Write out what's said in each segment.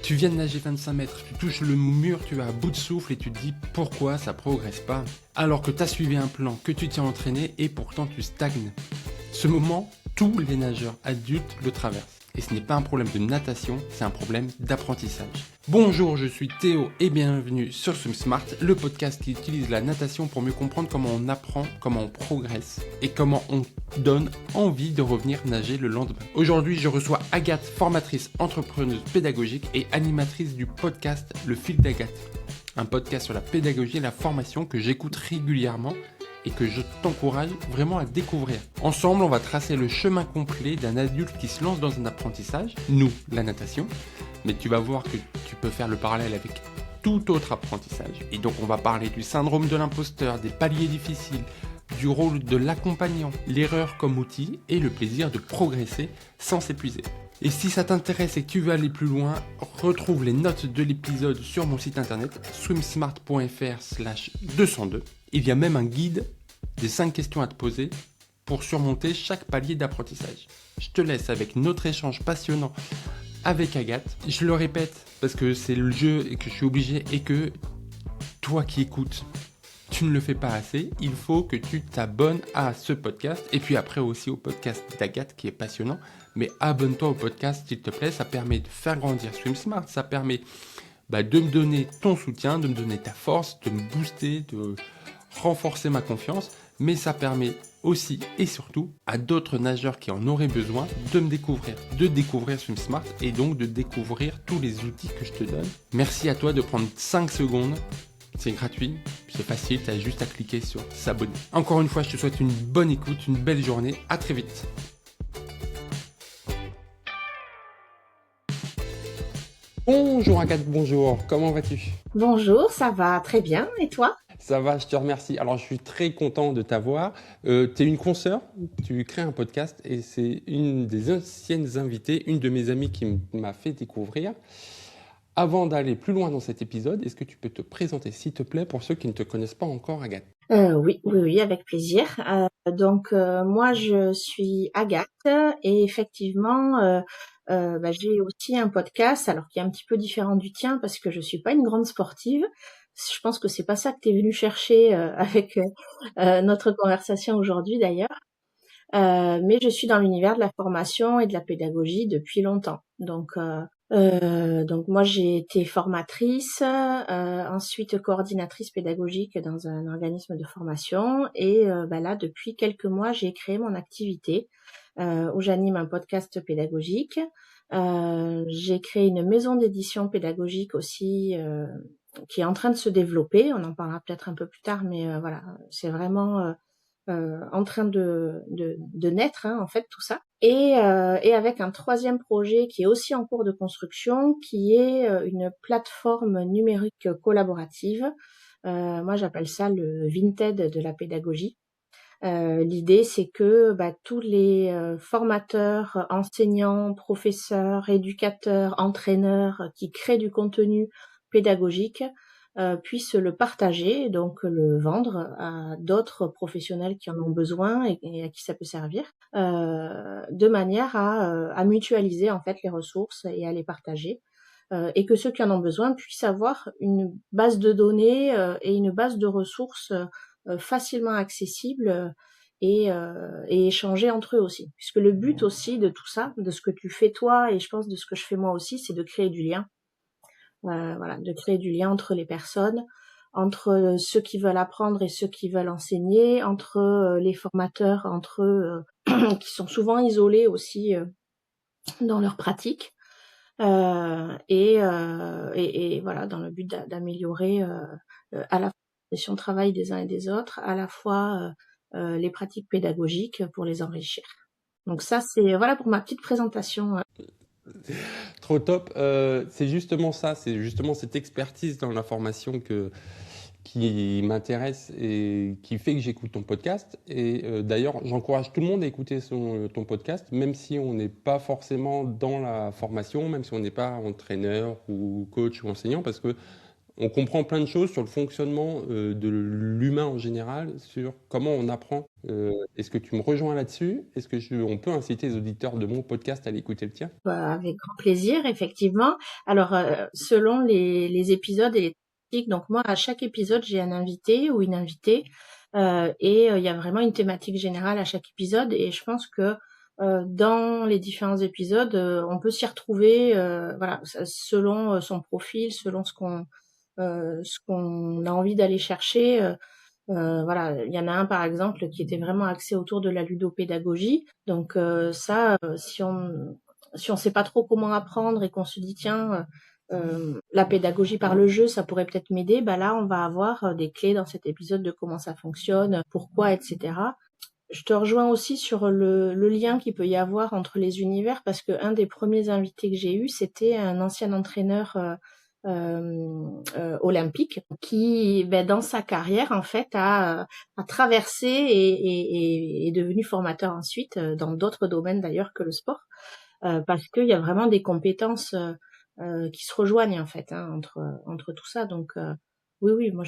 Tu viens de nager 25 mètres, tu touches le mur, tu vas à bout de souffle et tu te dis pourquoi ça progresse pas alors que tu as suivi un plan, que tu t'es entraîné et pourtant tu stagnes. Ce moment, tous les nageurs adultes le traversent. Et ce n'est pas un problème de natation, c'est un problème d'apprentissage. Bonjour, je suis Théo et bienvenue sur Swim Smart, le podcast qui utilise la natation pour mieux comprendre comment on apprend, comment on progresse et comment on donne envie de revenir nager le lendemain. Aujourd'hui, je reçois Agathe, formatrice, entrepreneuse pédagogique et animatrice du podcast Le Fil d'Agathe. Un podcast sur la pédagogie et la formation que j'écoute régulièrement et que je t'encourage vraiment à découvrir. Ensemble, on va tracer le chemin complet d'un adulte qui se lance dans un apprentissage, nous, la natation, mais tu vas voir que tu peux faire le parallèle avec tout autre apprentissage. Et donc, on va parler du syndrome de l'imposteur, des paliers difficiles, du rôle de l'accompagnant, l'erreur comme outil et le plaisir de progresser sans s'épuiser. Et si ça t'intéresse et que tu veux aller plus loin, retrouve les notes de l'épisode sur mon site internet swimsmart.fr/202. Il y a même un guide des 5 questions à te poser pour surmonter chaque palier d'apprentissage. Je te laisse avec notre échange passionnant avec Agathe. Je le répète parce que c'est le jeu et que je suis obligé et que toi qui écoutes, tu ne le fais pas assez. Il faut que tu t'abonnes à ce podcast et puis après aussi au podcast d'Agathe qui est passionnant. Mais abonne-toi au podcast s'il te plaît, ça permet de faire grandir Swim Smart, ça permet de me donner ton soutien, de me donner ta force, de me booster, de renforcer ma confiance, mais ça permet aussi et surtout à d'autres nageurs qui en auraient besoin de me découvrir, de découvrir Swim Smart et donc de découvrir tous les outils que je te donne. Merci à toi de prendre 5 secondes, c'est gratuit, c'est facile, tu as juste à cliquer sur s'abonner. Encore une fois, je te souhaite une bonne écoute, une belle journée, à très vite. Bonjour Agathe, bonjour, comment vas-tu ? Bonjour, ça va très bien, et toi ? Ça va, je te remercie. Alors, je suis très content de t'avoir. Tu es une consoeur, tu crées un podcast et c'est une des anciennes invitées, une de mes amies qui m'a fait découvrir. Avant d'aller plus loin dans cet épisode, est-ce que tu peux te présenter, s'il te plaît, pour ceux qui ne te connaissent pas encore, Agathe ? Oui, avec plaisir. Moi, je suis Agathe et effectivement, j'ai aussi un podcast, alors qui est un petit peu différent du tien parce que je suis pas une grande sportive. Je pense que c'est pas ça que tu es venu chercher avec notre conversation aujourd'hui d'ailleurs. Mais je suis dans l'univers de la formation et de la pédagogie depuis longtemps. Donc moi j'ai été formatrice, ensuite coordinatrice pédagogique dans un organisme de formation et là depuis quelques mois j'ai créé mon activité où j'anime un podcast pédagogique. J'ai créé une maison d'édition pédagogique aussi qui est en train de se développer. On en parlera peut-être un peu plus tard, mais voilà, c'est vraiment en train de naître en fait tout ça et avec un troisième projet qui est aussi en cours de construction qui est une plateforme numérique collaborative. Moi j'appelle ça le Vinted de la pédagogie. L'idée c'est que tous les formateurs, enseignants, professeurs, éducateurs, entraîneurs qui créent du contenu pédagogique puissent le partager, donc le vendre à d'autres professionnels qui en ont besoin et à qui ça peut servir, de manière à mutualiser en fait les ressources et à les partager. Et que ceux qui en ont besoin puissent avoir une base de données et une base de ressources facilement accessibles et échanger entre eux aussi. Puisque le but aussi de tout ça, de ce que tu fais toi et je pense de ce que je fais moi aussi, c'est de créer du lien. De créer du lien entre les personnes, entre ceux qui veulent apprendre et ceux qui veulent enseigner, entre les formateurs, entre eux qui sont souvent isolés aussi dans leur pratique, et voilà, dans le but d'améliorer à la fois la conditions de travail des uns et des autres, à la fois les pratiques pédagogiques pour les enrichir. Donc ça, c'est voilà pour ma petite présentation. Trop top. C'est justement ça, c'est justement cette expertise dans la formation qui m'intéresse et qui fait que j'écoute ton podcast. Et d'ailleurs, j'encourage tout le monde à écouter ton podcast, même si on n'est pas forcément dans la formation, même si on n'est pas entraîneur ou coach ou enseignant, parce que on comprend plein de choses sur le fonctionnement de l'humain en général, sur comment on apprend Est-ce que tu me rejoins là-dessus? Est-ce que on peut inciter les auditeurs de mon podcast à aller écouter le tien? Avec grand plaisir, effectivement. Alors, selon les épisodes et les thématiques, donc moi, à chaque épisode, j'ai un invité ou une invitée, et il y a vraiment une thématique générale à chaque épisode. Et je pense que dans les différents épisodes, on peut s'y retrouver, voilà, selon son profil, selon ce qu'on a envie d'aller chercher. Voilà, il y en a un par exemple qui était vraiment axé autour de la ludopédagogie. Donc ça, si on sait pas trop comment apprendre et qu'on se dit tiens, la pédagogie par le jeu, ça pourrait peut-être m'aider, bah là on va avoir des clés dans cet épisode de comment ça fonctionne, pourquoi, etc. Je te rejoins aussi sur le lien qu'il peut y avoir entre les univers parce que un des premiers invités que j'ai eu, c'était un ancien entraîneur olympique qui, ben, dans sa carrière, en fait, a traversé et est devenu formateur ensuite dans d'autres domaines d'ailleurs que le sport, parce qu'il y a vraiment des compétences qui se rejoignent en fait entre tout ça. Donc oui, oui, moi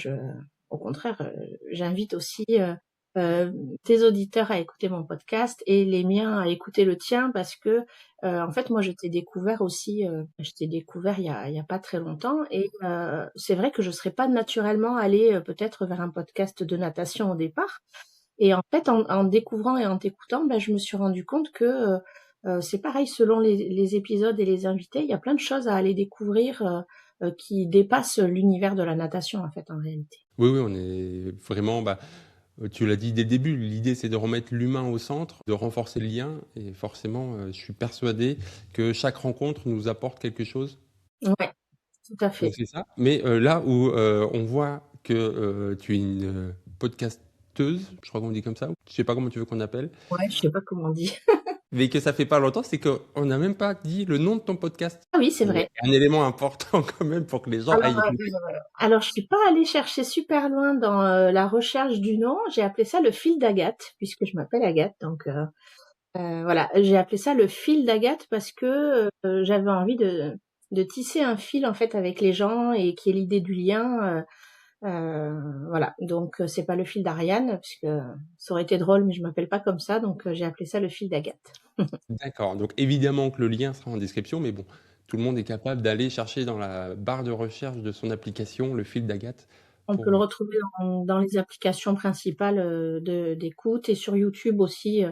au contraire, j'invite aussi euh, tes auditeurs à écouter mon podcast et les miens à écouter le tien parce que en fait moi je t'ai découvert il y a pas très longtemps et c'est vrai que je serais pas naturellement allée peut-être vers un podcast de natation au départ et en fait en découvrant et en t'écoutant ben, je me suis rendu compte que c'est pareil selon les épisodes et les invités il y a plein de choses à aller découvrir qui dépassent l'univers de la natation en fait en réalité. Oui, oui, on est vraiment, tu l'as dit dès le début, l'idée c'est de remettre l'humain au centre, de renforcer le lien, et forcément, je suis persuadé que chaque rencontre nous apporte quelque chose. Ouais, tout à Donc fait. c'est ça. Mais là où on voit que tu es une podcasteuse, je crois qu'on dit comme ça, ou je sais pas comment tu veux qu'on appelle, Ouais, je sais pas comment on dit. mais que ça fait pas longtemps, c'est qu'on n'a même pas dit le nom de ton podcast. Ah oui, c'est vrai. Un élément important quand même pour que les gens Alors, aillent écouter. je suis pas allée chercher super loin dans la recherche du nom. J'ai appelé ça le fil d'Agathe, puisque je m'appelle Agathe. Donc voilà, j'ai appelé ça le fil d'Agathe parce que j'avais envie de tisser un fil en fait avec les gens et qui est l'idée du lien. Voilà, donc c'est pas le fil d'Ariane, puisque ça aurait été drôle, mais je m'appelle pas comme ça, donc j'ai appelé ça le fil d'Agathe. D'accord. Donc évidemment que le lien sera en description, mais bon, tout le monde est capable d'aller chercher dans la barre de recherche de son application le fil d'Agathe On peut le pour. retrouver dans les applications principales d'écoute et sur YouTube aussi.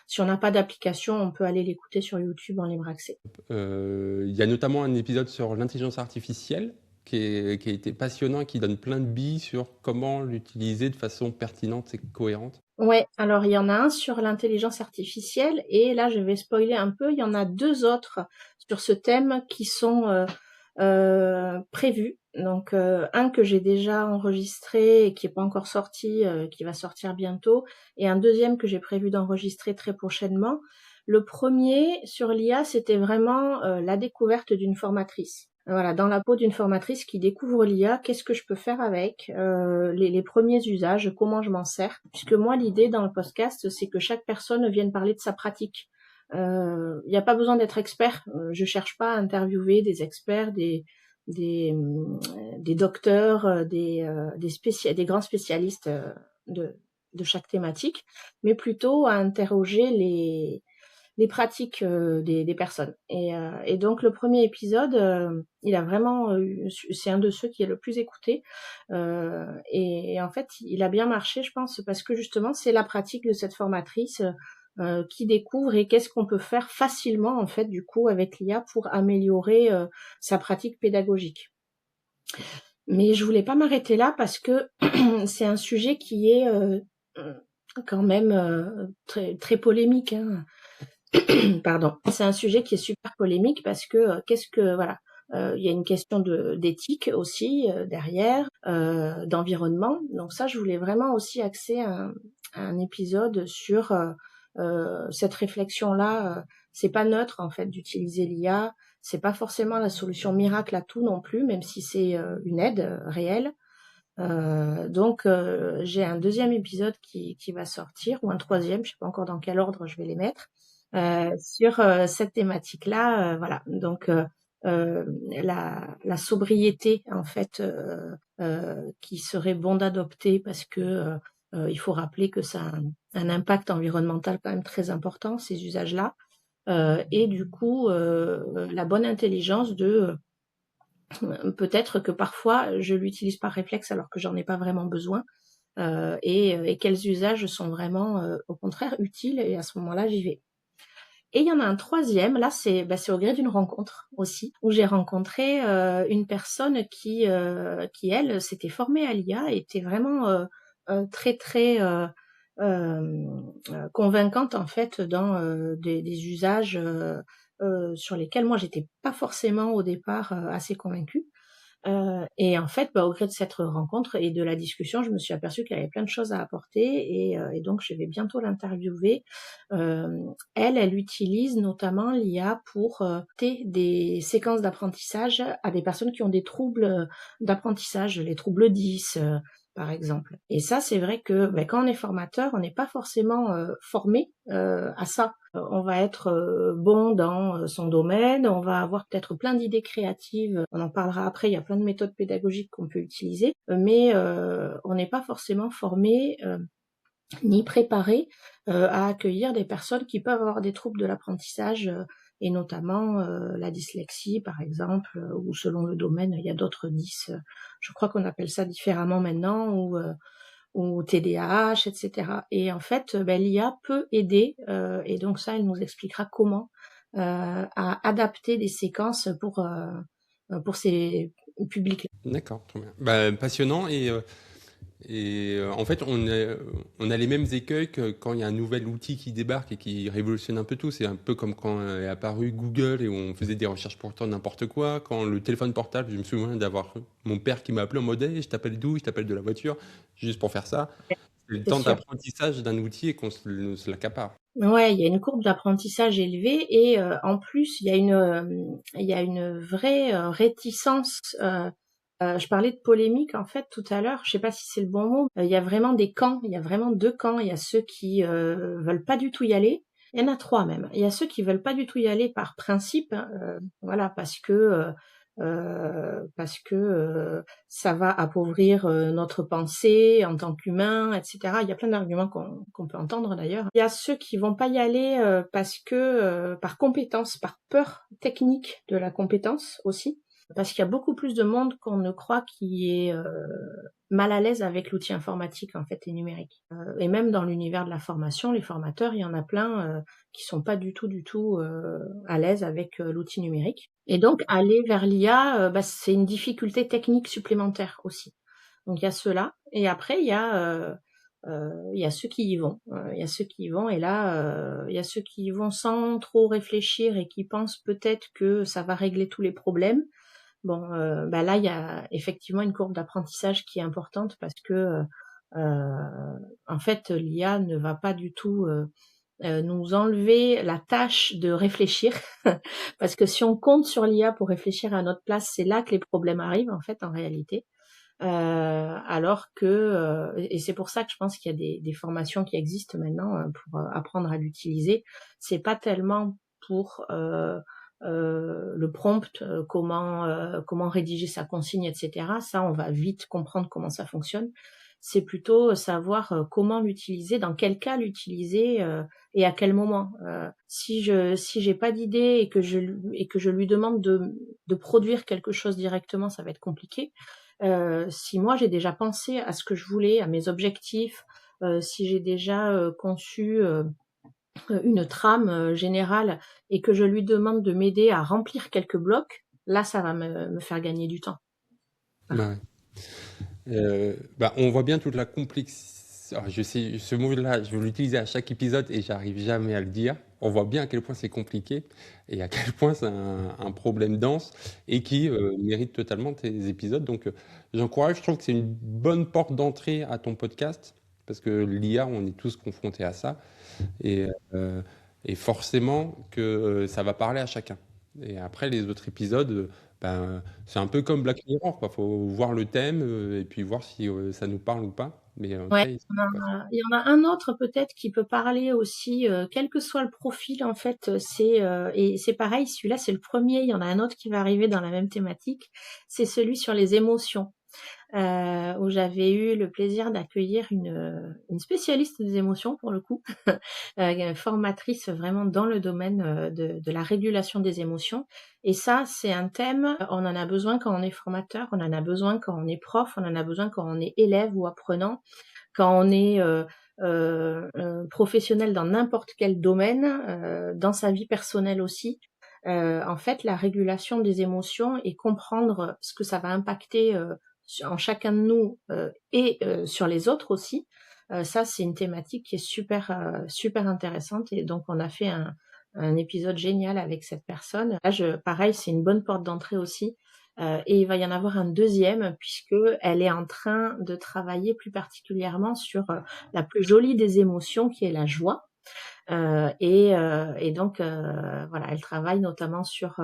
Si on n'a pas d'application, on peut aller l'écouter sur YouTube en libre accès. Il y a notamment un épisode sur l'intelligence artificielle qui a été passionnant et qui donne plein de billes sur comment l'utiliser de façon pertinente et cohérente. Ouais, alors il y en a un sur l'intelligence artificielle et là je vais spoiler un peu, il y en a deux autres sur ce thème qui sont prévus. Donc un que j'ai déjà enregistré et qui est pas encore sorti, qui va sortir bientôt, et un deuxième que j'ai prévu d'enregistrer très prochainement. Le premier sur l'IA, c'était vraiment la découverte d'une formatrice. Voilà, dans la peau d'une formatrice qui découvre l'IA, qu'est-ce que je peux faire avec les premiers usages, comment je m'en sers. Puisque moi, l'idée dans le podcast, c'est que chaque personne vienne parler de sa pratique. Il n'y a pas besoin d'être expert. Je cherche pas à interviewer des experts, des, des docteurs, des grands spécialistes de chaque thématique, mais plutôt à interroger les pratiques des personnes. Et donc le premier épisode, il a vraiment, c'est un de ceux qui est le plus écouté. Et en fait, il a bien marché, je pense, parce que justement, c'est la pratique de cette formatrice qui découvre et qu'est-ce qu'on peut faire facilement, en fait, du coup, avec l'IA pour améliorer sa pratique pédagogique. Mais je voulais pas m'arrêter là parce que c'est un sujet qui est quand même très, très polémique, hein. Pardon. C'est un sujet qui est super polémique parce que voilà, il y a une question d'éthique aussi derrière, d'environnement. Donc ça, je voulais vraiment aussi axer un épisode sur cette réflexion-là. C'est pas neutre en fait d'utiliser l'IA. C'est pas forcément la solution miracle à tout non plus, même si c'est une aide réelle. Donc j'ai un deuxième épisode qui va sortir ou un troisième, je sais pas encore dans quel ordre je vais les mettre sur cette thématique-là. Voilà. Donc la sobriété en fait qui serait bon d'adopter parce que Il faut rappeler que ça a un impact environnemental quand même très important, ces usages-là. Et du coup, la bonne intelligence de peut-être que parfois je l'utilise par réflexe alors que j'en ai pas vraiment besoin, et quels usages sont vraiment, au contraire utiles, et à ce moment-là, j'y vais. Et il y en a un troisième, là c'est au gré d'une rencontre aussi, où j'ai rencontré une personne qui elle s'était formée à l'IA, était vraiment très très convaincante en fait dans des usages sur lesquels moi j'étais pas forcément au départ assez convaincue. Et en fait, au gré de cette rencontre et de la discussion, je me suis aperçue qu'elle avait plein de choses à apporter, et donc je vais bientôt l'interviewer. Elle utilise notamment l'IA pour des séquences d'apprentissage à des personnes qui ont des troubles d'apprentissage, les troubles 10 par exemple. Et ça, c'est vrai que quand on est formateur, on n'est pas forcément formé à ça. On va être bon dans son domaine, on va avoir peut-être plein d'idées créatives, on en parlera après, il y a plein de méthodes pédagogiques qu'on peut utiliser, mais on n'est pas forcément formé ni préparé à accueillir des personnes qui peuvent avoir des troubles de l'apprentissage, et notamment la dyslexie par exemple, ou selon le domaine, il y a d'autres 10, je crois qu'on appelle ça différemment maintenant, ou TDAH, etc. Et en fait, l'IA peut aider, et donc ça, elle nous expliquera comment, à adapter des séquences pour ces publics-là. D'accord, très bien. Bah, passionnant en fait, on a les mêmes écueils que quand il y a un nouvel outil qui débarque et qui révolutionne un peu tout. C'est un peu comme quand est apparu Google et on faisait des recherches pour tout n'importe quoi. Quand le téléphone portable, je me souviens d'avoir mon père qui m'a appelé en mode hey, je t'appelle d'où? Je t'appelle de la voiture, juste pour faire ça. C'est le C'est temps sûr. d'apprentissage d'un outil et qu'on se l'accapare. Ouais, il y a une courbe d'apprentissage élevée, et en plus, il y a une vraie réticence. Je parlais de polémique en fait tout à l'heure. Je sais pas si c'est le bon mot. Il y a vraiment des camps. Il y a vraiment deux camps. Il y a ceux qui veulent pas du tout y aller. Il y en a trois même. Il y a ceux qui veulent pas du tout y aller par principe, hein, voilà, parce que ça va appauvrir notre pensée en tant qu'humain, etc. Il y a plein d'arguments qu'on peut entendre d'ailleurs. Il y a ceux qui vont pas y aller parce que par compétence, par peur technique de la compétence aussi, parce qu'il y a beaucoup plus de monde qu'on ne croit qui est mal à l'aise avec l'outil informatique en fait et numérique. Et même dans l'univers de la formation, les formateurs, il y en a plein qui sont pas du tout à l'aise avec l'outil numérique. Et donc aller vers l'IA, c'est une difficulté technique supplémentaire aussi. Donc il y a ceux-là, et après il y a ceux qui y vont. Il y a ceux qui y vont, et là il y a ceux qui y vont sans trop réfléchir et qui pensent peut-être que ça va régler tous les problèmes. Bon, là, il y a effectivement une courbe d'apprentissage qui est importante parce que, en fait, l'IA ne va pas du tout nous enlever la tâche de réfléchir, parce que si on compte sur l'IA pour réfléchir à notre place, c'est là que les problèmes arrivent, en fait, en réalité. Alors que, et c'est pour ça que je pense qu'il y a des formations qui existent maintenant pour apprendre à l'utiliser. C'est pas tellement pour le prompt, comment rédiger sa consigne, etc. Ça, on va vite comprendre comment ça fonctionne. C'est plutôt savoir comment l'utiliser, dans quel cas l'utiliser, et à quel moment. Si j'ai pas d'idée et que je lui demande de produire quelque chose directement, ça va être compliqué. Si moi j'ai déjà pensé à ce que je voulais, à mes objectifs, si j'ai déjà conçu une trame générale et que je lui demande de m'aider à remplir quelques blocs, là ça va me faire gagner du temps. Voilà. Ouais. On voit bien toute la complexité. Je sais, ce mot-là, je vais l'utiliser à chaque épisode et j'arrive jamais à le dire. On voit bien à quel point c'est compliqué et à quel point c'est un problème dense et qui mérite totalement tes épisodes. Donc, j'encourage, je trouve que c'est une bonne porte d'entrée à ton podcast parce que l'IA, on est tous confrontés à ça et, euh, et forcément que ça va parler à chacun. Et après, les autres épisodes, c'est un peu comme Black Mirror, quoi. Faut voir le thème et puis voir si ça nous parle ou pas. Mais en tout Ouais, cas, il y en a un autre peut-être qui peut parler aussi, quel que soit le profil en fait, et c'est pareil, celui-là c'est le premier, il y en a un autre qui va arriver dans la même thématique, c'est celui sur les émotions. où j'avais eu le plaisir d'accueillir une spécialiste des émotions pour le coup, formatrice vraiment dans le domaine, de la régulation des émotions et ça, c'est un thème, on en a besoin quand on est formateur, on en a besoin quand on est prof, on en a besoin quand on est élève ou apprenant, quand on est, professionnel dans n'importe quel domaine, dans sa vie personnelle aussi. En fait, la régulation des émotions et comprendre ce que ça va impacter, en chacun de nous, et sur les autres aussi, ça, c'est une thématique qui est super intéressante et donc on a fait un épisode génial avec cette personne. Là, pareil, c'est une bonne porte d'entrée aussi, et il va y en avoir un deuxième puisqu'elle est en train de travailler plus particulièrement sur, la plus jolie des émotions qui est la joie. Et donc, voilà, elle travaille notamment sur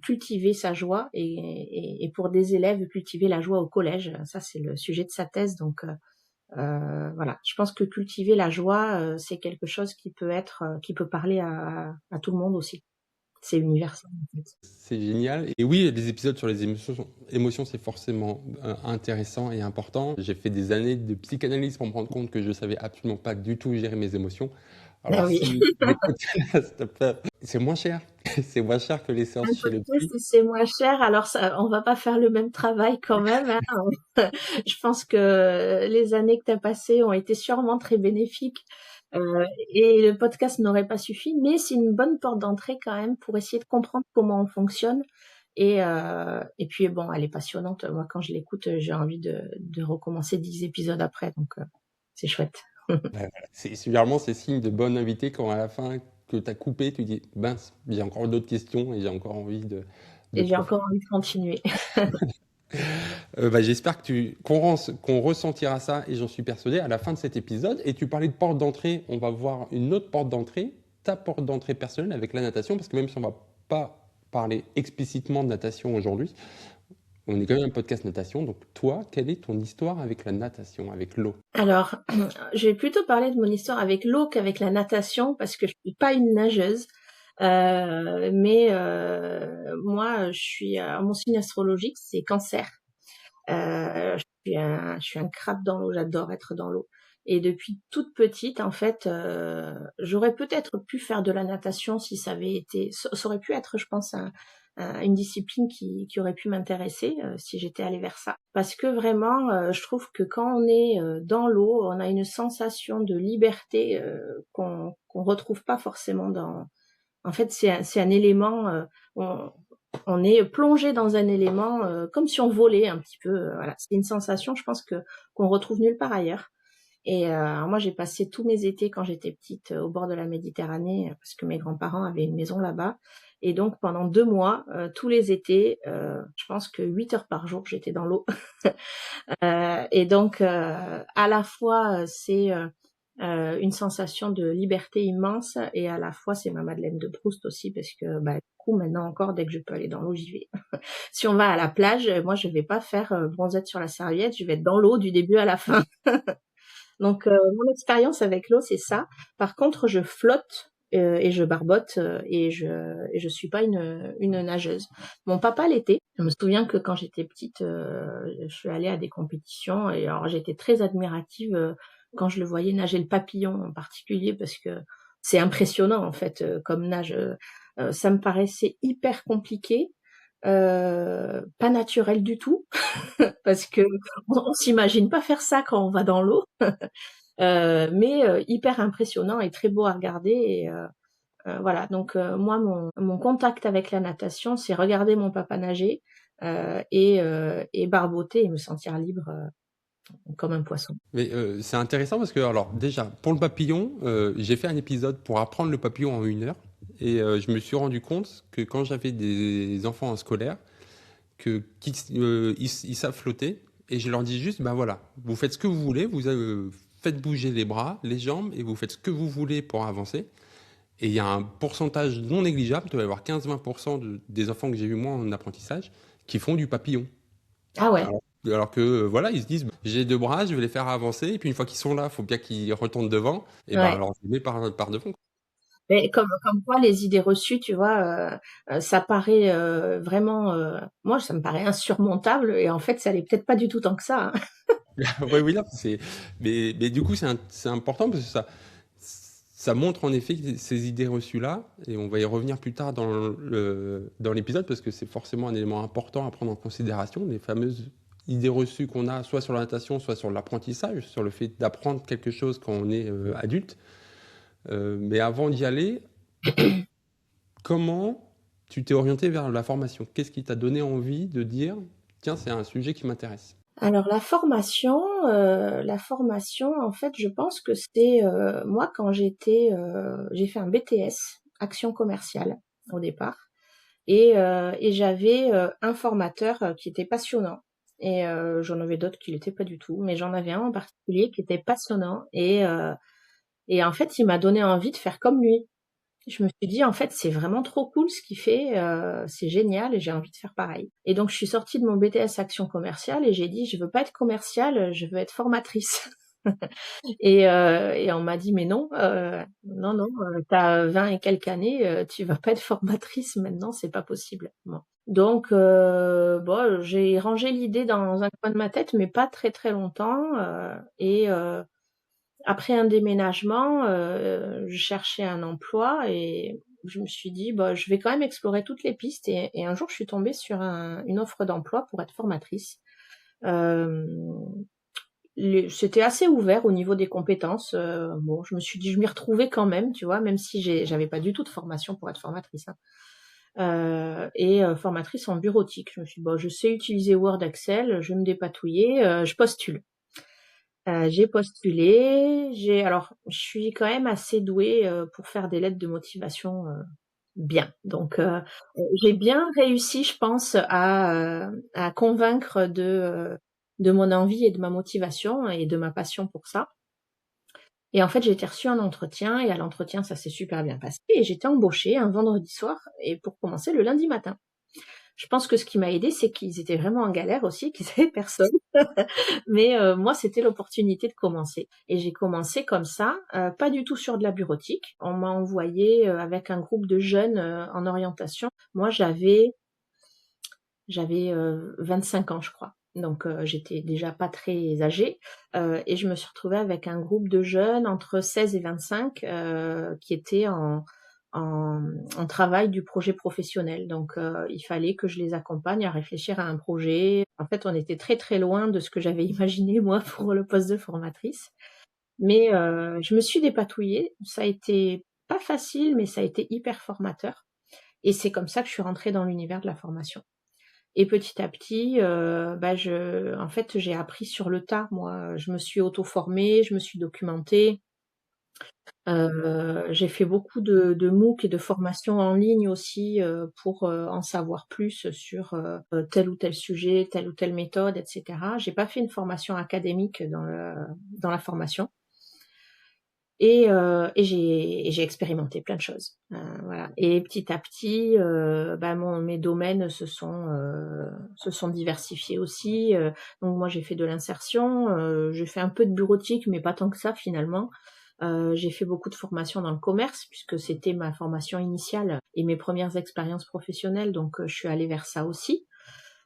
cultiver sa joie et pour des élèves, cultiver la joie au collège. Ça, c'est le sujet de sa thèse. Donc, voilà, je pense que cultiver la joie, c'est quelque chose qui peut parler à tout le monde aussi. C'est universel, en fait. C'est génial. Et oui, les épisodes sur les émotions, c'est forcément intéressant et important. J'ai fait des années de psychanalyse pour me rendre compte que je savais absolument pas du tout gérer mes émotions. Ah Alors oui. si les podcasts c'est moins cher. C'est moins cher que les Un séances chez le podcast, psy. c'est moins cher, alors ça, on va pas faire le même travail quand même, hein. Je pense que les années que tu as passées ont été sûrement très bénéfiques, et le podcast n'aurait pas suffi, mais c'est une bonne porte d'entrée quand même pour essayer de comprendre comment on fonctionne. Et puis bon, elle est passionnante. Moi, quand je l'écoute, j'ai envie de recommencer 10 épisodes après, donc c'est chouette. Voilà. Généralement, c'est signe de bonne invité quand à la fin que tu as coupé, tu dis, mince, j'ai encore d'autres questions et j'ai encore envie de Et j'ai profiter. encore envie de continuer. J'espère qu'on ressentira ça et j'en suis persuadé à la fin de cet épisode. Et tu parlais de porte d'entrée, on va voir une autre porte d'entrée, ta porte d'entrée personnelle avec la natation, parce que même si on ne va pas parler explicitement de natation aujourd'hui, on est quand même un podcast natation. Donc toi, quelle est ton histoire avec la natation, avec l'eau? Alors, je vais plutôt parler de mon histoire avec l'eau qu'avec la natation parce que je suis pas une nageuse. Mais moi, mon signe astrologique, c'est Cancer. Je suis un crabe dans l'eau. J'adore être dans l'eau. Et depuis toute petite, en fait, j'aurais peut-être pu faire de la natation si ça avait été, ça aurait pu être, je pense, une discipline qui aurait pu m'intéresser si j'étais allée vers ça. Parce que vraiment, je trouve que quand on est dans l'eau, on a une sensation de liberté qu'on retrouve pas forcément dans. En fait, c'est un élément. On est plongé dans un élément comme si on volait un petit peu. Voilà, c'est une sensation, je pense que qu'on retrouve nulle part ailleurs. Et alors moi, j'ai passé tous mes étés quand j'étais petite au bord de la Méditerranée parce que mes grands-parents avaient une maison là-bas. Et donc pendant 2 mois, tous les étés, je pense que 8 heures par jour, j'étais dans l'eau. Et donc à la fois c'est une sensation de liberté immense et à la fois c'est ma Madeleine de Proust aussi parce que du coup maintenant encore dès que je peux aller dans l'eau j'y vais. Si on va à la plage, moi je vais pas faire bronzette sur la serviette, je vais être dans l'eau du début à la fin. Donc mon expérience avec l'eau c'est ça. Par contre je flotte et je barbote et je suis pas une nageuse. Mon papa l'était. Je me souviens que quand j'étais petite, je suis allée à des compétitions et alors j'étais très admirative quand je le voyais nager le papillon en particulier parce que c'est impressionnant en fait comme nage. Ça me paraissait hyper compliqué, pas naturel du tout parce que on s'imagine pas faire ça quand on va dans l'eau. Mais hyper impressionnant et très beau à regarder. Et voilà, donc moi, mon contact avec la natation, c'est regarder mon papa nager et barboter et me sentir libre comme un poisson. Mais c'est intéressant parce que, alors déjà, pour le papillon, j'ai fait un épisode pour apprendre le papillon en 1 heure. Et je me suis rendu compte que quand j'avais des enfants en scolaire, ils savent flotter. Et je leur dis juste, ben voilà, vous faites ce que vous voulez, vous faites bouger les bras, les jambes, et vous faites ce que vous voulez pour avancer. Et il y a un pourcentage non négligeable, il doit y avoir 15-20% des enfants que j'ai vus moi en apprentissage, qui font du papillon. Ah ouais. Alors que voilà, ils se disent, j'ai 2 bras, je vais les faire avancer, et puis une fois qu'ils sont là, il faut bien qu'ils retournent devant, et ben Ouais. alors je les mets par devant. Mais comme quoi les idées reçues, tu vois, ça paraît vraiment, moi ça me paraît insurmontable et en fait ça l'est peut-être pas du tout tant que ça, hein. Oui, oui, là, mais du coup, c'est important parce que ça montre en effet ces idées reçues-là, et on va y revenir plus tard dans l'épisode parce que c'est forcément un élément important à prendre en considération, les fameuses idées reçues qu'on a soit sur la natation, soit sur l'apprentissage, sur le fait d'apprendre quelque chose quand on est adulte. Mais avant d'y aller, comment tu t'es orienté vers la formation? Qu'est-ce qui t'a donné envie de dire, tiens, c'est un sujet qui m'intéresse? Alors la formation, en fait, je pense que c'est moi quand j'ai fait un BTS action commerciale au départ et j'avais un formateur qui était passionnant et j'en avais d'autres qui l'étaient pas du tout, mais j'en avais un en particulier qui était passionnant et en fait, il m'a donné envie de faire comme lui. Je me suis dit: «En fait, c'est vraiment trop cool ce qu'il fait, c'est génial et j'ai envie de faire pareil» et donc je suis sortie de mon BTS action commerciale et j'ai dit: «Je veux pas être commerciale, je veux être formatrice» et on m'a dit: «Mais non, non, non, tu as 20 et quelques années, tu vas pas être formatrice maintenant, c'est pas possible». Bon, donc bon, j'ai rangé l'idée dans un coin de ma tête, mais pas très, très longtemps, après un déménagement, je cherchais un emploi et je me suis dit: «Bah, je vais quand même explorer toutes les pistes» et un jour, je suis tombée sur une offre d'emploi pour être formatrice. Hem, c'était assez ouvert au niveau des compétences, bon, je me suis dit: «Je m'y retrouvais quand même», tu vois? Même si j'avais pas du tout de formation pour être formatrice, hein. Formatrice en bureautique. Je me suis dit: «Bah, je sais utiliser Word, Excel, je vais me dépatouiller, je postule». J'ai postulé, alors je suis quand même assez douée, pour faire des lettres de motivation, bien. Donc j'ai bien réussi, je pense, à convaincre de mon envie et de ma motivation et de ma passion pour ça et en fait, j'ai été reçue en entretien et à l'entretien, ça s'est super bien passé et j'étais embauchée un vendredi soir et pour commencer le lundi matin. Je pense que ce qui m'a aidée, c'est qu'ils étaient vraiment en galère aussi, qu'ils avaient personne. Mais moi, c'était l'opportunité de commencer et j'ai commencé comme ça, pas du tout sur de la bureautique. On m'a envoyé avec un groupe de jeunes, en orientation. Moi, j'avais 25 ans, je crois. Donc j'étais déjà pas très âgée, et je me suis retrouvée avec un groupe de jeunes entre 16 et 25, qui étaient en travail du projet professionnel. Donc il fallait que je les accompagne à réfléchir à un projet. En fait, on était très, très loin de ce que j'avais imaginé moi pour le poste de formatrice. Mais je me suis dépatouillée. Ça a été pas facile, mais ça a été hyper formateur et c'est comme ça que je suis rentrée dans l'univers de la formation. Et petit à petit, bah, en fait, j'ai appris sur le tas, moi. Je me suis auto-formée, je me suis documentée. J'ai fait beaucoup de MOOC et de formations en ligne aussi, pour, en savoir plus sur, tel ou tel sujet, telle ou telle méthode et cetera. J'ai pas fait une formation académique dans la formation et j'ai expérimenté plein de choses. Voilà et petit à petit, bah, mes domaines se sont diversifiés aussi, donc moi j'ai fait de l'insertion, j'ai fait un peu de bureautique mais pas tant que ça finalement. J'ai fait beaucoup de formations dans le commerce puisque c'était ma formation initiale et mes premières expériences professionnelles donc je suis allée vers ça aussi.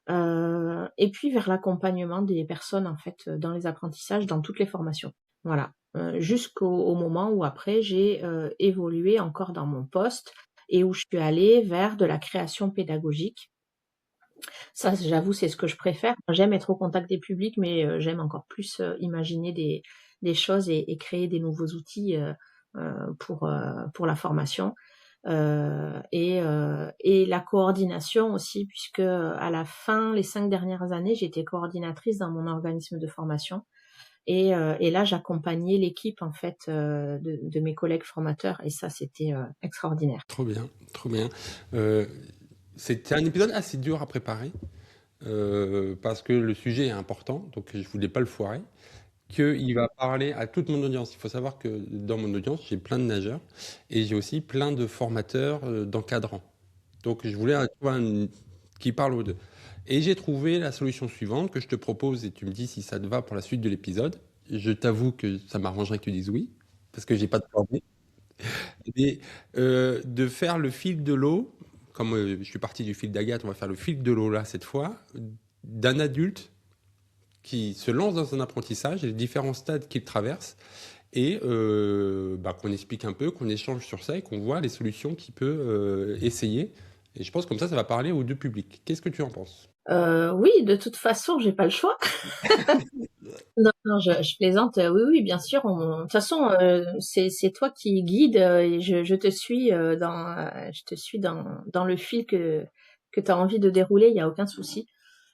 Et puis vers l'accompagnement des personnes en fait, dans les apprentissages, dans toutes les formations. Voilà, jusqu'au moment où après j'ai, évolué encore dans mon poste et où je suis allée vers de la création pédagogique. Ça, j'avoue, c'est ce que je préfère. J'aime être au contact des publics, mais j'aime encore plus, imaginer des choses et créer des nouveaux outils, pour la formation. Et la coordination aussi puisque, à la fin, les 5 dernières années, j'étais coordinatrice dans mon organisme de formation et là, j'accompagnais l'équipe en fait, de mes collègues formateurs et ça, c'était, extraordinaire. Trop bien, trop bien. Euh, C'était un épisode assez dur à préparer parce que le sujet est important, donc je voulais pas le foirer. Qu'il va parler à toute mon audience. Il faut savoir que dans mon audience, j'ai plein de nageurs et j'ai aussi plein de formateurs, d'encadrants. Donc je voulais qui parle aux deux. Et j'ai trouvé la solution suivante que je te propose et tu me dis si ça te va pour la suite de l'épisode. Je t'avoue que ça m'arrangerait que tu dises oui, parce que j'ai pas de plan B. Mais de faire le fil de l'eau, comme je suis parti du fil d'Agathe, on va faire le fil de l'eau là cette fois, d'un adulte qui se lance dans un apprentissage et les différents stades qu'il traverse et qu'on explique un peu, qu'on échange sur ça et qu'on voit les solutions qu'il peut essayer. Et je pense comme ça va parler aux deux publics. Qu'est-ce que tu en penses? Oui, de toute façon, j'ai pas le choix. Non, non, je plaisante. Oui, oui, bien sûr. De toute façon, c'est toi qui guide et je te suis dans le fil que tu as envie de dérouler. Il y a aucun souci.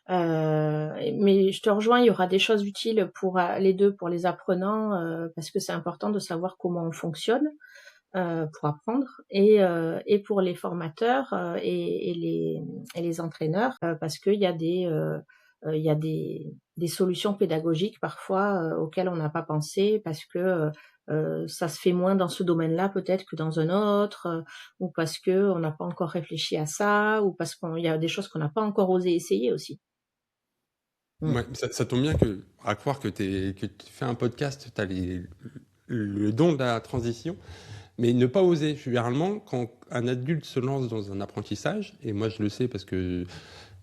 Mais je te rejoins. Il y aura des choses utiles pour les deux, pour les apprenants, parce que c'est important de savoir comment on fonctionne pour apprendre, et pour les formateurs et les entraîneurs, parce qu'il y a il y a des solutions pédagogiques parfois auxquelles on n'a pas pensé parce que ça se fait moins dans ce domaine-là peut-être que dans un autre, ou parce que on n'a pas encore réfléchi à ça, ou parce qu'il y a des choses qu'on n'a pas encore osé essayer aussi. Mm. Ouais, ça tombe bien à croire que que tu fais un podcast, tu as le don de la transition, mais ne pas oser. Généralement, quand un adulte se lance dans un apprentissage, et moi je le sais parce que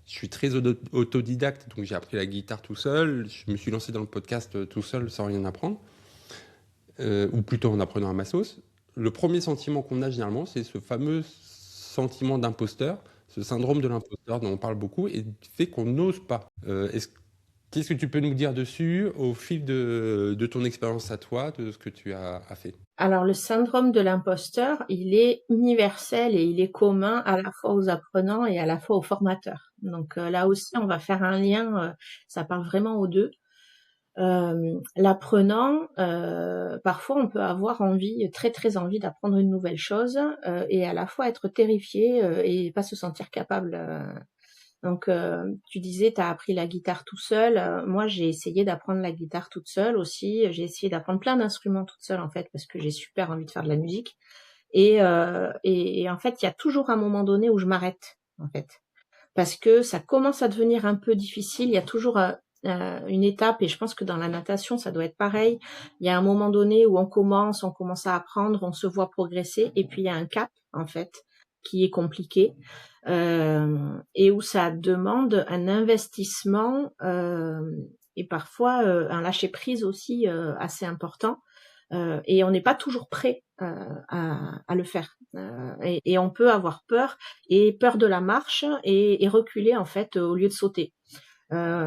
je suis très autodidacte, donc j'ai appris la guitare tout seul, je me suis lancé dans le podcast tout seul sans rien apprendre, ou plutôt en apprenant à ma sauce. Le premier sentiment qu'on a généralement, c'est ce fameux sentiment d'imposteur, ce syndrome de l'imposteur dont on parle beaucoup, et qui fait qu'on n'ose pas. Qu'est-ce que tu peux nous dire dessus au fil de ton expérience à toi, de ce que tu as fait? Alors, le syndrome de l'imposteur, il est universel et il est commun à la fois aux apprenants et à la fois aux formateurs. Donc là aussi, on va faire un lien, ça parle vraiment aux deux. L'apprenant, parfois on peut avoir envie, très très envie d'apprendre une nouvelle chose, et à la fois être terrifié et pas se sentir capable. Donc tu disais, tu as appris la guitare tout seul. Moi, j'ai essayé d'apprendre la guitare toute seule aussi. J'ai essayé d'apprendre plein d'instruments toute seule en fait, parce que j'ai super envie de faire de la musique. Et en fait, il y a toujours un moment donné où je m'arrête en fait, parce que ça commence à devenir un peu difficile. Il y a toujours une étape, et je pense que dans la natation, ça doit être pareil. Il y a un moment donné où on commence à apprendre, on se voit progresser, et puis il y a un cap, en fait, qui est compliqué, et où ça demande un investissement et parfois un lâcher-prise aussi assez important. Et on n'est pas toujours prêt à le faire. Et on peut avoir peur, et peur de la marche, et reculer en fait au lieu de sauter.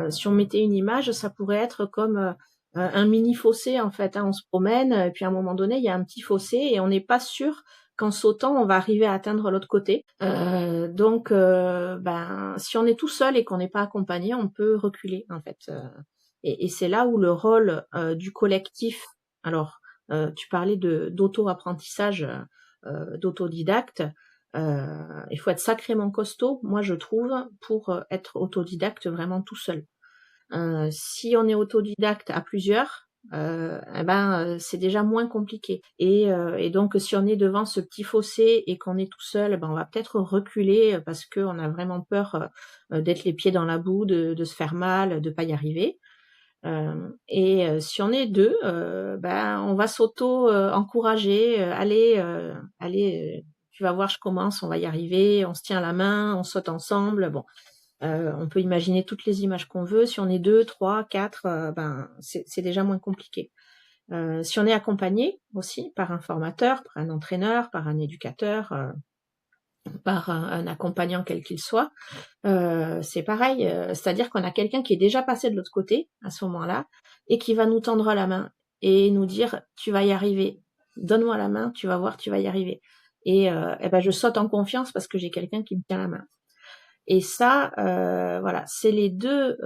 Si on mettait une image, ça pourrait être comme un mini fossé en fait. Hein. On se promène, et puis à un moment donné, il y a un petit fossé, et on n'est pas sûr qu'en sautant, on va arriver à atteindre l'autre côté. Donc, si on est tout seul et qu'on n'est pas accompagné, on peut reculer en fait. Et c'est là où le rôle du collectif. Alors, tu parlais d'auto-apprentissage, d'autodidacte. Il faut être sacrément costaud, moi je trouve, pour être autodidacte vraiment tout seul. Si on est autodidacte à plusieurs, c'est déjà moins compliqué. Et donc si on est devant ce petit fossé et qu'on est tout seul, on va peut-être reculer parce qu'on a vraiment peur d'être les pieds dans la boue, de se faire mal, de pas y arriver. Si on est deux, on va s'auto-encourager. Allez, tu vas voir, je commence, on va y arriver. On se tient la main, on saute ensemble. Bon, on peut imaginer toutes les images qu'on veut. Si on est 2, 3, 4, c'est déjà moins compliqué. Si on est accompagné aussi par un formateur, par un entraîneur, par un éducateur, par un accompagnant quel qu'il soit, c'est pareil. C'est-à-dire qu'on a quelqu'un qui est déjà passé de l'autre côté à ce moment-là et qui va nous tendre la main et nous dire tu vas y arriver, donne-moi la main, tu vas voir, tu vas y arriver. Et je saute en confiance parce que j'ai quelqu'un qui me tient la main. Et ça, voilà, c'est les deux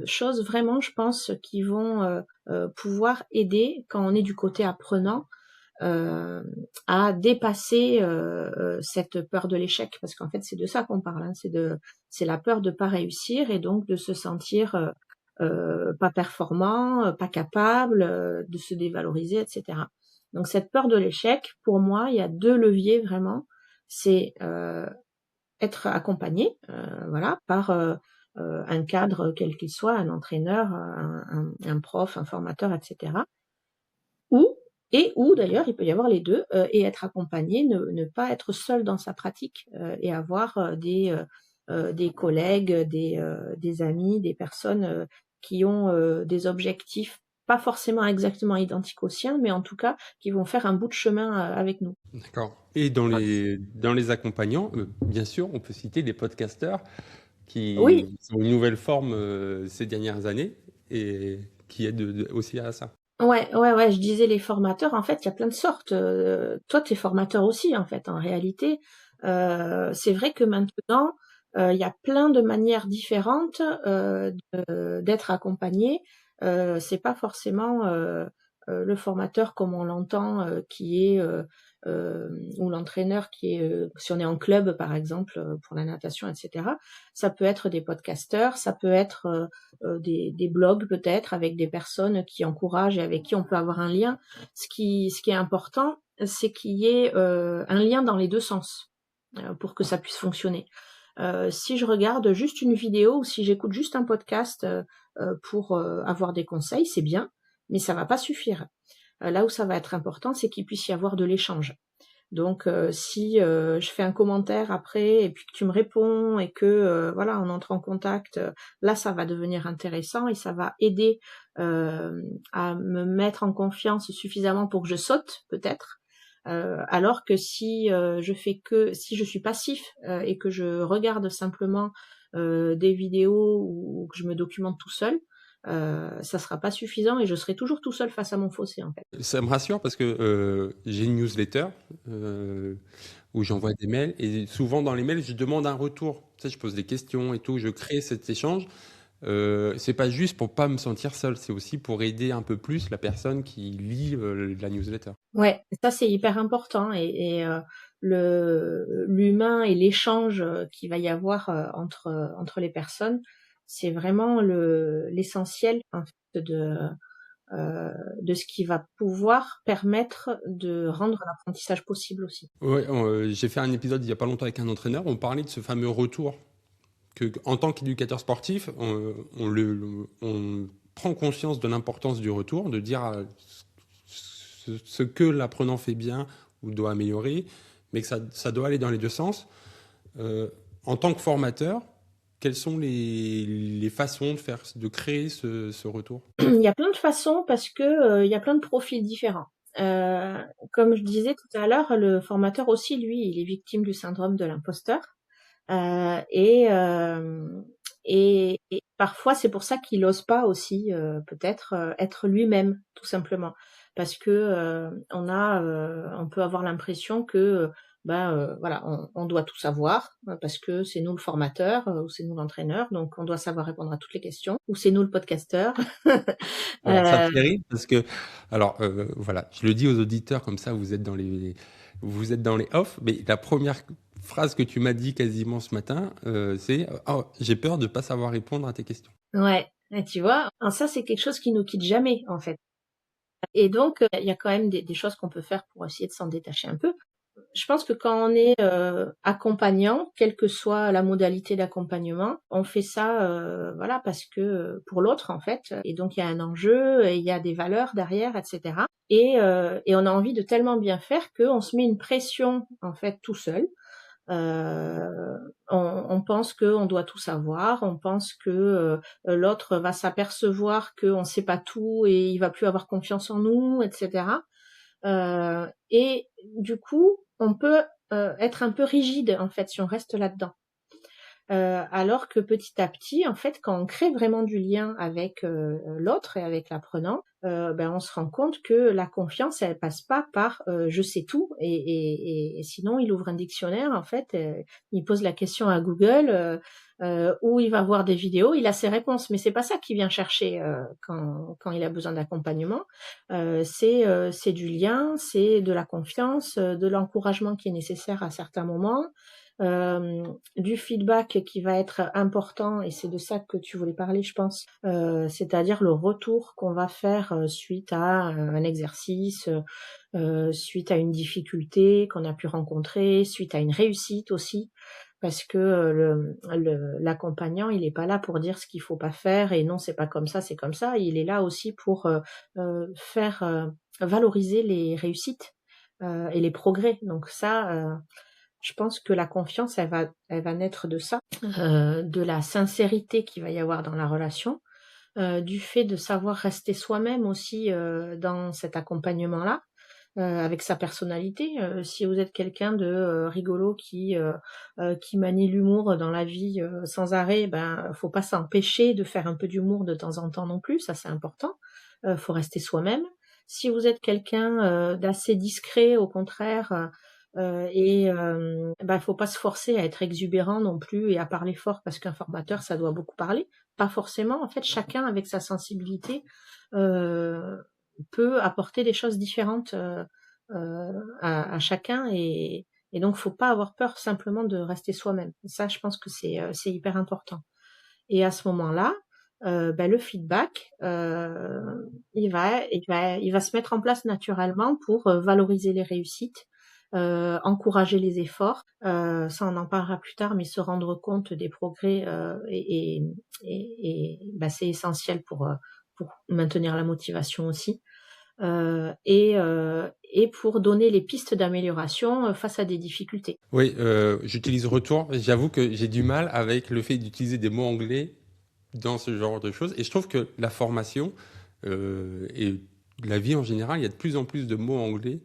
choses vraiment, je pense, qui vont pouvoir aider quand on est du côté apprenant à dépasser cette peur de l'échec, parce qu'en fait c'est de ça qu'on parle, hein, c'est la peur de pas réussir et donc de se sentir pas performant, pas capable, de se dévaloriser, etc. Donc cette peur de l'échec, pour moi, il y a deux leviers vraiment, c'est être accompagné, voilà, par un cadre quel qu'il soit, un entraîneur, un prof, un formateur, etc. Ou et ou d'ailleurs, il peut y avoir les 2, et être accompagné, ne pas être seul dans sa pratique, et avoir, des collègues, des amis, des personnes, qui ont, des objectifs pas forcément exactement identiques aux siens, mais en tout cas qui vont faire un bout de chemin, avec nous. D'accord. Et dans les accompagnants, bien sûr, on peut citer des podcasteurs Oui, qui sont une nouvelle forme ces dernières années et qui aident aussi à ça. ouais, ouais, ouais, je disais les formateurs, en fait, il y a plein de sortes. Toi, tu es formateur aussi, en fait, en réalité. C'est vrai que maintenant, il y a plein de manières différentes d'être accompagné. C'est pas forcément le formateur comme on l'entend, qui est ou l'entraîneur qui est, si on est en club, par exemple, pour la natation, etc. Ça peut être des podcasteurs, ça peut être des blogs peut-être avec des personnes qui encouragent et avec qui on peut avoir un lien. Ce qui est important, c'est qu'il y ait un lien dans les deux sens pour que ça puisse fonctionner. Si je regarde juste une vidéo ou si j'écoute juste un podcast pour avoir des conseils, c'est bien, mais ça va pas suffire. Là où ça va être important, c'est qu'il puisse y avoir de l'échange. Donc si je fais un commentaire après et puis que tu me réponds et que voilà, on entre en contact, là ça va devenir intéressant et ça va aider à me mettre en confiance suffisamment pour que je saute peut-être. Alors que si si je suis passif et que je regarde simplement des vidéos ou que je me documente tout seul, ça sera pas suffisant et je serai toujours tout seul face à mon fossé en fait. Ça me rassure parce que j'ai une newsletter où j'envoie des mails et souvent dans les mails, je demande un retour. Tu sais, je pose des questions et tout, je crée cet échange. C'est pas juste pour pas me sentir seul, c'est aussi pour aider un peu plus la personne qui lit la newsletter. Ouais, ça c'est hyper important et l'humain et l'échange qu'il va y avoir entre les personnes, c'est vraiment l'essentiel en fait de ce qui va pouvoir permettre de rendre l'apprentissage possible aussi. Ouais, j'ai fait un épisode il y a pas longtemps avec un entraîneur, on parlait de ce fameux retour que en tant qu'éducateur sportif, on prend conscience de l'importance du retour, de dire ce que l'apprenant fait bien ou doit améliorer, mais que ça doit aller dans les deux sens. En tant que formateur, quelles sont les façons de créer ce retour? Il y a plein de façons parce que il y a plein de profils différents. Euh, Comme je disais tout à l'heure, le formateur aussi, lui, il est victime du syndrome de l'imposteur. Euh, et, euh, et parfois, c'est pour ça qu'il n'ose pas aussi peut-être être lui-même, tout simplement, parce que on peut avoir l'impression que voilà, on doit tout savoir parce que c'est nous le formateur ou c'est nous l'entraîneur, donc on doit savoir répondre à toutes les questions, ou c'est nous le podcasteur. Alors, ça me Euh, fait rire parce que, alors, voilà, je le dis aux auditeurs comme ça, vous êtes dans les off, mais la première phrase que tu m'as dit quasiment ce matin, c'est, oh, j'ai peur de pas savoir répondre à tes questions. ouais, et tu vois, ça c'est quelque chose qui nous quitte jamais en fait. Et donc, il y a quand même des choses qu'on peut faire pour essayer de s'en détacher un peu. Je pense que quand on est accompagnant, quelle que soit la modalité d'accompagnement, on fait ça voilà parce que pour l'autre en fait, et donc il y a un enjeu, et il y a des valeurs derrière, etc. Et on a envie de tellement bien faire qu'on se met une pression en fait tout seul. On pense qu'on doit tout savoir, on pense que l'autre va s'apercevoir qu'on ne sait pas tout et il va plus avoir confiance en nous, etc. Et du coup, on peut être un peu rigide en fait si on reste là-dedans. Alors que petit à petit, en fait, quand on crée vraiment du lien avec l'autre et avec l'apprenant, on se rend compte que la confiance, elle passe pas par je sais tout et sinon il ouvre un dictionnaire en fait, il pose la question à Google ou il va voir des vidéos, il a ses réponses, mais c'est pas ça qu'il vient chercher quand il a besoin d'accompagnement. C'est du lien, c'est de la confiance, de l'encouragement qui est nécessaire à certains moments du feedback qui va être important, et c'est de ça que tu voulais parler, je pense, c'est-à-dire le retour qu'on va faire suite à un exercice, suite à une difficulté qu'on a pu rencontrer, suite à une réussite aussi, parce que l'accompagnant, il n'est pas là pour dire ce qu'il faut pas faire et non, c'est pas comme ça, c'est comme ça. Il est là aussi pour faire valoriser les réussites et les progrès. Donc ça, je pense que la confiance, elle va naître de ça, de la sincérité qu'il va y avoir dans la relation, du fait de savoir rester soi-même aussi dans cet accompagnement-là, avec sa personnalité. Si vous êtes quelqu'un de rigolo qui manie l'humour dans la vie sans arrêt, ben faut pas s'empêcher de faire un peu d'humour de temps en temps non plus, ça c'est important. Faut rester soi-même. Si vous êtes quelqu'un d'assez discret, au contraire, ben faut pas se forcer à être exubérant non plus et à parler fort parce qu'un formateur ça doit beaucoup parler. Pas forcément. En fait, chacun avec sa sensibilité peut apporter des choses différentes à chacun et donc faut pas avoir peur simplement de rester soi-même. Ça, je pense que c'est hyper important. Et à ce moment-là, ben, le feedback, il va se mettre en place naturellement pour valoriser les réussites, encourager les efforts. Ça, on en parlera plus tard, mais se rendre compte des progrès ben, c'est essentiel pour maintenir la motivation aussi. Et pour donner les pistes d'amélioration face à des difficultés. Oui, j'utilise retour. J'avoue que j'ai du mal avec le fait d'utiliser des mots anglais dans ce genre de choses. Et je trouve que la formation et la vie en général, il y a de plus en plus de mots anglais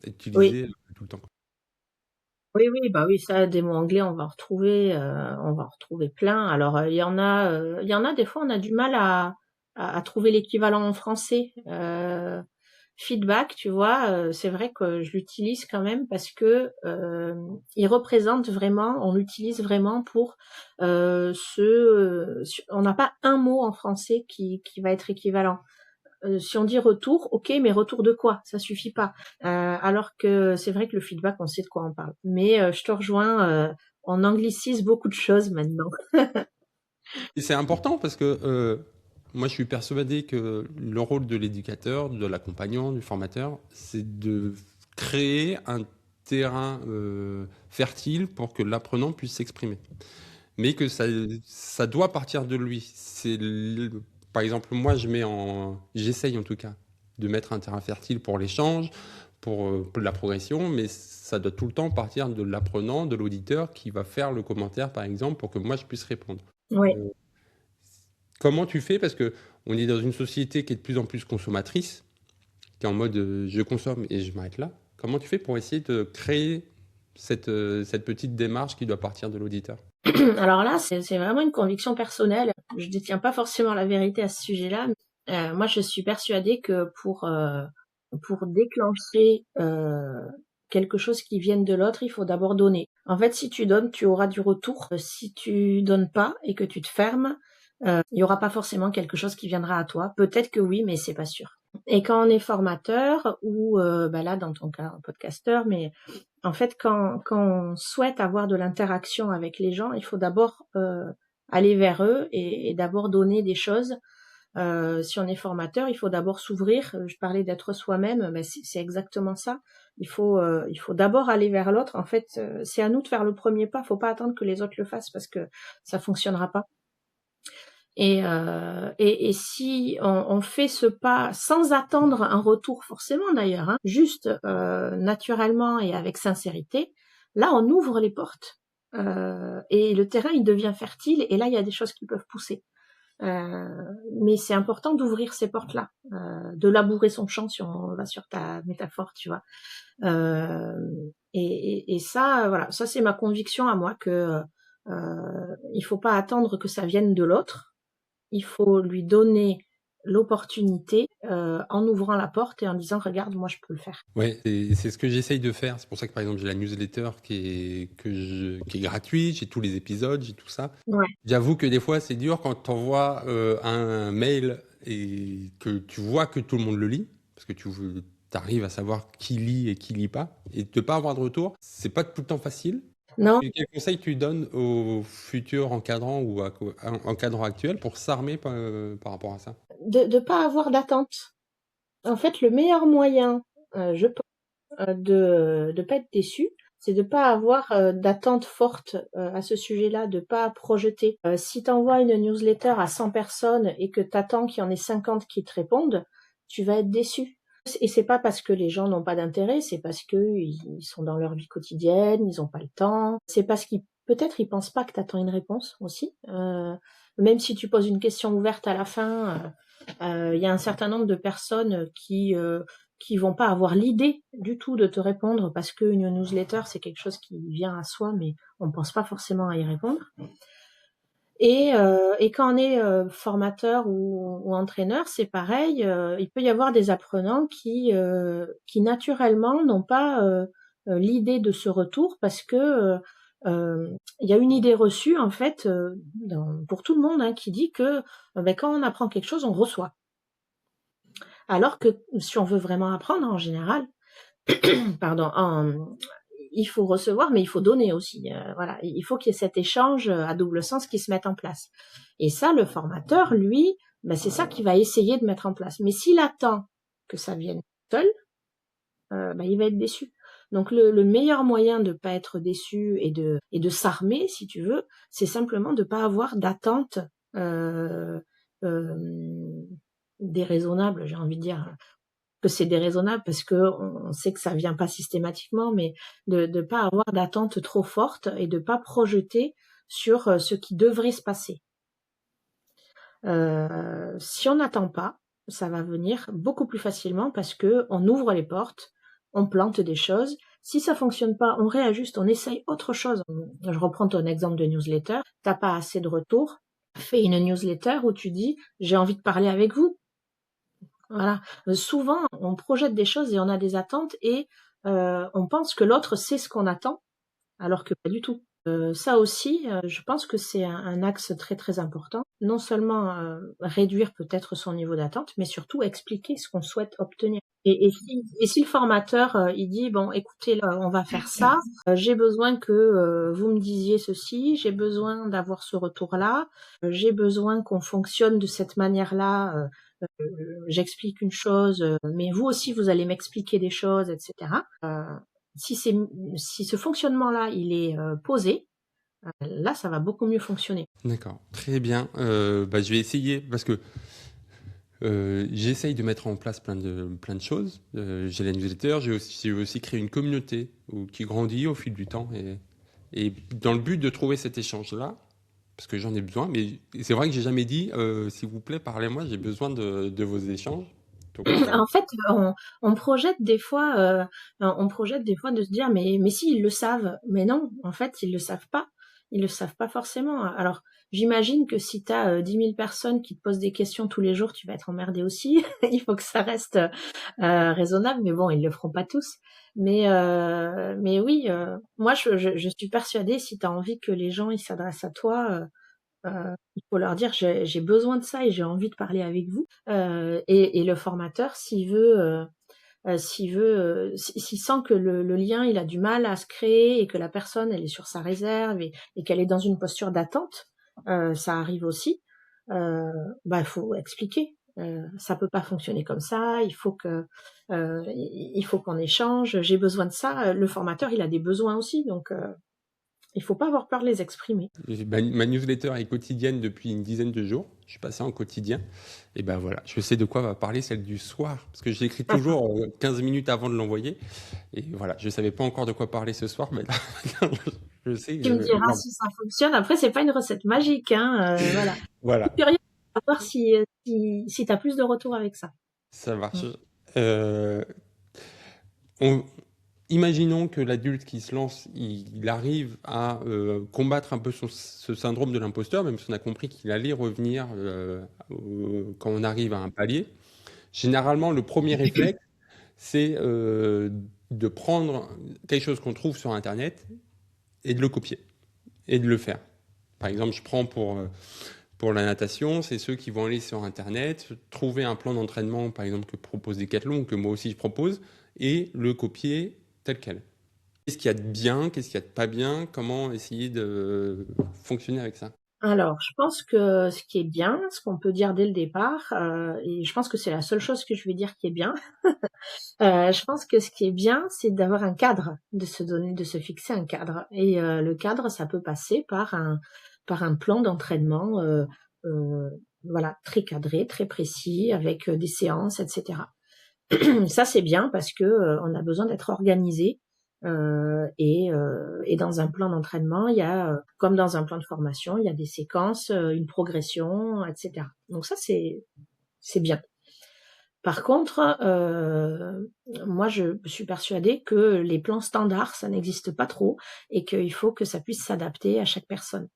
Oui, utilisés tout le temps. oui, oui, bah oui, ça, des mots anglais, on va en retrouver plein. Alors, il y en a des fois, on a du mal à trouver l'équivalent en français. Feedback, tu vois, c'est vrai que je l'utilise quand même parce que il représente vraiment, on l'utilise vraiment pour on n'a pas un mot en français qui va être équivalent. Si on dit retour, ok, mais retour de quoi? Ça suffit pas. Alors que c'est vrai que le feedback, on sait de quoi on parle. Mais je te rejoins, on anglicise beaucoup de choses maintenant. Et c'est important parce que moi, je suis persuadé que le rôle de l'éducateur, de l'accompagnant, du formateur, c'est de créer un terrain fertile pour que l'apprenant puisse s'exprimer. Mais que ça doit partir de lui. Par exemple, moi, j'essaye en tout cas de mettre un terrain fertile pour l'échange, pour la progression, mais ça doit tout le temps partir de l'apprenant, de l'auditeur qui va faire le commentaire, par exemple, pour que moi je puisse répondre. Oui. Euh, Comment tu fais? Parce que on est dans une société qui est de plus en plus consommatrice, qui est en mode je consomme et je m'arrête là. Comment tu fais pour essayer de créer cette petite démarche qui doit partir de l'auditeur? Alors là, c'est vraiment une conviction personnelle. Je détiens pas forcément la vérité à ce sujet-là. Moi, je suis persuadée que pour déclencher quelque chose qui vienne de l'autre, il faut d'abord donner. En fait, si tu donnes, tu auras du retour. Si tu donnes pas et que tu te fermes, il y aura pas forcément quelque chose qui viendra à toi. Peut-être que oui, mais c'est pas sûr. Et quand on est formateur ou bah là dans ton cas un podcasteur, mais en fait quand on souhaite avoir de l'interaction avec les gens, il faut d'abord aller vers eux et d'abord donner des choses. Si on est formateur, il faut d'abord s'ouvrir. Je parlais d'être soi-même, mais c'est exactement ça. Il faut d'abord aller vers l'autre. En fait, c'est à nous de faire le premier pas. Faut pas attendre que les autres le fassent parce que ça fonctionnera pas. Et si on fait ce pas sans attendre un retour forcément d'ailleurs, hein, juste naturellement et avec sincérité, là on ouvre les portes et le terrain il devient fertile et là il y a des choses qui peuvent pousser. Mais c'est important d'ouvrir ces portes-là, de labourer son champ si on va sur ta métaphore, tu vois. Et ça, voilà, ça c'est ma conviction à moi que il faut pas attendre que ça vienne de l'autre. Il faut lui donner l'opportunité en ouvrant la porte et en disant regarde moi je peux le faire. Ouais, c'est ce que j'essaye de faire. C'est pour ça que par exemple j'ai la newsletter qui est gratuite, j'ai tous les épisodes, j'ai tout ça. Ouais. J'avoue que des fois c'est dur quand tu envoies un mail et que tu vois que tout le monde le lit, parce que tu arrives à savoir qui lit et qui lit pas, et de pas avoir de retour, c'est pas tout le temps facile. Non, Quel conseil tu donnes aux futurs encadrants ou encadrants actuels pour s'armer par rapport à ça? de pas avoir d'attente. En fait, le meilleur moyen, je pense, de pas être déçu, c'est de pas avoir d'attente forte à ce sujet-là, de pas projeter. Si tu envoies une newsletter à 100 personnes et que tu attends qu'il y en ait 50 qui te répondent, tu vas être déçu. Et c'est pas parce que les gens n'ont pas d'intérêt, c'est parce que ils sont dans leur vie quotidienne, ils ont pas le temps. C'est parce qu'ils peut-être ils pensent pas que tu attends une réponse aussi. Même si tu poses une question ouverte à la fin, il y a un certain nombre de personnes qui vont pas avoir l'idée du tout de te répondre parce qu'une newsletter c'est quelque chose qui vient à soi, mais on pense pas forcément à y répondre. Et quand on est formateur ou entraîneur, c'est pareil. Il peut y avoir des apprenants qui naturellement n'ont pas l'idée de ce retour parce que il y a une idée reçue en fait pour tout le monde hein, qui dit que ben, quand on apprend quelque chose, on reçoit. Alors que si on veut vraiment apprendre en général, pardon, il faut recevoir, mais il faut donner aussi. Voilà, il faut qu'il y ait cet échange à double sens qui se mette en place. Et ça, le formateur, lui, ben, c'est ça qu'il va essayer de mettre en place. Mais s'il attend que ça vienne seul, ben, il va être déçu. Donc le meilleur moyen de pas être déçu et de s'armer, si tu veux, c'est simplement de pas avoir d'attente déraisonnable, j'ai envie de dire que c'est déraisonnable parce que on sait que ça vient pas systématiquement, mais de pas avoir d'attente trop forte et de pas projeter sur ce qui devrait se passer. Si on n'attend pas, ça va venir beaucoup plus facilement parce que on ouvre les portes, on plante des choses. Si ça fonctionne pas, on réajuste, on essaye autre chose. Je reprends ton exemple de newsletter. T'as pas assez de retours. Fais une newsletter où tu dis j'ai envie de parler avec vous. Voilà. Souvent, on projette des choses et on a des attentes et on pense que l'autre sait ce qu'on attend, alors que pas du tout. Ça aussi, je pense que c'est un axe très très important. Non seulement réduire peut-être son niveau d'attente, mais surtout expliquer ce qu'on souhaite obtenir. Et si le formateur il dit bon, écoutez, là, on va faire ça. J'ai besoin que vous me disiez ceci. J'ai besoin d'avoir ce retour-là. J'ai besoin qu'on fonctionne de cette manière-là. J'explique une chose, mais vous aussi vous allez m'expliquer des choses, etc. Si ce fonctionnement-là il est posé, là ça va beaucoup mieux fonctionner. D'accord, très bien. Je vais essayer parce que j'essaye de mettre en place plein de choses. J'ai la newsletter, j'ai aussi créé une communauté qui grandit au fil du temps et dans le but de trouver cet échange-là, parce que j'en ai besoin, mais c'est vrai que j'ai jamais dit, s'il vous plaît, parlez-moi, j'ai besoin de vos échanges. Donc, En fait, on projette des fois de se dire mais si ils le savent, mais non, en fait ils le savent pas. Ils le savent pas forcément. Alors, j'imagine que si tu as 10 000 personnes qui te posent des questions tous les jours, tu vas être emmerdé aussi. Il faut que ça reste raisonnable, mais bon, ils le feront pas tous. Mais oui, moi, je suis persuadée, si tu as envie que les gens ils s'adressent à toi, il faut leur dire j'ai besoin de ça et j'ai envie de parler avec vous. Et le formateur, s'il sent que le lien il a du mal à se créer et que la personne elle est sur sa réserve et qu'elle est dans une posture d'attente, ça arrive aussi. Il faut expliquer. Ça peut pas fonctionner comme ça. Il faut qu'on échange. J'ai besoin de ça. Le formateur il a des besoins aussi, donc il faut pas avoir peur de les exprimer. ma newsletter est quotidienne depuis une dizaine de jours. Je suis passé en quotidien. Et ben voilà, je sais de quoi va parler celle du soir. Parce que je l'écris toujours 15 minutes avant de l'envoyer. Et voilà, je ne savais pas encore de quoi parler ce soir, mais là, je sais. Tu me diras si ça fonctionne. Après, c'est pas une recette magique, hein. Voilà. Voilà. Je suis curieuse de savoir si tu as plus de retours avec ça. Ça marche. Imaginons que l'adulte qui se lance, il arrive à combattre un peu ce syndrome de l'imposteur, même si on a compris qu'il allait revenir quand on arrive à un palier. Généralement, le premier réflexe, c'est de prendre quelque chose qu'on trouve sur Internet et de le copier et de le faire. Par exemple, je prends pour la natation, c'est ceux qui vont aller sur Internet, trouver un plan d'entraînement, par exemple, que propose Decathlon, que moi aussi je propose, et le copier tel quel. Qu'est-ce qu'il y a de bien, qu'est-ce qu'il y a de pas bien, comment essayer de fonctionner avec ça? Alors, je pense que ce qui est bien, ce qu'on peut dire dès le départ, et je pense que c'est la seule chose que je vais dire qui est bien, je pense que ce qui est bien, c'est d'avoir un cadre, de se fixer un cadre. Et le cadre, ça peut passer par un plan d'entraînement, voilà, très cadré, très précis, avec des séances, etc. Ça, c'est bien parce que on a besoin d'être organisé. Et dans un plan d'entraînement, il y a, comme dans un plan de formation, il y a des séquences, une progression, etc. Donc ça, c'est bien. Par contre, moi, je suis persuadée que les plans standards, ça n'existe pas trop et qu'il faut que ça puisse s'adapter à chaque personne.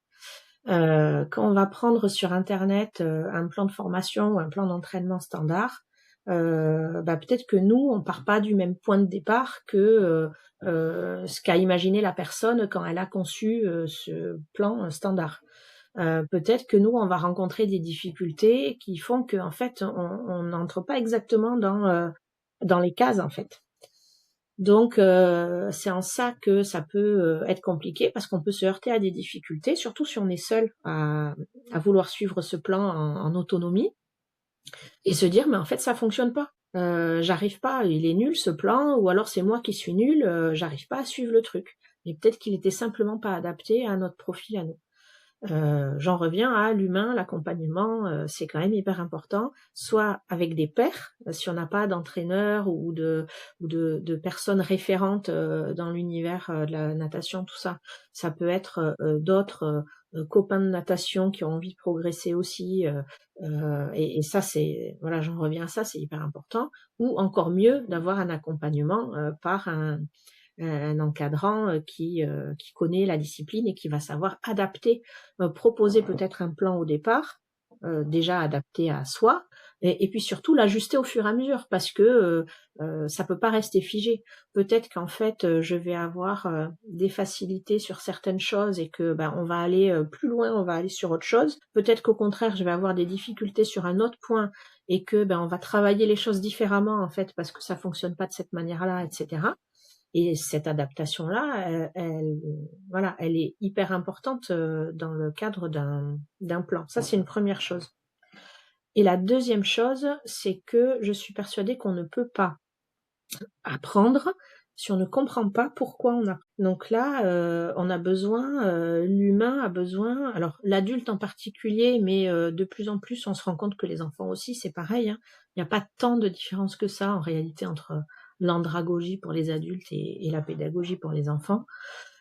Quand on va prendre sur Internet un plan de formation ou un plan d'entraînement standard, peut-être que nous, on part pas du même point de départ que ce qu'a imaginé la personne quand elle a conçu ce plan standard. Peut-être que nous, on va rencontrer des difficultés qui font que, en fait, on n'entre pas exactement dans les cases, en fait. Donc, c'est en ça que ça peut être compliqué parce qu'on peut se heurter à des difficultés, surtout si on est seul à vouloir suivre ce plan en autonomie et se dire, mais en fait, ça fonctionne pas. J'arrive pas, il est nul ce plan, ou alors c'est moi qui suis nul, j'arrive pas à suivre le truc. Mais peut-être qu'il était simplement pas adapté à notre profil à nous. J'en reviens à l'humain, l'accompagnement, c'est quand même hyper important, soit avec des pairs, si on n'a pas d'entraîneur ou de personnes référentes dans l'univers de la natation, tout ça. Ça peut être d'autres copains de natation qui ont envie de progresser aussi, et ça c'est voilà, j'en reviens à ça, c'est hyper important. Ou encore mieux, d'avoir un accompagnement par un encadrant qui connaît la discipline et qui va savoir adapter, proposer peut-être un plan au départ, déjà adapté à soi, et puis surtout l'ajuster au fur et à mesure parce que ça peut pas rester figé. Peut-être qu'en fait je vais avoir des facilités sur certaines choses et que on va aller plus loin, on va aller sur autre chose. Peut-être qu'au contraire je vais avoir des difficultés sur un autre point et que on va travailler les choses différemment en fait parce que ça fonctionne pas de cette manière-là, etc. Et cette adaptation-là, elle est hyper importante dans le cadre d'un plan. Ça, c'est une première chose. Et la deuxième chose, c'est que je suis persuadée qu'on ne peut pas apprendre si on ne comprend pas pourquoi on apprend. Donc là, on a besoin, l'humain a besoin, alors l'adulte en particulier, mais de plus en plus, on se rend compte que les enfants aussi, c'est pareil, hein. Il n'y a pas tant de différence que ça, en réalité, entre l'andragogie pour les adultes et la pédagogie pour les enfants.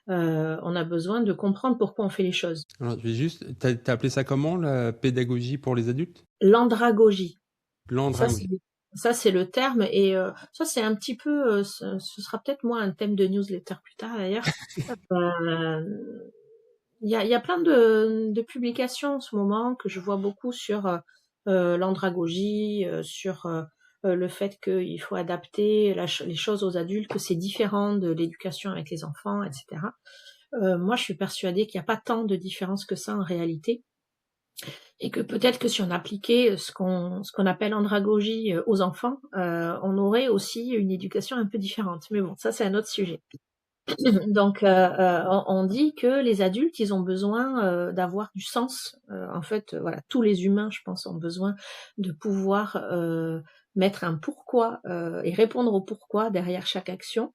On a besoin de comprendre pourquoi on fait les choses. Alors, je vais juste, t'as appelé ça comment, la pédagogie pour les adultes? L'andragogie, ça c'est L'andragogie. ça c'est le terme et ça c'est un petit peu, ce sera peut-être moi un thème de newsletter plus tard d'ailleurs. Il y a plein de publications en ce moment que je vois beaucoup sur l'andragogie, sur le fait qu'il faut adapter les choses aux adultes, que c'est différent de l'éducation avec les enfants, etc. Moi, je suis persuadée qu'il n'y a pas tant de différence que ça en réalité, et que peut-être que si on appliquait ce qu'on appelle andragogie aux enfants, on aurait aussi une éducation un peu différente. Mais bon, ça c'est un autre sujet. Donc, on dit que les adultes, ils ont besoin d'avoir du sens. En fait, voilà, tous les humains, je pense, ont besoin de pouvoir mettre un pourquoi et répondre au pourquoi derrière chaque action.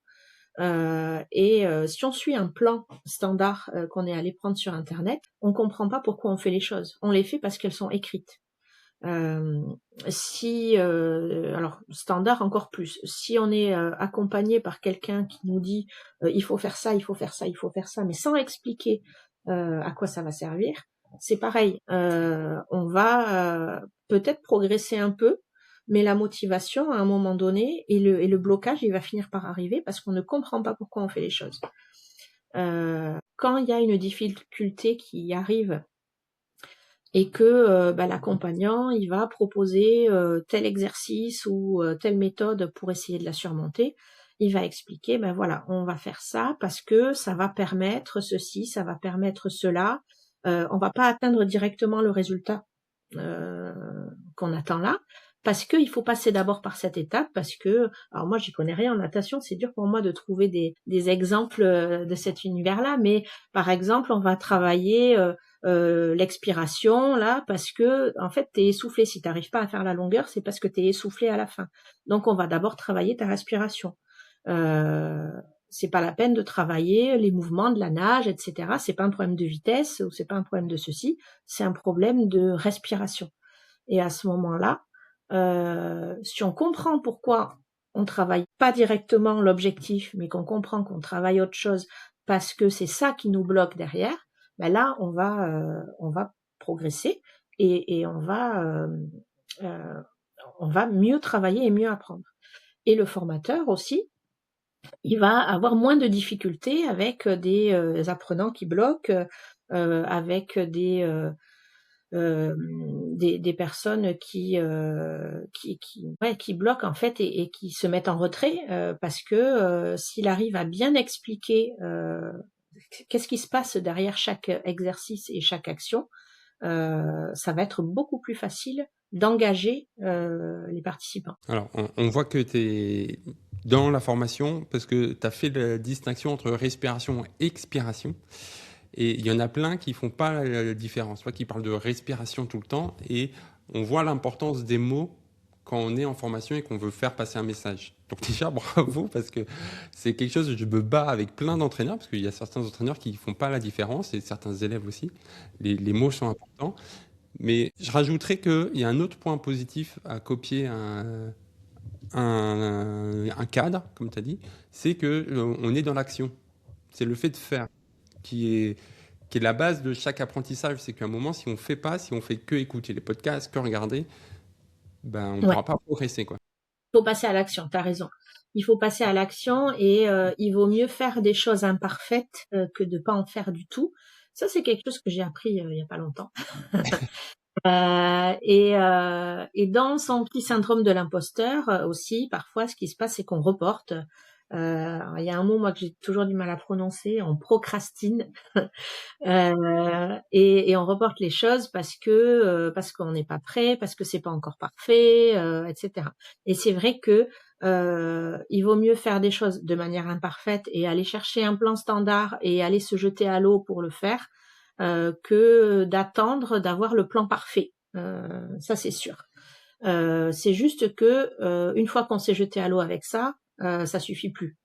Si on suit un plan standard qu'on est allé prendre sur Internet, on comprend pas pourquoi on fait les choses. On les fait parce qu'elles sont écrites. Alors standard encore plus, si on est accompagné par quelqu'un qui nous dit il faut faire ça, il faut faire ça, il faut faire ça, mais sans expliquer à quoi ça va servir, c'est pareil. On va peut-être progresser un peu, mais la motivation à un moment donné et le blocage, il va finir par arriver parce qu'on ne comprend pas pourquoi on fait les choses. Quand il y a une difficulté qui arrive et que l'accompagnant, il va proposer tel exercice ou telle méthode pour essayer de la surmonter, il va expliquer, voilà, on va faire ça parce que ça va permettre ceci, ça va permettre cela. On va pas atteindre directement le résultat qu'on attend là, parce qu'il faut passer d'abord par cette étape, parce que, alors moi j'y connais rien en natation, c'est dur pour moi de trouver des exemples de cet univers-là, mais par exemple on va travailler l'expiration là parce que en fait t'es essoufflé. Si t'arrives pas à faire la longueur, c'est parce que t'es essoufflé à la fin. Donc on va d'abord travailler ta respiration. C'est pas la peine de travailler les mouvements de la nage, etc. C'est pas un problème de vitesse ou c'est pas un problème de ceci, c'est un problème de respiration. Et à ce moment-là, si on comprend pourquoi on travaille pas directement l'objectif, mais qu'on comprend qu'on travaille autre chose parce que c'est ça qui nous bloque derrière, ben là, on va progresser et on va mieux travailler et mieux apprendre. Et le formateur aussi, il va avoir moins de difficultés avec des apprenants qui bloquent, avec des personnes qui bloquent en fait et qui se mettent en retrait parce que s'il arrive à bien expliquer qu'est-ce qui se passe derrière chaque exercice et chaque action, ça va être beaucoup plus facile d'engager les participants. Alors, on voit que tu es dans la formation parce que tu as fait la distinction entre respiration et expiration. Et il y en a plein qui font pas la différence, qui parlent de respiration tout le temps. Et on voit l'importance des mots quand on est en formation et qu'on veut faire passer un message. Donc déjà, bravo, parce que c'est quelque chose que je me bats avec plein d'entraîneurs, parce qu'il y a certains entraîneurs qui font pas la différence, et certains élèves aussi. Les mots sont importants. Mais je rajouterais qu'il y a un autre point positif à copier un cadre, comme tu as dit, c'est qu'on est dans l'action. C'est le fait de faire qui est la base de chaque apprentissage. C'est qu'à un moment, si on ne fait pas, si on fait que écouter les podcasts, que regarder, on ne pourra pas progresser, quoi. Il faut passer à l'action, tu as raison. Il faut passer à l'action et il vaut mieux faire des choses imparfaites que de pas en faire du tout. Ça, c'est quelque chose que j'ai appris il y a pas longtemps. Et dans son petit syndrome de l'imposteur aussi, parfois, ce qui se passe, c'est qu'on reporte. Il y a un mot, moi, que j'ai toujours du mal à prononcer, on procrastine. Et on reporte les choses parce qu'on n'est pas prêt, parce que c'est pas encore parfait, etc. Et c'est vrai que il vaut mieux faire des choses de manière imparfaite et aller chercher un plan standard et aller se jeter à l'eau pour le faire que d'attendre d'avoir le plan parfait. Ça, c'est sûr. C'est juste que une fois qu'on s'est jeté à l'eau avec ça, ça suffit plus.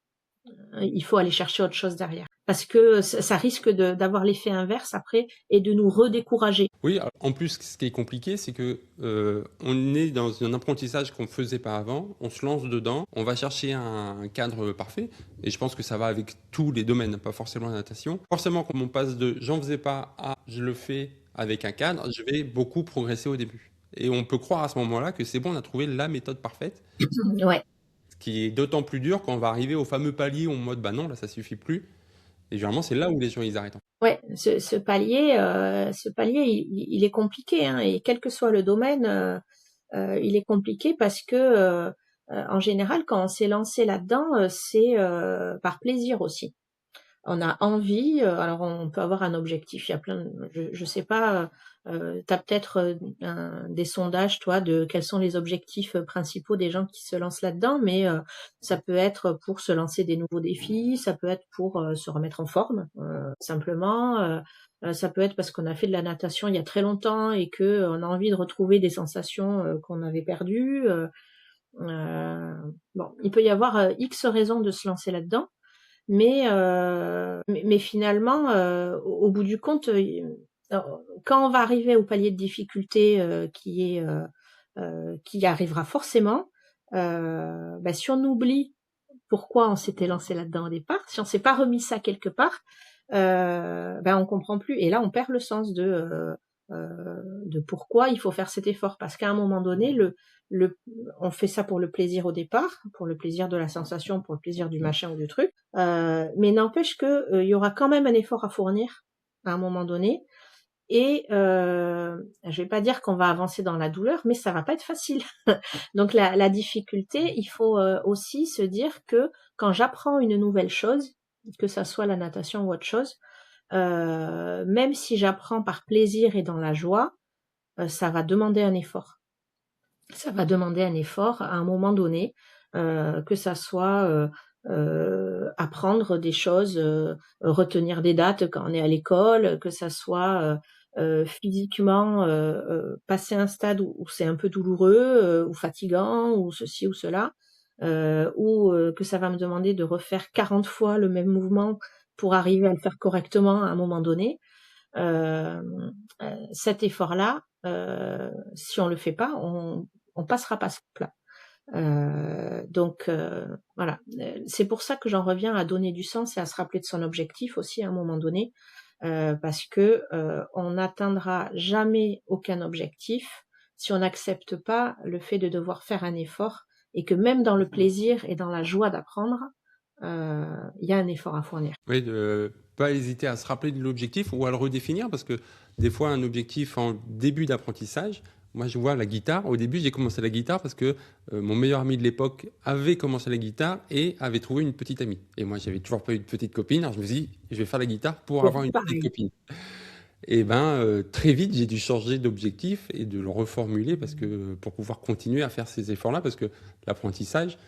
Il faut aller chercher autre chose derrière. Parce que ça risque d'avoir l'effet inverse après et de nous redécourager. Oui, en plus, ce qui est compliqué, c'est que on est dans un apprentissage qu'on ne faisait pas avant, on se lance dedans, on va chercher un cadre parfait, et je pense que ça va avec tous les domaines, pas forcément la natation. Forcément, quand on passe de j'en faisais pas à je le fais avec un cadre, je vais beaucoup progresser au début. Et on peut croire à ce moment-là que c'est bon, on a trouvé la méthode parfaite. Ouais. Ce qui est d'autant plus dur quand on va arriver au fameux palier où on mode non, là ça suffit plus. Et généralement, c'est là où les gens ils arrêtent. Ouais, ce palier, il est compliqué, hein, et quel que soit le domaine, il est compliqué parce que en général, quand on s'est lancé là-dedans, c'est par plaisir aussi. On a envie, alors on peut avoir un objectif, il y a plein je sais pas, tu as peut-être des sondages, toi, de quels sont les objectifs principaux des gens qui se lancent là-dedans, mais ça peut être pour se lancer des nouveaux défis, ça peut être pour se remettre en forme, simplement, ça peut être parce qu'on a fait de la natation il y a très longtemps et que on a envie de retrouver des sensations qu'on avait perdues. Bon, il peut y avoir X raisons de se lancer là-dedans. Mais finalement, au bout du compte, quand on va arriver au palier de difficulté qui arrivera forcément, si on oublie pourquoi on s'était lancé là-dedans au départ, si on s'est pas remis ça quelque part, on comprend plus. Et là, on perd le sens de pourquoi il faut faire cet effort. Parce qu'à un moment donné, on fait ça pour le plaisir au départ, pour le plaisir de la sensation, pour le plaisir du machin ou du truc. Mais n'empêche que il y aura quand même un effort à fournir à un moment donné. Et je vais pas dire qu'on va avancer dans la douleur, mais ça va pas être facile. Donc la difficulté, il faut aussi se dire que quand j'apprends une nouvelle chose, que ça soit la natation ou autre chose, même si j'apprends par plaisir et dans la joie, ça va demander un effort. Ça va demander un effort à un moment donné, que ça soit apprendre des choses, retenir des dates quand on est à l'école, que ça soit physiquement passer un stade où c'est un peu douloureux ou fatigant ou ceci ou cela, ou que ça va me demander de refaire 40 fois le même mouvement pour arriver à le faire correctement à un moment donné. Cet effort-là, si on le fait pas, on passera pas ce plat. Voilà. C'est pour ça que j'en reviens à donner du sens et à se rappeler de son objectif aussi à un moment donné, parce que on n'atteindra jamais aucun objectif si on n'accepte pas le fait de devoir faire un effort et que même dans le plaisir et dans la joie d'apprendre, il y a un effort à fournir. Oui, de pas hésiter à se rappeler de l'objectif ou à le redéfinir parce que des fois, un objectif en début d'apprentissage, moi je vois la guitare. Au début, j'ai commencé la guitare parce que mon meilleur ami de l'époque avait commencé la guitare et avait trouvé une petite amie. Et moi, j'avais toujours pas eu de petite copine. Alors je me suis dit, je vais faire la guitare pour Bon, avoir une petite pareil. copine. Et très vite, j'ai dû changer d'objectif et de le reformuler parce que pour pouvoir continuer à faire ces efforts-là, parce que l'apprentissage,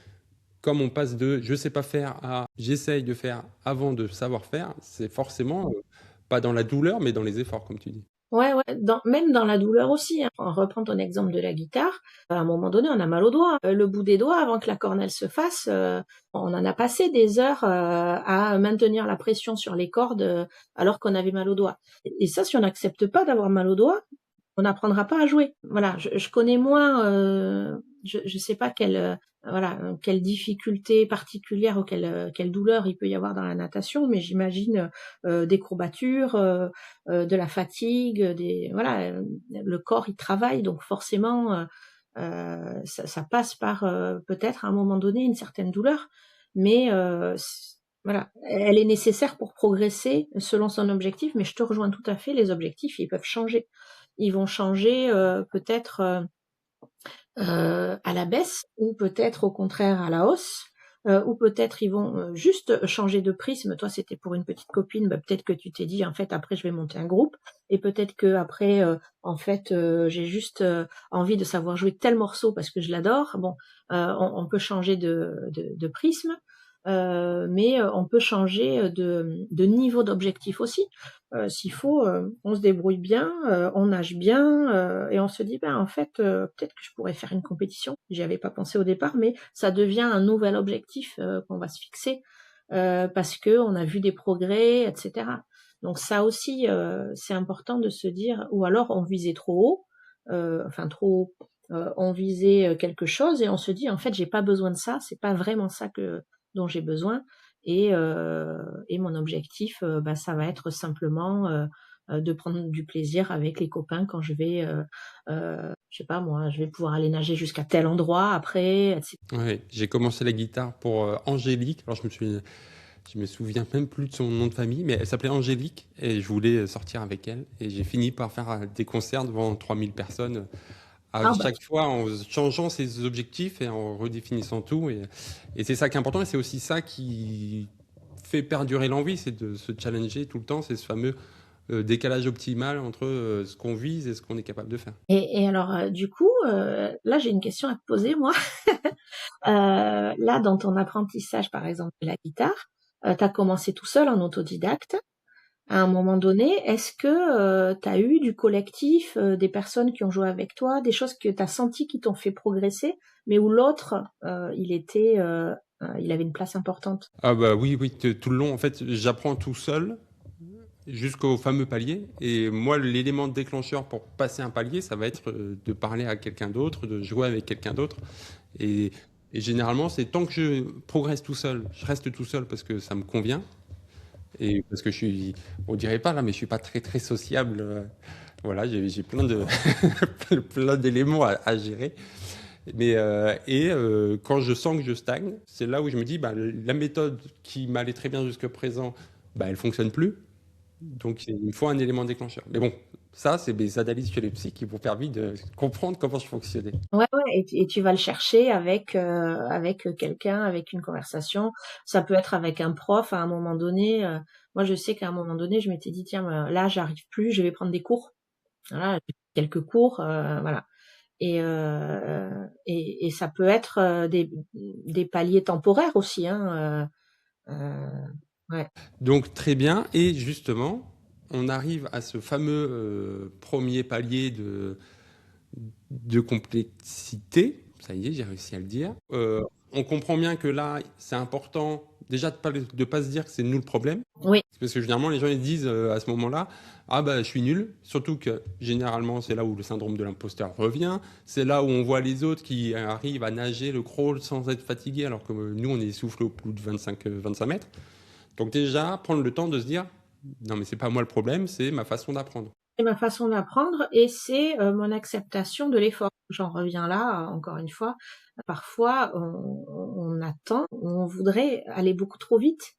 comme on passe de je sais pas faire à j'essaye de faire avant de savoir faire, c'est forcément pas dans la douleur, mais dans les efforts, comme tu dis. Ouais, ouais, même dans la douleur aussi, hein. On reprend ton exemple de la guitare. À un moment donné, on a mal aux doigts. Le bout des doigts, avant que la cornelle se fasse, on en a passé des heures à maintenir la pression sur les cordes alors qu'on avait mal aux doigts. Et ça, si on n'accepte pas d'avoir mal aux doigts, on n'apprendra pas à jouer. Voilà, je connais moins, je sais pas quelle difficulté particulière ou quelle douleur il peut y avoir dans la natation, mais j'imagine des courbatures, de la fatigue, le corps il travaille, donc forcément ça passe par peut-être à un moment donné une certaine douleur, mais voilà, elle est nécessaire pour progresser selon son objectif. Mais je te rejoins tout à fait, les objectifs ils peuvent changer. Ils vont changer peut-être à la baisse ou peut-être au contraire à la hausse, ou peut-être ils vont juste changer de prisme. Toi, c'était pour une petite copine, bah, peut-être que tu t'es dit en fait après je vais monter un groupe, et peut-être que après en fait j'ai juste envie de savoir jouer tel morceau parce que je l'adore. Bon, on peut changer de prisme. Mais on peut changer de niveau d'objectif aussi. S'il faut, on se débrouille bien, on nage bien, et on se dit ben en fait peut-être que je pourrais faire une compétition. J'y avais pas pensé au départ, mais ça devient un nouvel objectif qu'on va se fixer parce que on a vu des progrès, etc. Donc ça aussi, c'est important de se dire, ou alors on visait trop haut, enfin trop haut. On visait quelque chose et on se dit en fait j'ai pas besoin de ça, c'est pas vraiment ça dont j'ai besoin, et mon objectif ça va être simplement de prendre du plaisir avec les copains quand je vais je sais pas moi, je vais pouvoir aller nager jusqu'à tel endroit après, etc. Ouais, j'ai commencé la guitare pour Angélique. Alors je me souviens même plus de son nom de famille, mais elle s'appelait Angélique et je voulais sortir avec elle. Et j'ai fini par faire des concerts devant 3000 personnes à Ah bah chaque fois en changeant ses objectifs et en redéfinissant tout. Et c'est ça qui est important et c'est aussi ça qui fait perdurer l'envie, c'est de se challenger tout le temps. C'est ce fameux décalage optimal entre ce qu'on vise et ce qu'on est capable de faire. et alors du coup là j'ai une question à te poser moi. Là dans ton apprentissage par exemple de la guitare, tu as commencé tout seul en autodidacte. À un moment donné, est-ce que tu as eu du collectif, des personnes qui ont joué avec toi, des choses que tu as senties qui t'ont fait progresser, mais où l'autre, il avait une place importante? Ah bah oui, oui, tout le long, en fait, j'apprends tout seul jusqu'au fameux palier. Et moi, l'élément déclencheur pour passer un palier, ça va être de parler à quelqu'un d'autre, de jouer avec quelqu'un d'autre. Et, et généralement, c'est tant que je progresse tout seul, je reste tout seul parce que ça me convient. Et parce que on dirait pas là, mais je suis pas très très sociable. Voilà, j'ai plein de plein d'éléments à gérer. Quand je sens que je stagne, c'est là où je me dis, bah, la méthode qui m'allait très bien jusqu'à présent, bah, elle fonctionne plus. Donc il me faut un élément déclencheur. Mais bon, ça, c'est des analyses chez les psys qui vont permettre de comprendre comment je fonctionnais. Ouais, ouais, et tu vas le chercher avec quelqu'un, avec une conversation. Ça peut être avec un prof à un moment donné. Moi, je sais qu'à un moment donné, je m'étais dit: «Tiens, là, j'arrive plus, je vais prendre des cours». Voilà, quelques cours, voilà. Et ça peut être des paliers temporaires aussi, hein. Ouais. Donc très bien. Et justement, on arrive à ce fameux premier palier de complexité. Ça y est, j'ai réussi à le dire. On comprend bien que là, c'est important déjà de pas se dire que c'est nous le problème. Oui. Parce que généralement, les gens ils disent à ce moment-là, ah bah je suis nul. Surtout que généralement, c'est là où le syndrome de l'imposteur revient. C'est là où on voit les autres qui arrivent à nager le crawl sans être fatigués, alors que nous, on est essoufflé au plus de 25 mètres. Donc déjà, prendre le temps de se dire, non mais c'est pas moi le problème, c'est ma façon d'apprendre. C'est ma façon d'apprendre et c'est mon acceptation de l'effort. J'en reviens là, encore une fois. Parfois, on attend, on voudrait aller beaucoup trop vite.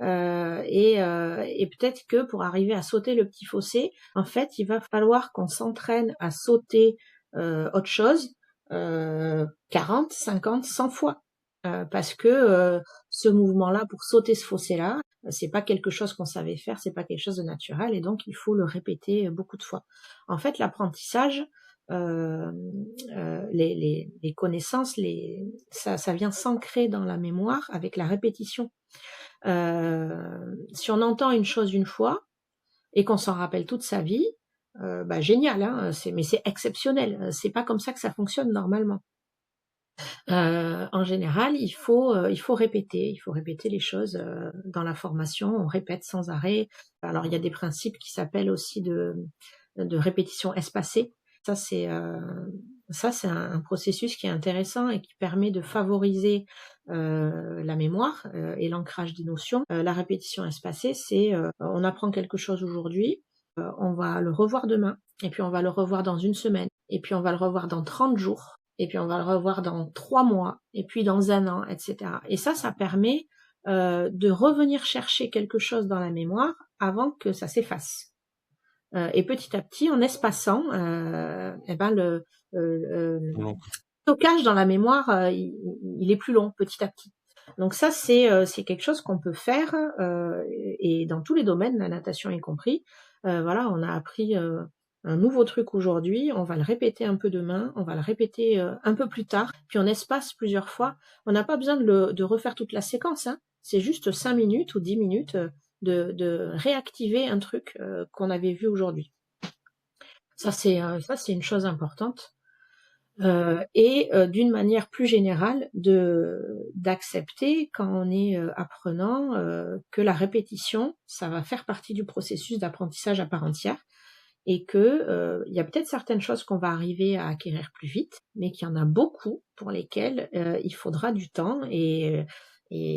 Et peut-être que pour arriver à sauter le petit fossé, en fait, il va falloir qu'on s'entraîne à sauter autre chose 40, 50, 100 fois. Parce que ce mouvement-là, pour sauter ce fossé-là, c'est pas quelque chose qu'on savait faire, c'est pas quelque chose de naturel, et donc il faut le répéter beaucoup de fois. En fait, l'apprentissage, les connaissances, ça vient s'ancrer dans la mémoire avec la répétition. Si on entend une chose une fois et qu'on s'en rappelle toute sa vie, génial, hein, mais c'est exceptionnel. C'est pas comme ça que ça fonctionne normalement. En général, il faut répéter les choses dans la formation. On répète sans arrêt. Alors, il y a des principes qui s'appellent aussi de répétition espacée. Ça, c'est un processus qui est intéressant et qui permet de favoriser la mémoire et l'ancrage des notions. La répétition espacée, c'est on apprend quelque chose aujourd'hui, on va le revoir demain, et puis on va le revoir dans une semaine, et puis on va le revoir dans 30 jours, et puis on va le revoir dans 3 mois, et puis dans 1 an, etc. Et ça permet de revenir chercher quelque chose dans la mémoire avant que ça s'efface. Et petit à petit, en espaçant, le stockage dans la mémoire, il est plus long petit à petit. Donc ça, c'est quelque chose qu'on peut faire, et dans tous les domaines, la natation y compris. Voilà, on a appris un nouveau truc aujourd'hui, on va le répéter un peu demain, on va le répéter un peu plus tard, puis on espace plusieurs fois. On n'a pas besoin de refaire toute la séquence, hein. C'est juste 5 minutes ou 10 minutes de réactiver un truc qu'on avait vu aujourd'hui. Ça, c'est une chose importante. Et d'une manière plus générale, d'accepter quand on est apprenant que la répétition, ça va faire partie du processus d'apprentissage à part entière, et que il y a peut-être certaines choses qu'on va arriver à acquérir plus vite, mais qu'il y en a beaucoup pour lesquelles il faudra du temps, et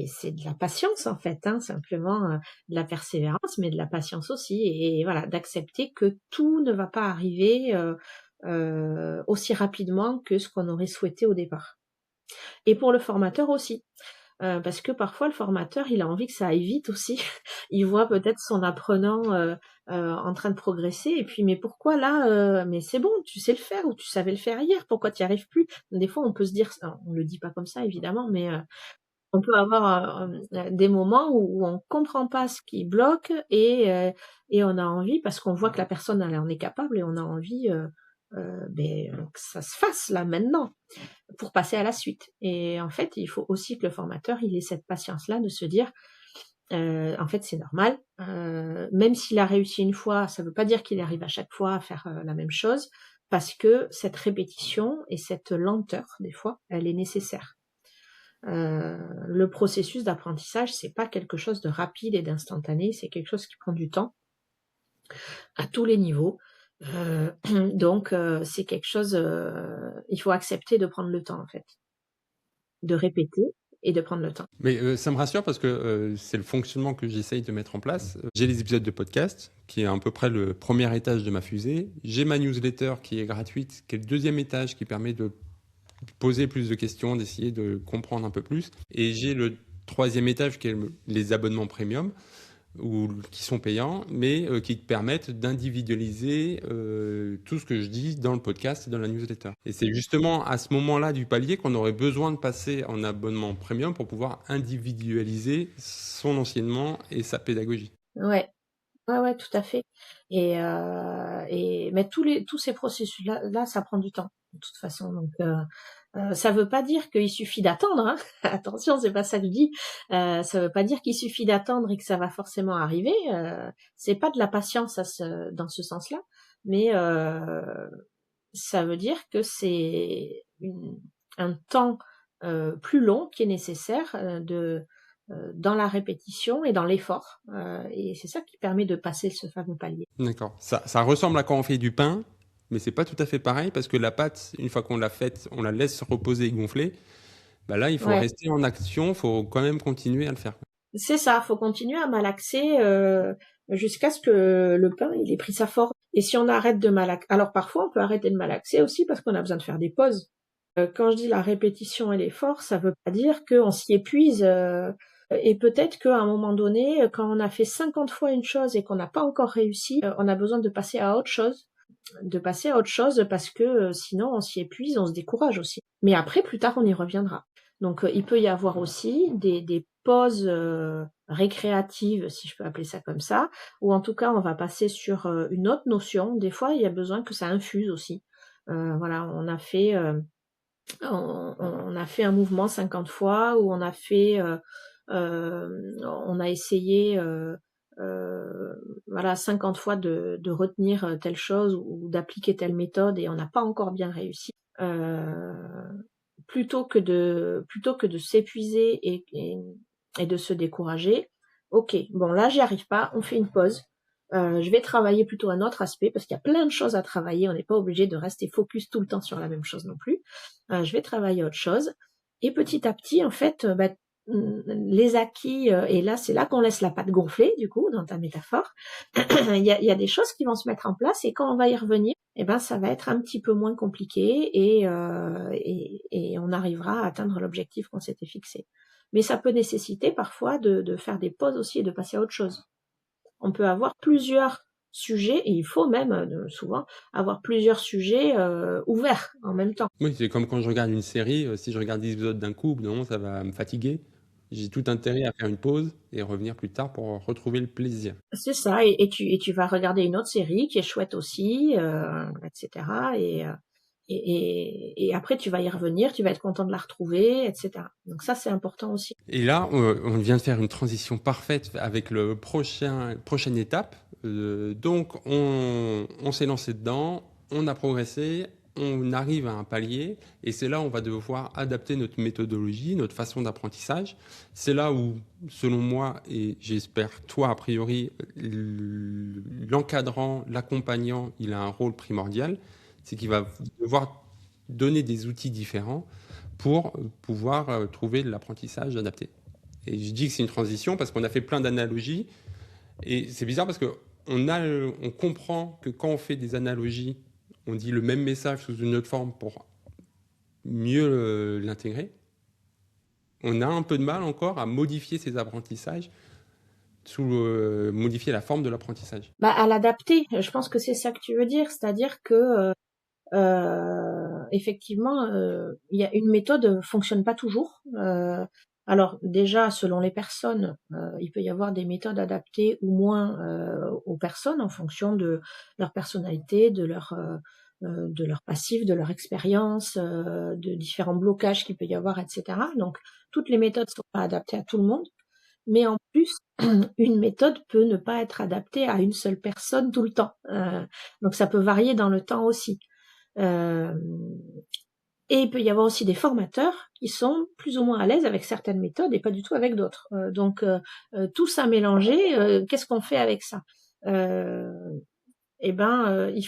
c'est de la patience en fait, hein, simplement de la persévérance, mais de la patience aussi, et voilà, d'accepter que tout ne va pas arriver aussi rapidement que ce qu'on aurait souhaité au départ. Et pour le formateur aussi. Parce que parfois le formateur, il a envie que ça aille vite aussi. Il voit peut-être son apprenant en train de progresser, et puis mais pourquoi là mais c'est bon, tu sais le faire, ou tu savais le faire hier, pourquoi tu n'y arrives plus? Des fois on peut se dire, on le dit pas comme ça évidemment, mais on peut avoir des moments où on comprend pas ce qui bloque, et on a envie, parce qu'on voit que la personne elle en est capable, et on a envie que ça se fasse là maintenant pour passer à la suite. Et en fait, il faut aussi que le formateur il ait cette patience-là de se dire en fait c'est normal, même s'il a réussi une fois, ça veut pas dire qu'il arrive à chaque fois à faire la même chose, parce que cette répétition et cette lenteur des fois, elle est nécessaire. Le processus d'apprentissage, c'est pas quelque chose de rapide et d'instantané, c'est quelque chose qui prend du temps à tous les niveaux. Donc c'est quelque chose, il faut accepter de prendre le temps en fait, de répéter et de prendre le temps. Mais ça me rassure parce que c'est le fonctionnement que j'essaye de mettre en place. J'ai les épisodes de podcast, qui est à peu près le premier étage de ma fusée. J'ai ma newsletter qui est gratuite, qui est le deuxième étage, qui permet de poser plus de questions, d'essayer de comprendre un peu plus. Et j'ai le troisième étage, qui est les abonnements premium, qui sont payants, mais qui te permettent d'individualiser tout ce que je dis dans le podcast et dans la newsletter. Et c'est justement à ce moment-là du palier qu'on aurait besoin de passer en abonnement premium pour pouvoir individualiser son enseignement et sa pédagogie. Ouais, tout à fait. Mais tous ces processus-là, ça prend du temps, de toute façon. Donc, ça veut pas dire qu'il suffit d'attendre, hein. Attention, c'est pas ça que je dis. Ça veut pas dire qu'il suffit d'attendre et que ça va forcément arriver. C'est pas de la patience dans ce sens-là, mais ça veut dire que c'est un temps plus long qui est nécessaire dans la répétition et dans l'effort. Et c'est ça qui permet de passer ce fameux palier. D'accord. Ça ressemble à quand on fait du pain, mais c'est pas tout à fait pareil parce que la pâte, une fois qu'on l'a faite, on la laisse reposer et gonfler. Bah là, il faut Ouais. rester en action, il faut quand même continuer à le faire. C'est ça, faut continuer à malaxer jusqu'à ce que le pain il ait pris sa forme. Et si on arrête de malaxer, alors parfois on peut arrêter de malaxer aussi parce qu'on a besoin de faire des pauses. Quand je dis la répétition et l'effort, ça veut pas dire qu'on s'y épuise. Et peut-être qu'à un moment donné, quand on a fait 50 fois une chose et qu'on n'a pas encore réussi, on a besoin de passer à autre chose. Parce que sinon on s'y épuise, on se décourage aussi. Mais après, plus tard, on y reviendra. Donc il peut y avoir aussi des pauses récréatives, si je peux appeler ça comme ça, ou en tout cas on va passer sur une autre notion. Des fois, il y a besoin que ça infuse aussi. Voilà, on a fait un mouvement 50 fois, ou on a essayé voilà 50 fois de retenir telle chose ou d'appliquer telle méthode et on n'a pas encore bien réussi. Plutôt que de s'épuiser et de se décourager, ok, bon là j'y arrive pas, on fait une pause. Je vais travailler plutôt un autre aspect parce qu'il y a plein de choses à travailler, on n'est pas obligé de rester focus tout le temps sur la même chose non plus. Je vais travailler autre chose et petit à petit en fait les acquis et là c'est là qu'on laisse la pâte gonfler du coup dans ta métaphore. il y a des choses qui vont se mettre en place et quand on va y revenir, eh ben ça va être un petit peu moins compliqué et on arrivera à atteindre l'objectif qu'on s'était fixé. Mais ça peut nécessiter parfois de faire des pauses aussi et de passer à autre chose. On peut avoir plusieurs sujets, et il faut même souvent avoir plusieurs sujets ouverts en même temps. Oui, c'est comme quand je regarde une série, si je regarde 10 épisodes d'un coup, non, ça va me fatiguer. J'ai tout intérêt à faire une pause et revenir plus tard pour retrouver le plaisir. C'est ça, et tu vas regarder une autre série qui est chouette aussi, etc. Et après, tu vas y revenir, tu vas être content de la retrouver, etc. Donc ça, c'est important aussi. Et là, on vient de faire une transition parfaite avec le prochaine étape. Donc, on s'est lancé dedans, on a progressé, on arrive à un palier, et c'est là où on va devoir adapter notre méthodologie, notre façon d'apprentissage. C'est là où, selon moi, et j'espère toi a priori, l'encadrant, l'accompagnant, il a un rôle primordial. C'est qu'il va devoir donner des outils différents pour pouvoir trouver de l'apprentissage adapté. Et je dis que c'est une transition parce qu'on a fait plein d'analogies. Et c'est bizarre parce on comprend que quand on fait des analogies, on dit le même message sous une autre forme pour mieux l'intégrer. On a un peu de mal encore à modifier ces apprentissages, modifier la forme de l'apprentissage. À l'adapter, je pense que c'est ça que tu veux dire, c'est-à-dire que effectivement, il y a une méthode fonctionne pas toujours. Alors déjà, selon les personnes, il peut y avoir des méthodes adaptées ou moins aux personnes en fonction de leur personnalité, de leur passif, de leur expérience, de différents blocages qu'il peut y avoir, etc. Donc toutes les méthodes sont pas adaptées à tout le monde. Mais en plus, une méthode peut ne pas être adaptée à une seule personne tout le temps. Donc ça peut varier dans le temps aussi. Et il peut y avoir aussi des formateurs qui sont plus ou moins à l'aise avec certaines méthodes et pas du tout avec d'autres. Donc tout ça mélangé, qu'est-ce qu'on fait avec ça? Il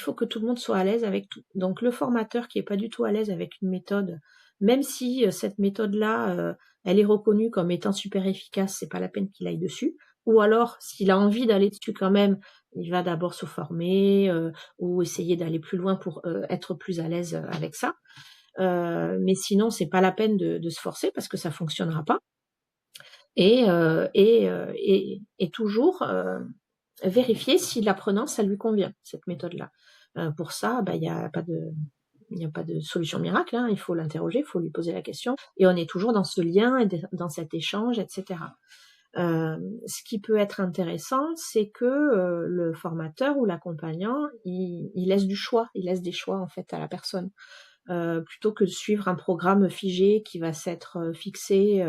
faut que tout le monde soit à l'aise avec tout. Donc le formateur qui est pas du tout à l'aise avec une méthode, même si cette méthode-là, elle est reconnue comme étant super efficace, c'est pas la peine qu'il aille dessus. Ou alors, s'il a envie d'aller dessus quand même, il va d'abord se former ou essayer d'aller plus loin pour être plus à l'aise avec ça. Mais sinon, c'est pas la peine de se forcer parce que ça fonctionnera pas. Et toujours vérifier si l'apprenant ça lui convient cette méthode-là. Pour ça, il n'y a pas de solution miracle. Hein. Il faut l'interroger, il faut lui poser la question. Et on est toujours dans ce lien et dans cet échange, etc. Ce qui peut être intéressant, c'est que le formateur ou l'accompagnant, il laisse du choix, il laisse des choix en fait à la personne. Plutôt que de suivre un programme figé qui va s'être fixé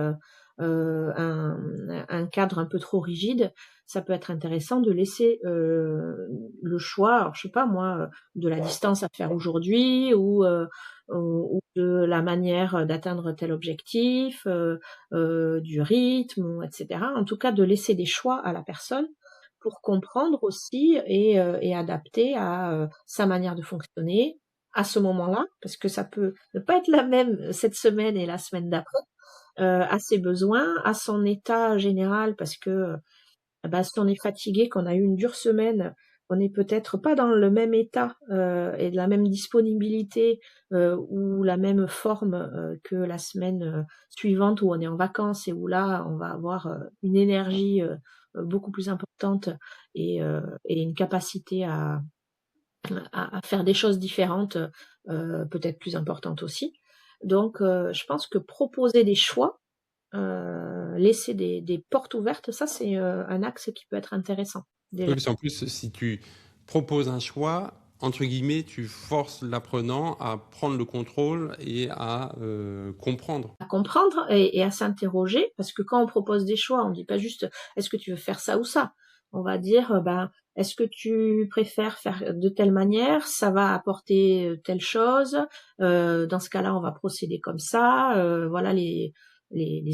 un cadre un peu trop rigide, ça peut être intéressant de laisser le choix, alors je sais pas moi, de la distance à faire aujourd'hui ou ou de la manière d'atteindre tel objectif, du rythme, ou et cetera. En tout cas, de laisser des choix à la personne pour comprendre aussi et adapter à, sa manière de fonctionner à ce moment-là, parce que ça peut ne pas être la même cette semaine et la semaine d'après, à ses besoins, à son état général parce que, bah, si on est fatigué, qu'on a eu une dure semaine, on n'est peut-être pas dans le même état, et de la même disponibilité, ou la même forme, que la semaine, suivante où on est en vacances et où là, on va avoir, une énergie, beaucoup plus importante et une capacité à faire des choses différentes, peut-être plus importantes aussi. Donc je pense que proposer des choix, laisser des portes ouvertes, ça c'est, un axe qui peut être intéressant, Oui, déjà. parce qu'en plus, si tu proposes un choix, entre guillemets, tu forces l'apprenant à prendre le contrôle et à comprendre. À comprendre et à s'interroger, parce que quand on propose des choix, on dit pas juste: «Est-ce que tu veux faire ça ou ça?» On va dire, ben: «Est-ce que tu préfères faire de telle manière? Ça va apporter, telle chose, dans ce cas-là, on va procéder comme ça, voilà les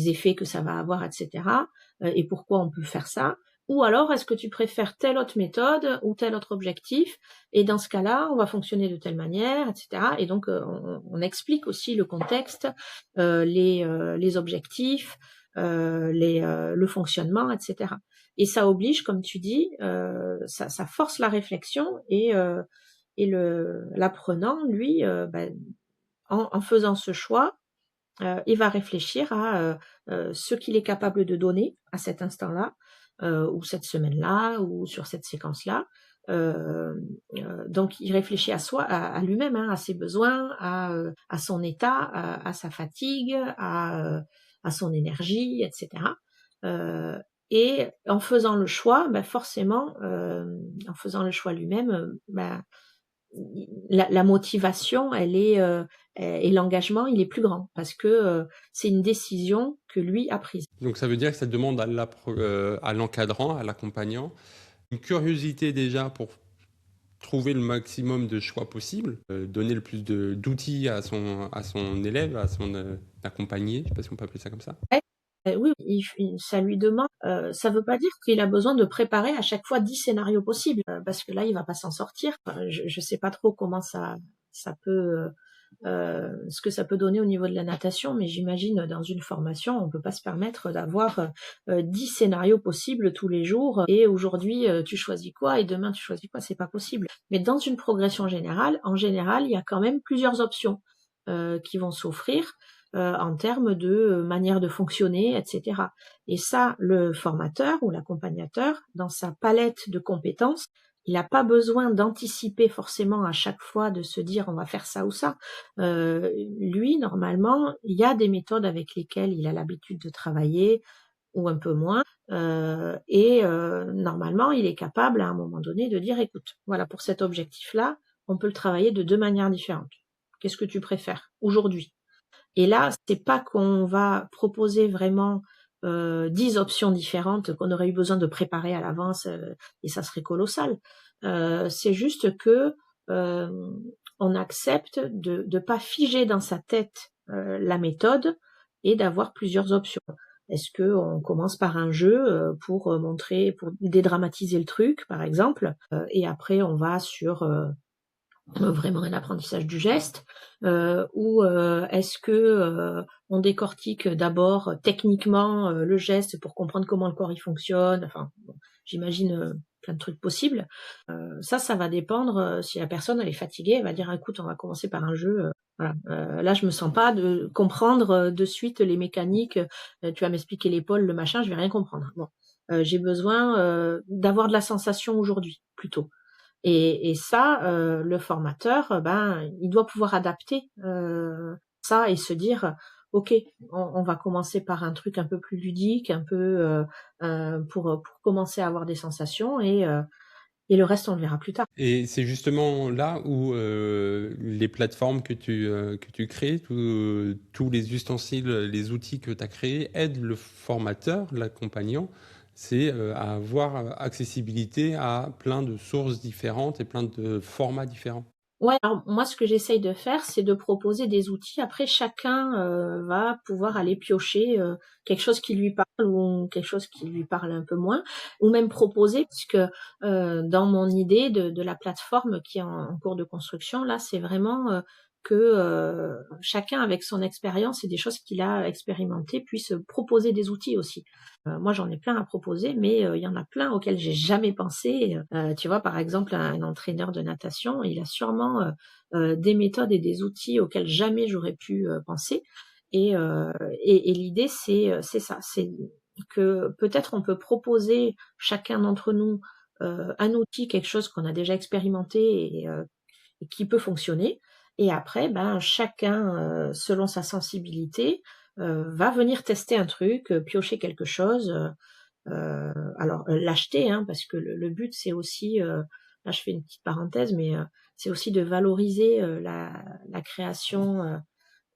effets que ça va avoir et cetera, et pourquoi on peut faire ça. Ou alors est-ce que tu préfères telle autre méthode ou tel autre objectif? Et dans ce cas-là, on va fonctionner de telle manière» et cetera. Et donc, on explique aussi le contexte, les objectifs, le fonctionnement, et cetera. Et ça oblige, comme tu dis, ça force la réflexion et l'apprenant, lui, en faisant ce choix, il va réfléchir à, ce qu'il est capable de donner à cet instant-là, ou cette semaine-là, ou sur cette séquence-là. Donc il réfléchit à soi, à lui-même, hein, à ses besoins, à son état, à sa fatigue, à son énergie, et cetera. Et en faisant le choix, bah, forcément, en faisant le choix lui-même, bah, la motivation, elle est, et l'engagement, il est plus grand parce que, c'est une décision que lui a prise. Donc ça veut dire que ça demande à l'encadrant, à l'accompagnant, une curiosité déjà pour trouver le maximum de choix possible, donner le plus d'outils à son élève, à son accompagné, je ne sais pas si on peut appeler ça comme ça. Ouais, oui, ça lui demande, ça veut pas dire qu'il a besoin de préparer à chaque fois 10 scénarios possibles, parce que là, il va pas s'en sortir. Je sais pas trop comment ça peut, ce que ça peut donner au niveau de la natation, mais j'imagine dans une formation, on peut pas se permettre d'avoir, 10 scénarios possibles tous les jours et aujourd'hui, tu choisis quoi et demain tu choisis quoi, c'est pas possible. Mais dans une progression générale, en général, il y a quand même plusieurs options, qui vont s'offrir, en termes de, manière de fonctionner, et cetera. Et ça, le formateur ou l'accompagnateur, dans sa palette de compétences, il n'a pas besoin d'anticiper forcément à chaque fois, de se dire: «On va faire ça ou ça». Lui, normalement, il y a des méthodes avec lesquelles il a l'habitude de travailler ou un peu moins, normalement, il est capable à un moment donné de dire: «Écoute, voilà, pour cet objectif-là, on peut le travailler de 2 manières différentes. Qu'est-ce que tu préfères aujourd'hui?» Et là, c'est pas qu'on va proposer vraiment, 10 options différentes qu'on aurait eu besoin de préparer à l'avance, et ça serait colossal. C'est juste que, on accepte de pas figer dans sa tête, la méthode et d'avoir plusieurs options. Est-ce qu'on commence par un jeu, pour dédramatiser le truc, par exemple, et après on va sur, vraiment un apprentissage du geste, ou est-ce que, on décortique d'abord techniquement, le geste pour comprendre comment le corps il fonctionne? Enfin bon, j'imagine, plein de trucs possibles. Ça va dépendre, si la personne elle est fatiguée, elle va dire: «Écoute, on va commencer par un jeu, voilà, là je me sens pas de comprendre, de suite les mécaniques, tu vas m'expliquer l'épaule, le machin, je vais rien comprendre. Bon, j'ai besoin, d'avoir de la sensation aujourd'hui, plutôt». Et ça, le formateur, ben, il doit pouvoir adapter, ça et se dire: «OK, on va commencer par un truc un peu plus ludique, un peu, pour commencer à avoir des sensations et le reste on le verra plus tard». Et c'est justement là où les plateformes que tu crées, tous les ustensiles, les outils que tu as créés aident le formateur, l'accompagnant, c'est à avoir accessibilité à plein de sources différentes et plein de formats différents. Ouais, alors moi, ce que j'essaye de faire, c'est de proposer des outils. Après, chacun va pouvoir aller piocher quelque chose qui lui parle ou quelque chose qui lui parle un peu moins, ou même proposer, puisque dans mon idée de la plateforme qui est en cours de construction, là, c'est vraiment que chacun, avec son expérience et des choses qu'il a expérimentées, puisse proposer des outils aussi. Moi, j'en ai plein à proposer, mais il y en a plein auxquels j'ai jamais pensé. Tu vois, par exemple, un entraîneur de natation, il a sûrement des méthodes et des outils auxquels jamais j'aurais pu penser. Et, euh, et l'idée, c'est ça, c'est que peut-être on peut proposer chacun d'entre nous un outil, quelque chose qu'on a déjà expérimenté et qui peut fonctionner. Et après, ben, chacun, selon sa sensibilité, va venir tester un truc, piocher quelque chose. Alors l'acheter, hein, parce que le but c'est aussi, là je fais une petite parenthèse, mais c'est aussi de valoriser la création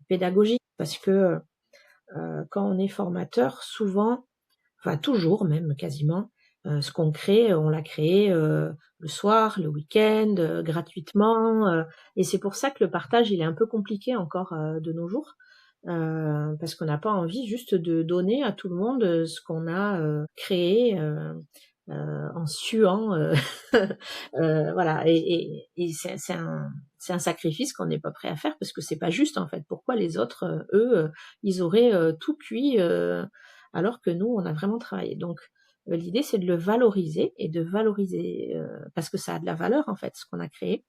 pédagogique, parce que quand on est formateur, souvent, enfin toujours même quasiment, ce qu'on crée, on l'a créé le soir, le week-end, gratuitement, et c'est pour ça que le partage il est un peu compliqué encore de nos jours. Parce qu'on n'a pas envie juste de donner à tout le monde ce qu'on a créé en suant, voilà. Et c'est un sacrifice qu'on n'est pas prêt à faire, parce que c'est pas juste en fait. Pourquoi les autres, eux, ils auraient tout cuit alors que nous, on a vraiment travaillé. Donc l'idée, c'est de le valoriser et de valoriser parce que ça a de la valeur en fait, ce qu'on a créé.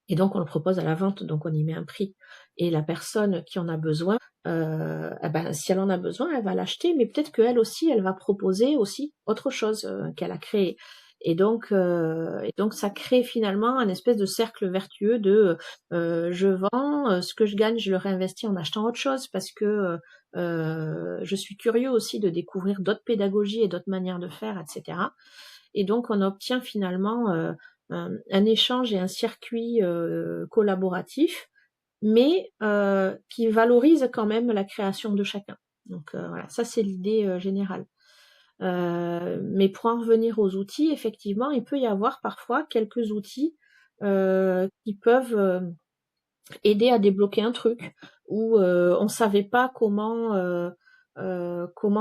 Et donc on le propose à la vente, donc on y met un prix. Et la personne qui en a besoin, eh ben, si elle en a besoin, elle va l'acheter, mais peut-être qu'elle aussi, elle va proposer aussi autre chose qu'elle a créé. Et donc ça crée finalement un espèce de cercle vertueux de je vends, ce que je gagne, je le réinvestis en achetant autre chose, parce que je suis curieux aussi de découvrir d'autres pédagogies et d'autres manières de faire, etc. Et donc on obtient finalement un échange et un circuit collaboratif, mais qui valorise quand même la création de chacun. Donc voilà, ça c'est l'idée générale. Mais pour en revenir aux outils, effectivement, il peut y avoir parfois quelques outils qui peuvent aider à débloquer un truc, où on savait pas comment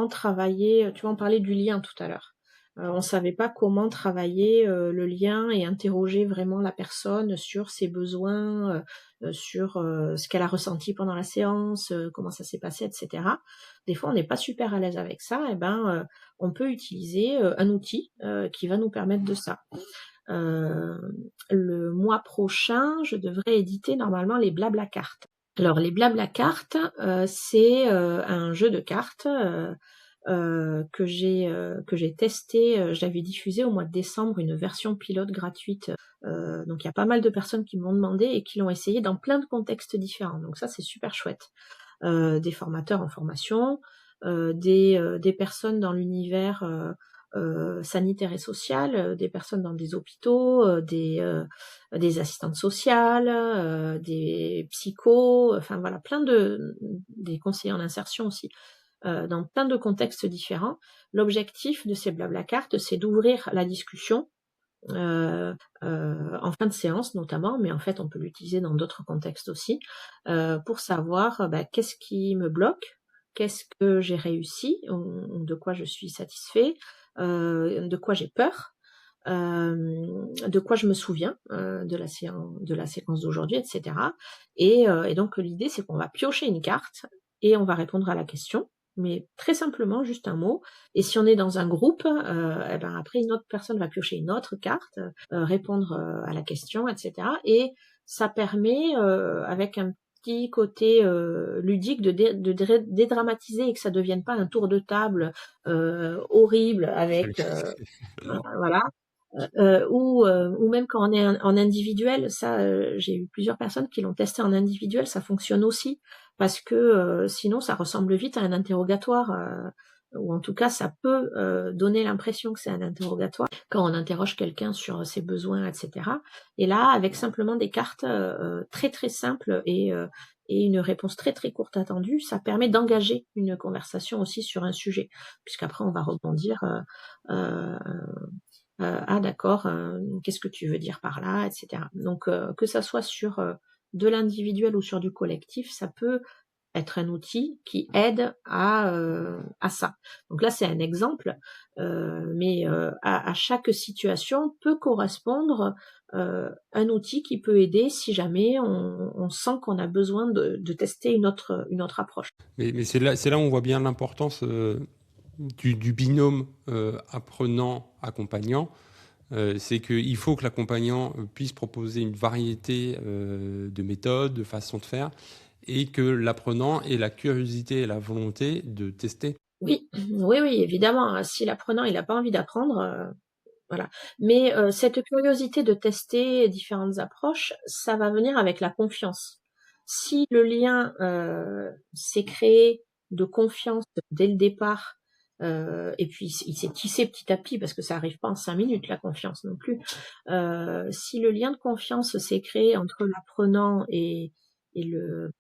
travailler. Tu vois, on parlait du lien tout à l'heure. On savait pas comment travailler le lien et interroger vraiment la personne sur ses besoins, sur ce qu'elle a ressenti pendant la séance, comment ça s'est passé, etc. Des fois, on n'est pas super à l'aise avec ça. Et ben, on peut utiliser un outil qui va nous permettre de ça. Le mois prochain, je devrais éditer normalement les Blabla cartes. Alors les Blabla cartes, c'est un jeu de cartes que j'ai testé. J'avais diffusé au mois de décembre une version pilote gratuite. Donc il y a pas mal de personnes qui m'ont demandé et qui l'ont essayé dans plein de contextes différents. Donc ça c'est super chouette. Des formateurs en formation, des personnes dans l'univers sanitaire et social, des personnes dans des hôpitaux, des assistantes sociales, des psychos, enfin voilà, des conseillers en insertion aussi, dans plein de contextes différents. L'objectif de ces blabla cartes, c'est d'ouvrir la discussion en fin de séance notamment, mais en fait on peut l'utiliser dans d'autres contextes aussi, pour savoir qu'est-ce qui me bloque, qu'est-ce que j'ai réussi, de quoi je suis satisfait, de quoi j'ai peur, de quoi je me souviens de la séquence d'aujourd'hui, etc. Et donc l'idée c'est qu'on va piocher une carte et on va répondre à la question, mais très simplement, juste un mot. Et si on est dans un groupe, eh ben après une autre personne va piocher une autre carte, répondre à la question, etc. Et ça permet, avec un petit côté ludique, de dédramatiser et que ça devienne pas un tour de table horrible avec voilà. Ou même quand on est en individuel, ça, j'ai eu plusieurs personnes qui l'ont testé en individuel, ça fonctionne aussi, parce que sinon ça ressemble vite à un interrogatoire, ou en tout cas ça peut donner l'impression que c'est un interrogatoire quand on interroge quelqu'un sur ses besoins, etc. Et là, avec simplement des cartes très très simples et une réponse très très courte attendue, ça permet d'engager une conversation aussi sur un sujet, puisqu'après on va rebondir Ah d'accord, qu'est-ce que tu veux dire par là, etc. Donc que ça soit sur de l'individuel ou sur du collectif, ça peut être un outil qui aide à ça. Donc là, c'est un exemple, mais à chaque situation peut correspondre un outil qui peut aider si jamais on sent qu'on a besoin de tester une autre approche. Mais c'est là où on voit bien l'importance du binôme apprenant-accompagnant. C'est qu'il faut que l'accompagnant puisse proposer une variété de méthodes, de façons de faire, et que l'apprenant ait la curiosité et la volonté de tester. Oui, oui, oui, évidemment. Si l'apprenant il n'a pas envie d'apprendre, voilà. Mais cette curiosité de tester différentes approches, ça va venir avec la confiance. Si le lien s'est créé de confiance dès le départ, et puis il s'est tissé petit à petit, parce que ça arrive pas en 5 minutes la confiance non plus. Si le lien de confiance s'est créé entre l'apprenant et le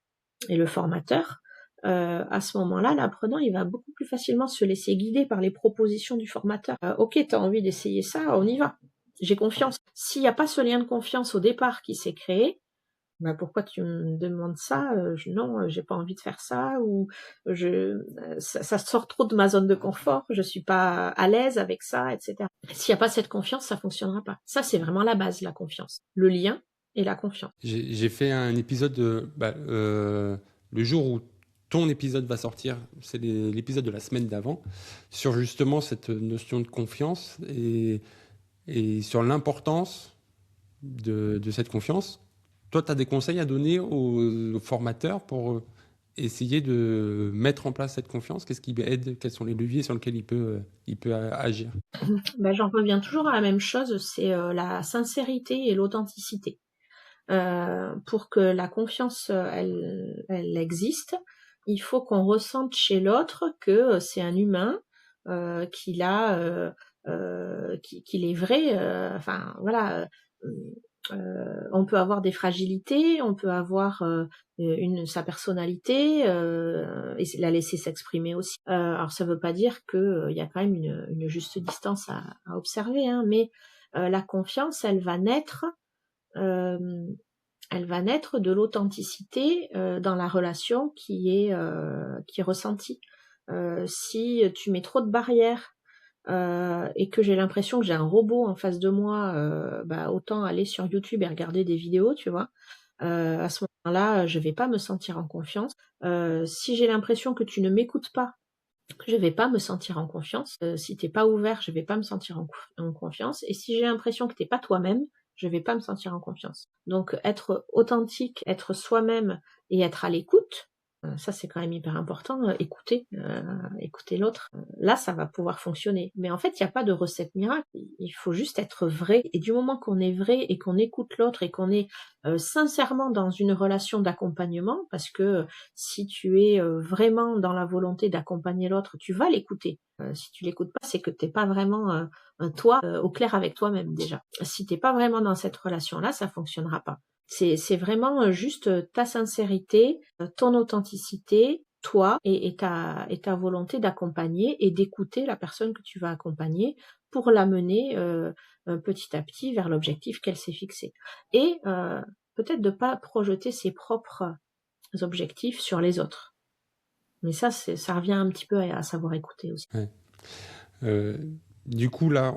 formateur, à ce moment-là, l'apprenant, il va beaucoup plus facilement se laisser guider par les propositions du formateur. Ok, t'as envie d'essayer ça, on y va. J'ai confiance. S'il n'y a pas ce lien de confiance au départ qui s'est créé, bah pourquoi tu me demandes ça? Non, j'ai pas envie de faire ça, ou ça sort trop de ma zone de confort, je suis pas à l'aise avec ça, etc. S'il n'y a pas cette confiance, ça fonctionnera pas. Ça, c'est vraiment la base, la confiance. Le lien et la confiance. J'ai fait un épisode le jour où ton épisode va sortir, c'est l'épisode de la semaine d'avant, sur justement cette notion de confiance et sur l'importance de cette confiance. Toi, tu as des conseils à donner aux formateurs pour essayer de mettre en place cette confiance? Qu'est-ce qui aide? Quels sont les leviers sur lesquels il peut agir? Ben, j'en reviens toujours à la même chose, c'est la sincérité et l'authenticité. Pour que la confiance elle existe, il faut qu'on ressente chez l'autre que c'est un humain, qu'il est vrai. Enfin voilà, on peut avoir des fragilités, on peut avoir sa personnalité et la laisser s'exprimer aussi. Alors ça veut pas dire que il y a quand même une juste distance à observer, hein, mais la confiance, euh, elle va naître de l'authenticité dans la relation qui est ressentie. Si tu mets trop de barrières et que j'ai l'impression que j'ai un robot en face de moi, autant aller sur YouTube et regarder des vidéos, tu vois. À ce moment-là, je vais pas me sentir en confiance. Si j'ai l'impression que tu ne m'écoutes pas, je vais pas me sentir en confiance. Si t'es pas ouvert, je vais pas me sentir en confiance. Et si j'ai l'impression que t'es pas toi-même, je vais pas me sentir en confiance. Donc être authentique, être soi-même et être à l'écoute, ça c'est quand même hyper important. Écouter l'autre. Là, ça va pouvoir fonctionner. Mais en fait, il n'y a pas de recette miracle. Il faut juste être vrai. Et du moment qu'on est vrai et qu'on écoute l'autre et qu'on est sincèrement dans une relation d'accompagnement, parce que si tu es vraiment dans la volonté d'accompagner l'autre, tu vas l'écouter. Si tu l'écoutes pas, c'est que t'es pas vraiment toi au clair avec toi-même déjà. Si t'es pas vraiment dans cette relation-là, ça fonctionnera pas. C'est vraiment juste ta sincérité, ton authenticité, toi et ta volonté d'accompagner et d'écouter la personne que tu vas accompagner pour l'amener petit à petit vers l'objectif qu'elle s'est fixé. Et peut-être de pas projeter ses propres objectifs sur les autres. Mais ça revient un petit peu à savoir écouter aussi. Ouais. Du coup, là,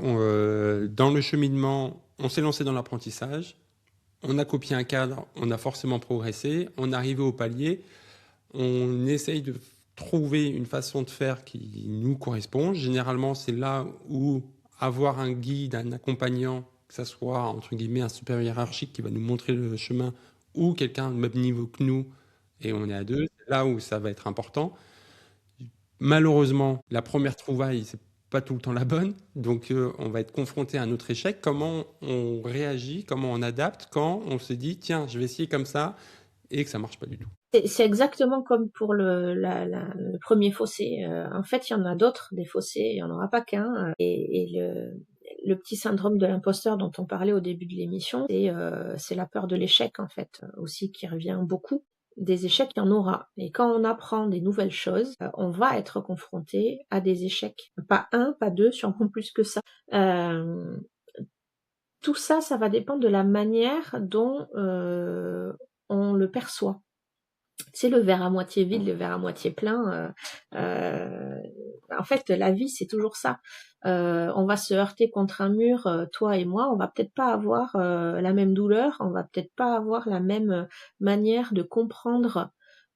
dans le cheminement, on s'est lancé dans l'apprentissage, on a copié un cadre, on a forcément progressé, on est arrivé au palier, on essaye de trouver une façon de faire qui nous correspond. Généralement, c'est là où avoir un guide, un accompagnant, que ça soit, entre guillemets, un supérieur hiérarchique qui va nous montrer le chemin, ou quelqu'un de même niveau que nous, et on est à deux, c'est là où ça va être important. Malheureusement, la première trouvaille, c'est pas tout le temps la bonne, donc on va être confronté à un autre échec. Comment on réagit, comment on adapte quand on se dit tiens, je vais essayer comme ça et que ça marche pas du tout. C'est exactement comme pour le premier fossé. En fait, il y en a d'autres, des fossés, il n'y en aura pas qu'un. Et le petit syndrome de l'imposteur dont on parlait au début de l'émission, c'est la peur de l'échec, en fait, aussi qui revient beaucoup. Des échecs, il y en aura. Et quand on apprend des nouvelles choses, on va être confronté à des échecs. Pas un, pas deux, sûrement plus que ça. tout ça, ça va dépendre de la manière dont on le perçoit. C'est le verre à moitié vide, le verre à moitié plein. En fait, la vie, c'est toujours ça. On va se heurter contre un mur, toi et moi, on va peut-être pas avoir la même douleur, on va peut-être pas avoir la même manière de comprendre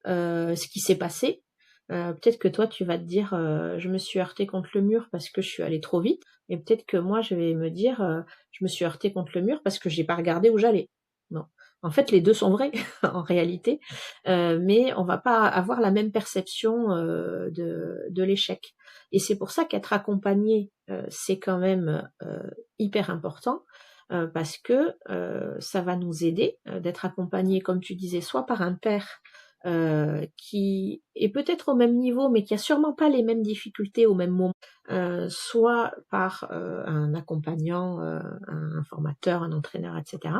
ce qui s'est passé. Peut-être que toi, tu vas te dire, je me suis heurtée contre le mur parce que je suis allée trop vite, et peut-être que moi, je vais me dire, je me suis heurtée contre le mur parce que j'ai pas regardé où j'allais. Non. En fait, les deux sont vrais en réalité, mais on va pas avoir la même perception de l'échec. Et c'est pour ça qu'être accompagné, c'est quand même hyper important, parce que ça va nous aider d'être accompagné, comme tu disais, soit par un père qui est peut-être au même niveau, mais qui a sûrement pas les mêmes difficultés au même moment, soit par un accompagnant, un formateur, un entraîneur, etc.,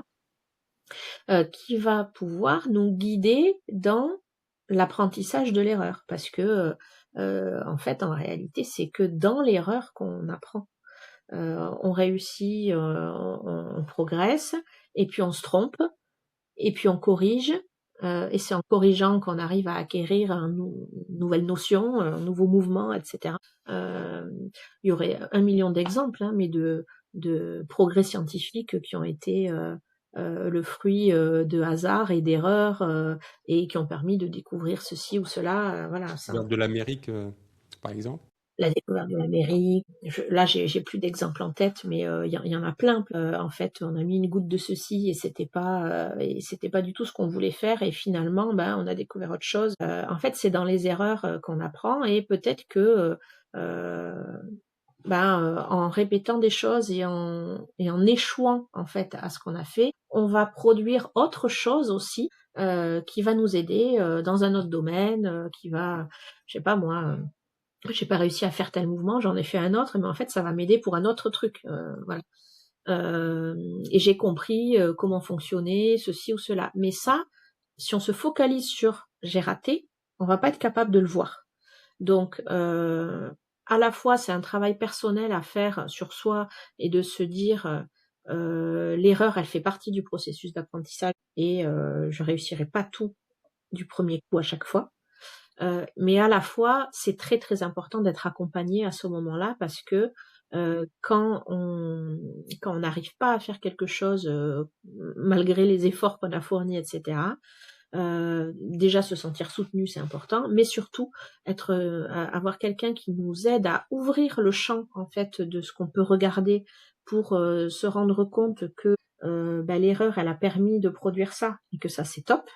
qui va pouvoir nous guider dans l'apprentissage de l'erreur. Parce que, en fait, en réalité, c'est que dans l'erreur qu'on apprend. On réussit, on progresse, et puis on se trompe, et puis on corrige, et c'est en corrigeant qu'on arrive à acquérir une nouvelle notion, un nouveau mouvement, etc. Il y aurait 1 million d'exemples, hein, mais de progrès scientifiques qui ont été le fruit de hasard et d'erreurs, et qui ont permis de découvrir ceci ou cela. Voilà, ça. De l'Amérique, par exemple. La découverte de l'Amérique. Là, j'ai plus d'exemples en tête, mais y en a plein. En fait, on a mis une goutte de ceci et c'était pas du tout ce qu'on voulait faire, et finalement, on a découvert autre chose. En fait, c'est dans les erreurs qu'on apprend, et peut-être que en répétant des choses et en échouant en fait à ce qu'on a fait, on va produire autre chose aussi qui va nous aider dans un autre domaine, qui va, je sais pas moi. J'ai pas réussi à faire tel mouvement, j'en ai fait un autre, mais en fait, ça va m'aider pour un autre truc. Voilà. Et j'ai compris comment fonctionnait ceci ou cela. Mais ça, si on se focalise sur j'ai raté, on va pas être capable de le voir. Donc, à la fois, c'est un travail personnel à faire sur soi, et de se dire l'erreur, elle fait partie du processus d'apprentissage, et je réussirai pas tout du premier coup à chaque fois. Mais à la fois, c'est très très important d'être accompagné à ce moment-là, parce que quand on n'arrive pas à faire quelque chose malgré les efforts qu'on a fournis, etc., déjà se sentir soutenu, c'est important, mais surtout avoir quelqu'un qui nous aide à ouvrir le champ en fait de ce qu'on peut regarder, pour se rendre compte que l'erreur, elle a permis de produire ça, et que ça, c'est top.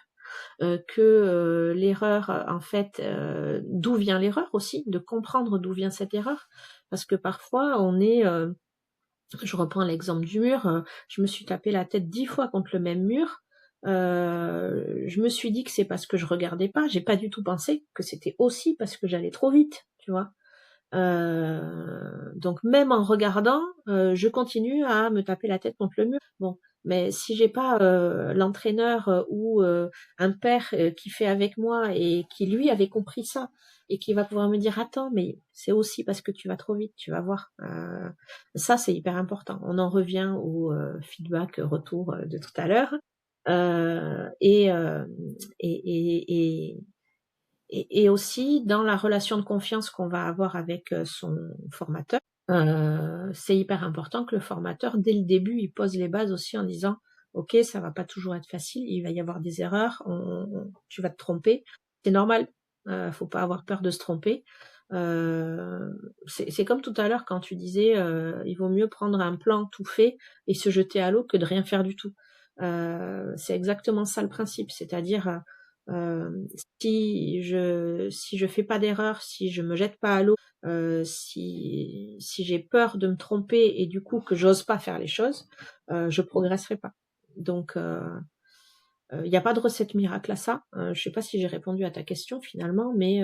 Que l'erreur, en fait, d'où vient l'erreur aussi, de comprendre d'où vient cette erreur, parce que parfois on est, je reprends l'exemple du mur, je me suis tapé la tête 10 fois contre le même mur, je me suis dit que c'est parce que je regardais pas, j'ai pas du tout pensé que c'était aussi parce que j'allais trop vite, tu vois. Donc même en regardant, je continue à me taper la tête contre le mur. Bon, mais si j'ai pas l'entraîneur ou un père qui fait avec moi, et qui lui avait compris ça, et qui va pouvoir me dire attends, mais c'est aussi parce que tu vas trop vite, tu vas voir. Ça, c'est hyper important. On en revient au feedback retour de tout à l'heure. Et aussi dans la relation de confiance qu'on va avoir avec son formateur, c'est hyper important que le formateur, dès le début, il pose les bases aussi en disant ok, ça va pas toujours être facile, il va y avoir des erreurs, tu vas te tromper, c'est normal, faut pas avoir peur de se tromper. C'est comme tout à l'heure quand tu disais il vaut mieux prendre un plan tout fait et se jeter à l'eau que de rien faire du tout. C'est exactement ça le principe, c'est-à-dire si je fais pas d'erreur, si je me jette pas à l'eau, si j'ai peur de me tromper et du coup que j'ose pas faire les choses, je progresserai pas. Donc il n'y a pas de recette miracle à ça. Je sais pas si j'ai répondu à ta question finalement, mais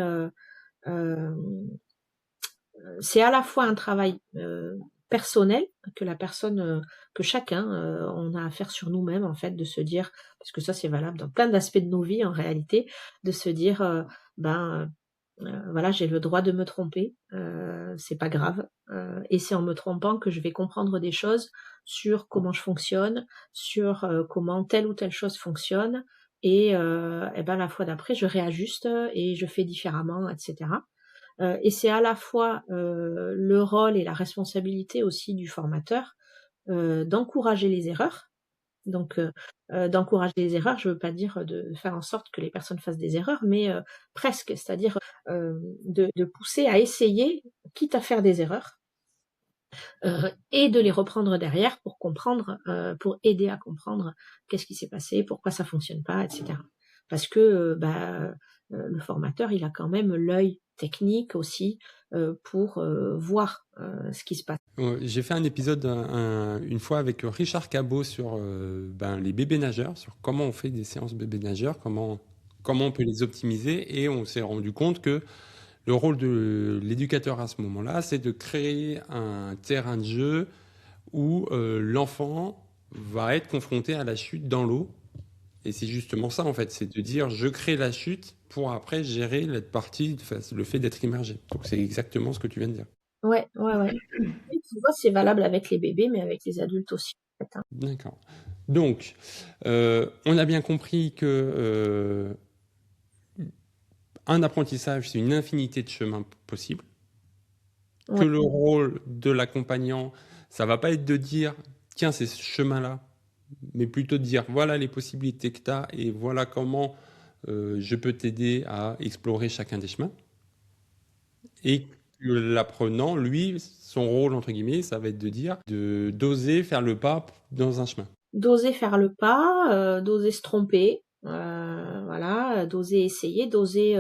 c'est à la fois un travail personnel que la personne, que chacun, on a à faire sur nous-mêmes en fait, de se dire, parce que ça c'est valable dans plein d'aspects de nos vies en réalité, de se dire Voilà, j'ai le droit de me tromper, c'est pas grave, et c'est en me trompant que je vais comprendre des choses sur comment je fonctionne, sur, comment telle ou telle chose fonctionne et ben, la fois d'après, je réajuste et je fais différemment et cetera. Et c'est à la fois, le rôle et la responsabilité aussi du formateur, d'encourager les erreurs. Donc, d'encourager les erreurs, je veux pas dire de faire en sorte que les personnes fassent des erreurs, mais, presque. C'est-à-dire, de pousser à essayer, quitte à faire des erreurs, et de les reprendre derrière pour comprendre, pour aider à comprendre qu'est-ce qui s'est passé, pourquoi ça fonctionne pas et cetera. Parce que, le formateur, il a quand même l'œil technique aussi, pour, voir, ce qui se passe. J'ai fait un épisode une fois avec Richard Cabot sur les bébés nageurs, sur comment on fait des séances bébés nageurs, comment on peut les optimiser, et on s'est rendu compte que le rôle de l'éducateur à ce moment-là, c'est de créer un terrain de jeu où l'enfant va être confronté à la chute dans l'eau. Et c'est justement ça, en fait, c'est de dire je crée la chute pour après gérer la partie, le fait d'être immergé. Donc c'est exactement ce que tu viens de dire. Ouais, ouais, ouais. Et tu vois, c'est valable avec les bébés, mais avec les adultes aussi, en fait, hein. D'accord. Donc, on a bien compris que un apprentissage, c'est une infinité de chemins possibles. Que Ouais. le rôle de l'accompagnant, ça va pas être de dire tiens, c'est ce chemin-là, mais plutôt de dire voilà les possibilités que tu as et voilà comment je peux t'aider à explorer chacun des chemins. Et que l'apprenant, lui, son rôle, entre guillemets, ça va être de dire d'oser faire le pas dans un chemin. D'oser faire le pas, d'oser se tromper, voilà, d'oser essayer, d'oser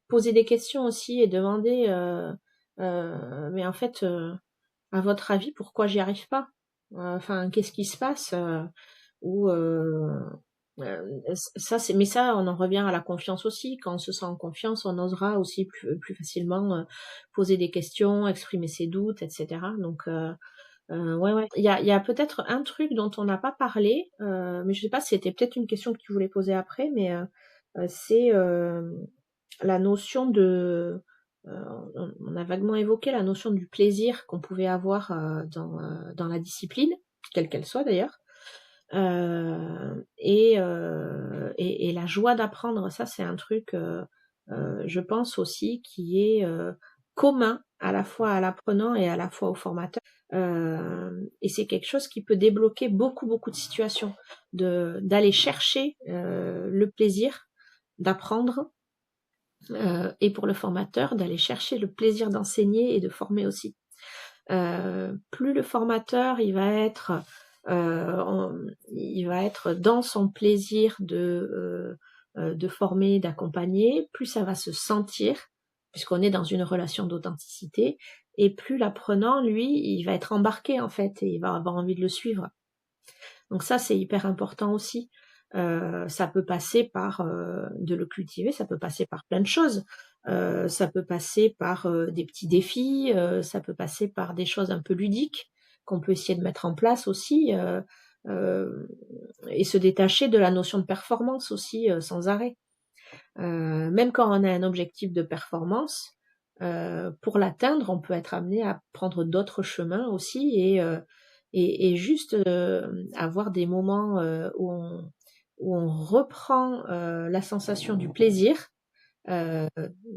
poser des questions aussi et demander, mais en fait, à votre avis, pourquoi j'y arrive pas? Enfin, qu'est-ce qui se passe? Ou ça, mais ça, on en revient à la confiance aussi. Quand on se sent en confiance, on osera aussi plus facilement, poser des questions, exprimer ses doutes, et cetera. Donc, ouais, ouais. Il y a peut-être un truc dont on n'a pas parlé, mais je sais pas si c'était peut-être une question que tu voulais poser après, mais, c'est, la notion de, on a vaguement évoqué la notion du plaisir qu'on pouvait avoir, dans la discipline, quelle qu'elle soit d'ailleurs. Et la joie d'apprendre, ça c'est un truc, je pense aussi qui est, commun à la fois à l'apprenant et à la fois au formateur. Et c'est quelque chose qui peut débloquer beaucoup, beaucoup de situations, d'aller chercher, le plaisir d'apprendre, et pour le formateur, d'aller chercher le plaisir d'enseigner et de former aussi. Plus le formateur, il va être dans son plaisir de former, d'accompagner, plus ça va se sentir, puisqu'on est dans une relation d'authenticité, et plus l'apprenant, lui, il va être embarqué en fait, et il va avoir envie de le suivre. Donc ça, c'est hyper important aussi. Ça peut passer par de le cultiver, ça peut passer par plein de choses. Ça peut passer par des petits défis, ça peut passer par des choses un peu ludiques qu'on peut essayer de mettre en place aussi, et se détacher de la notion de performance aussi, sans arrêt. Même quand on a un objectif de performance, pour l'atteindre, on peut être amené à prendre d'autres chemins aussi et juste avoir des moments où on reprend la sensation du plaisir, euh,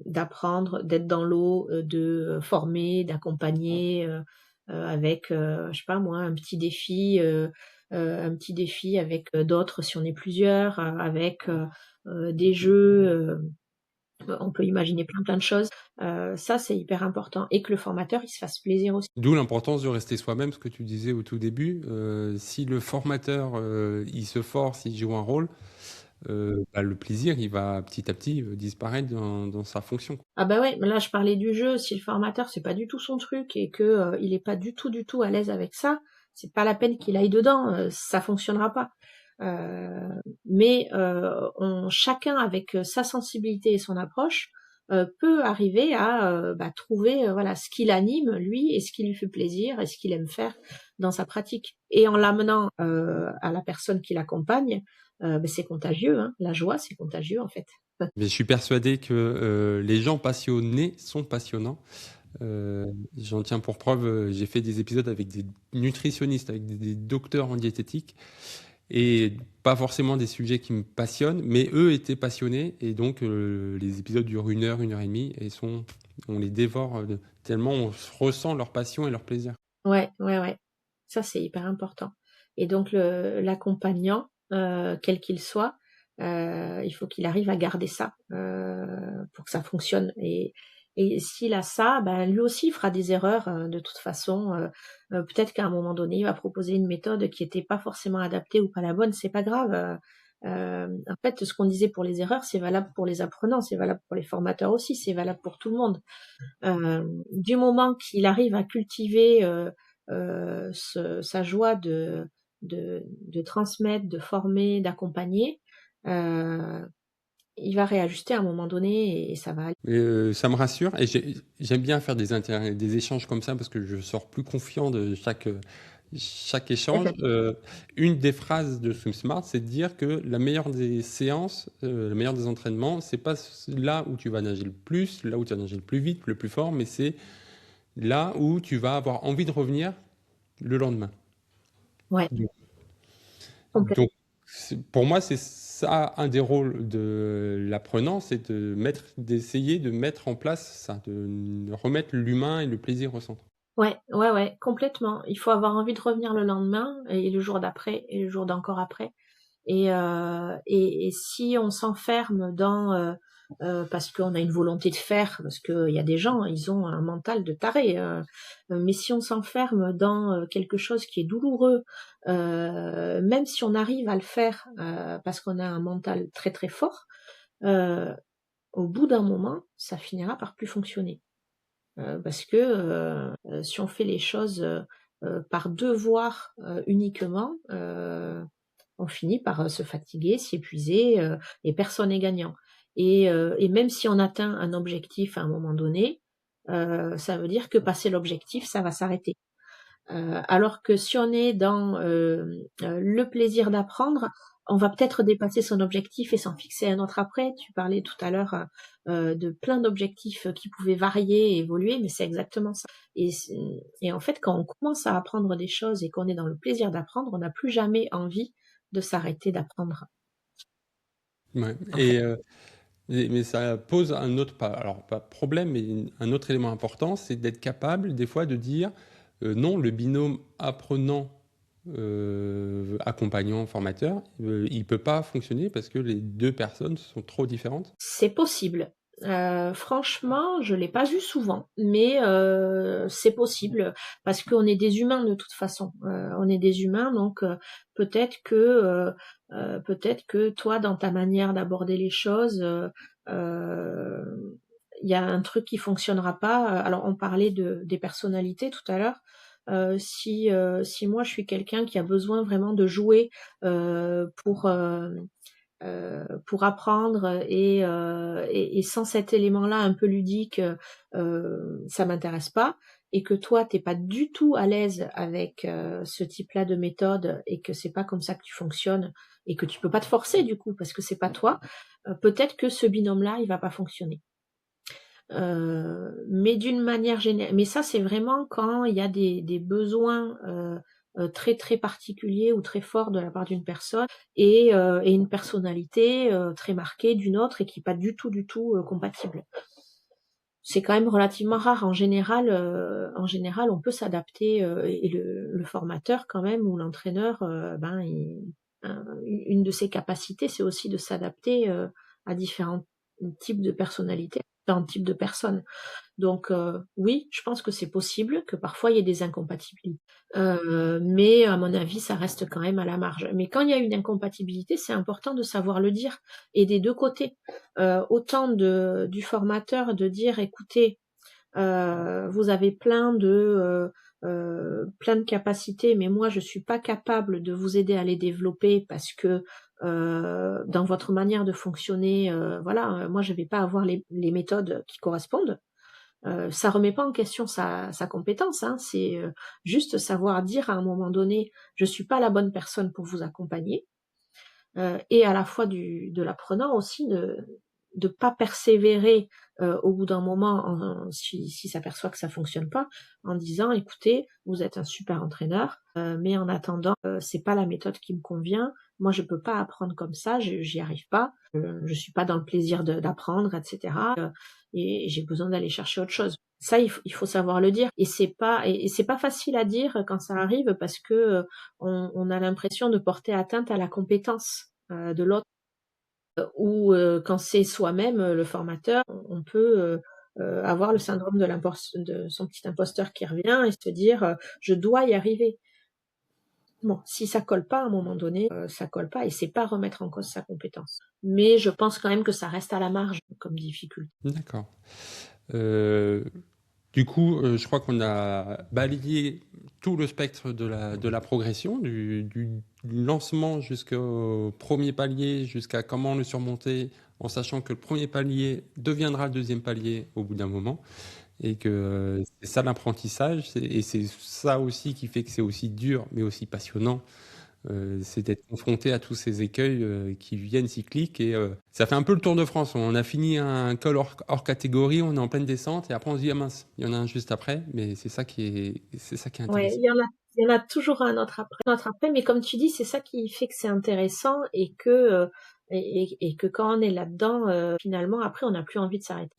d'apprendre, d'être dans l'eau, de former, d'accompagner, avec, je sais pas moi, un petit défi avec d'autres si on est plusieurs, avec des jeux. On peut imaginer plein de choses. Ça, c'est hyper important. Et que le formateur, il se fasse plaisir aussi. D'où l'importance de rester soi-même, ce que tu disais au tout début. Si le formateur, il se force, il joue un rôle, le plaisir, il va petit à petit disparaître dans sa fonction. Ah bah ouais, mais là je parlais du jeu. Si le formateur c'est pas du tout son truc et que il est pas du tout à l'aise avec ça, c'est pas la peine qu'il aille dedans. Ça fonctionnera pas. Mais chacun avec sa sensibilité et son approche peut arriver à trouver voilà ce qui l'anime lui et ce qui lui fait plaisir et ce qu'il aime faire dans sa pratique. Et en l'amenant à la personne qui l'accompagne, c'est contagieux, hein. La joie, c'est contagieux en fait. Mais je suis persuadé que les gens passionnés sont passionnants. J'en tiens pour preuve, j'ai fait des épisodes avec des nutritionnistes, avec des docteurs en diététique, et pas forcément des sujets qui me passionnent, mais eux étaient passionnés, et donc les épisodes durent 1 heure et demie, et on les dévore tellement on ressent leur passion et leur plaisir. Ouais, ouais, ouais. Ça, c'est hyper important. Et donc l'accompagnant, quel qu'il soit, il faut qu'il arrive à garder ça, pour que ça fonctionne. Et s'il a ça, ben lui aussi fera des erreurs, de toute façon. Peut-être qu'à un moment donné, il va proposer une méthode qui était pas forcément adaptée ou pas la bonne, c'est pas grave. En fait, ce qu'on disait pour les erreurs, c'est valable pour les apprenants, c'est valable pour les formateurs aussi, c'est valable pour tout le monde. Du moment qu'il arrive à cultiver sa joie de transmettre, de former, d'accompagner, il va réajuster à un moment donné et ça va aller. Et, ça me rassure, et j'aime bien faire des échanges comme ça parce que je sors plus confiant de chaque échange. Une des phrases de Swim Smart, c'est de dire que la meilleure des séances, la meilleure des entraînements, c'est pas là où tu vas nager le plus, là où tu vas nager le plus vite, le plus fort, mais c'est là où tu vas avoir envie de revenir le lendemain. Ouais. Donc, pour moi, c'est ça un des rôles de l'apprenant, c'est d'essayer de mettre en place ça, de remettre l'humain et le plaisir au centre. Ouais, ouais, ouais, complètement. Il faut avoir envie de revenir le lendemain et le jour d'après et le jour d'encore après. Et si on s'enferme dans parce qu'on a une volonté de faire, parce qu'il y a des gens, ils ont un mental de taré, mais si on s'enferme dans quelque chose qui est douloureux, même si on arrive à le faire parce qu'on a un mental très très fort, au bout d'un moment, ça finira par plus fonctionner. Parce que si on fait les choses par devoir uniquement, on finit par se fatiguer, s'épuiser, et personne n'est gagnant. Et même si on atteint un objectif à un moment donné, ça veut dire que passé l'objectif, ça va s'arrêter. Alors que si on est dans le plaisir d'apprendre, on va peut-être dépasser son objectif et s'en fixer un autre après. Tu parlais tout à l'heure de plein d'objectifs qui pouvaient varier et évoluer, mais c'est exactement ça. Et en fait, quand on commence à apprendre des choses et qu'on est dans le plaisir d'apprendre, on n'a plus jamais envie de s'arrêter d'apprendre. Ouais. En fait. Mais ça pose un autre, alors pas problème, mais un autre élément important, c'est d'être capable des fois de dire non, le binôme apprenant, accompagnant, formateur, il peut pas fonctionner parce que les deux personnes sont trop différentes. C'est possible. Franchement, je l'ai pas vu souvent, mais c'est possible parce qu'on est des humains de toute façon. On est des humains, donc peut-être que toi, dans ta manière d'aborder les choses, il y a un truc qui fonctionnera pas. Alors, on parlait des personnalités tout à l'heure. Si moi je suis quelqu'un qui a besoin vraiment de jouer pour apprendre et sans cet élément-là un peu ludique, ça m'intéresse pas. Et que toi, t'es pas du tout à l'aise avec ce type-là de méthode et que c'est pas comme ça que tu fonctionnes et que tu peux pas te forcer du coup parce que c'est pas toi, peut-être que ce binôme-là, il va pas fonctionner. Mais d'une manière générale, mais ça c'est vraiment quand il y a des besoins très très particuliers ou très forts de la part d'une personne et une personnalité très marquée d'une autre et qui n'est pas du tout compatible. C'est quand même relativement rare. En général, on peut s'adapter et le formateur quand même ou l'entraîneur, une de ses capacités, c'est aussi de s'adapter à différents types de personnalités, différents types de personnes. Donc oui, je pense que c'est possible que parfois il y ait des incompatibilités. Mais à mon avis, ça reste quand même à la marge. Mais quand il y a une incompatibilité, c'est important de savoir le dire et des deux côtés. Autant du formateur de dire écoutez, vous avez plein de capacités, mais moi je suis pas capable de vous aider à les développer parce que dans votre manière de fonctionner, moi je vais pas avoir les méthodes qui correspondent. Ça remet pas en question sa compétence, hein, c'est juste savoir dire à un moment donné, je suis pas la bonne personne pour vous accompagner. et à la fois de l'apprenant aussi de pas persévérer au bout d'un moment si s'aperçoit que ça fonctionne pas, en disant écoutez, vous êtes un super entraîneur, mais en attendant, c'est pas la méthode qui me convient. Moi, je peux pas apprendre comme ça, j'y arrive pas. Je suis pas dans le plaisir d'apprendre, etc. Et j'ai besoin d'aller chercher autre chose. Ça, il faut savoir le dire. Et c'est pas facile à dire quand ça arrive parce que on a l'impression de porter atteinte à la compétence de l'autre. Ou quand c'est soi-même le formateur, on peut avoir le syndrome de son petit imposteur qui revient et se dire je dois y arriver. Bon, si ça colle pas à un moment donné, ça colle pas et c'est pas remettre en cause sa compétence. Mais je pense quand même que ça reste à la marge comme difficulté. D'accord. Du coup, je crois qu'on a balayé tout le spectre de la progression, du lancement jusqu'au premier palier, jusqu'à comment le surmonter, en sachant que le premier palier deviendra le deuxième palier au bout d'un moment, et que c'est ça l'apprentissage, et c'est ça aussi qui fait que c'est aussi dur, mais aussi passionnant. C'est d'être confronté à tous ces écueils qui viennent cycliques et ça fait un peu le Tour de France. On a fini un col hors catégorie, on est en pleine descente et après on se dit ah mince, il y en a un juste après, mais c'est ça qui est Ouais, intéressant. il y en a toujours un autre après, mais comme tu dis, c'est ça qui fait que c'est intéressant et et que quand on est là-dedans, finalement, après, on n'a plus envie de s'arrêter.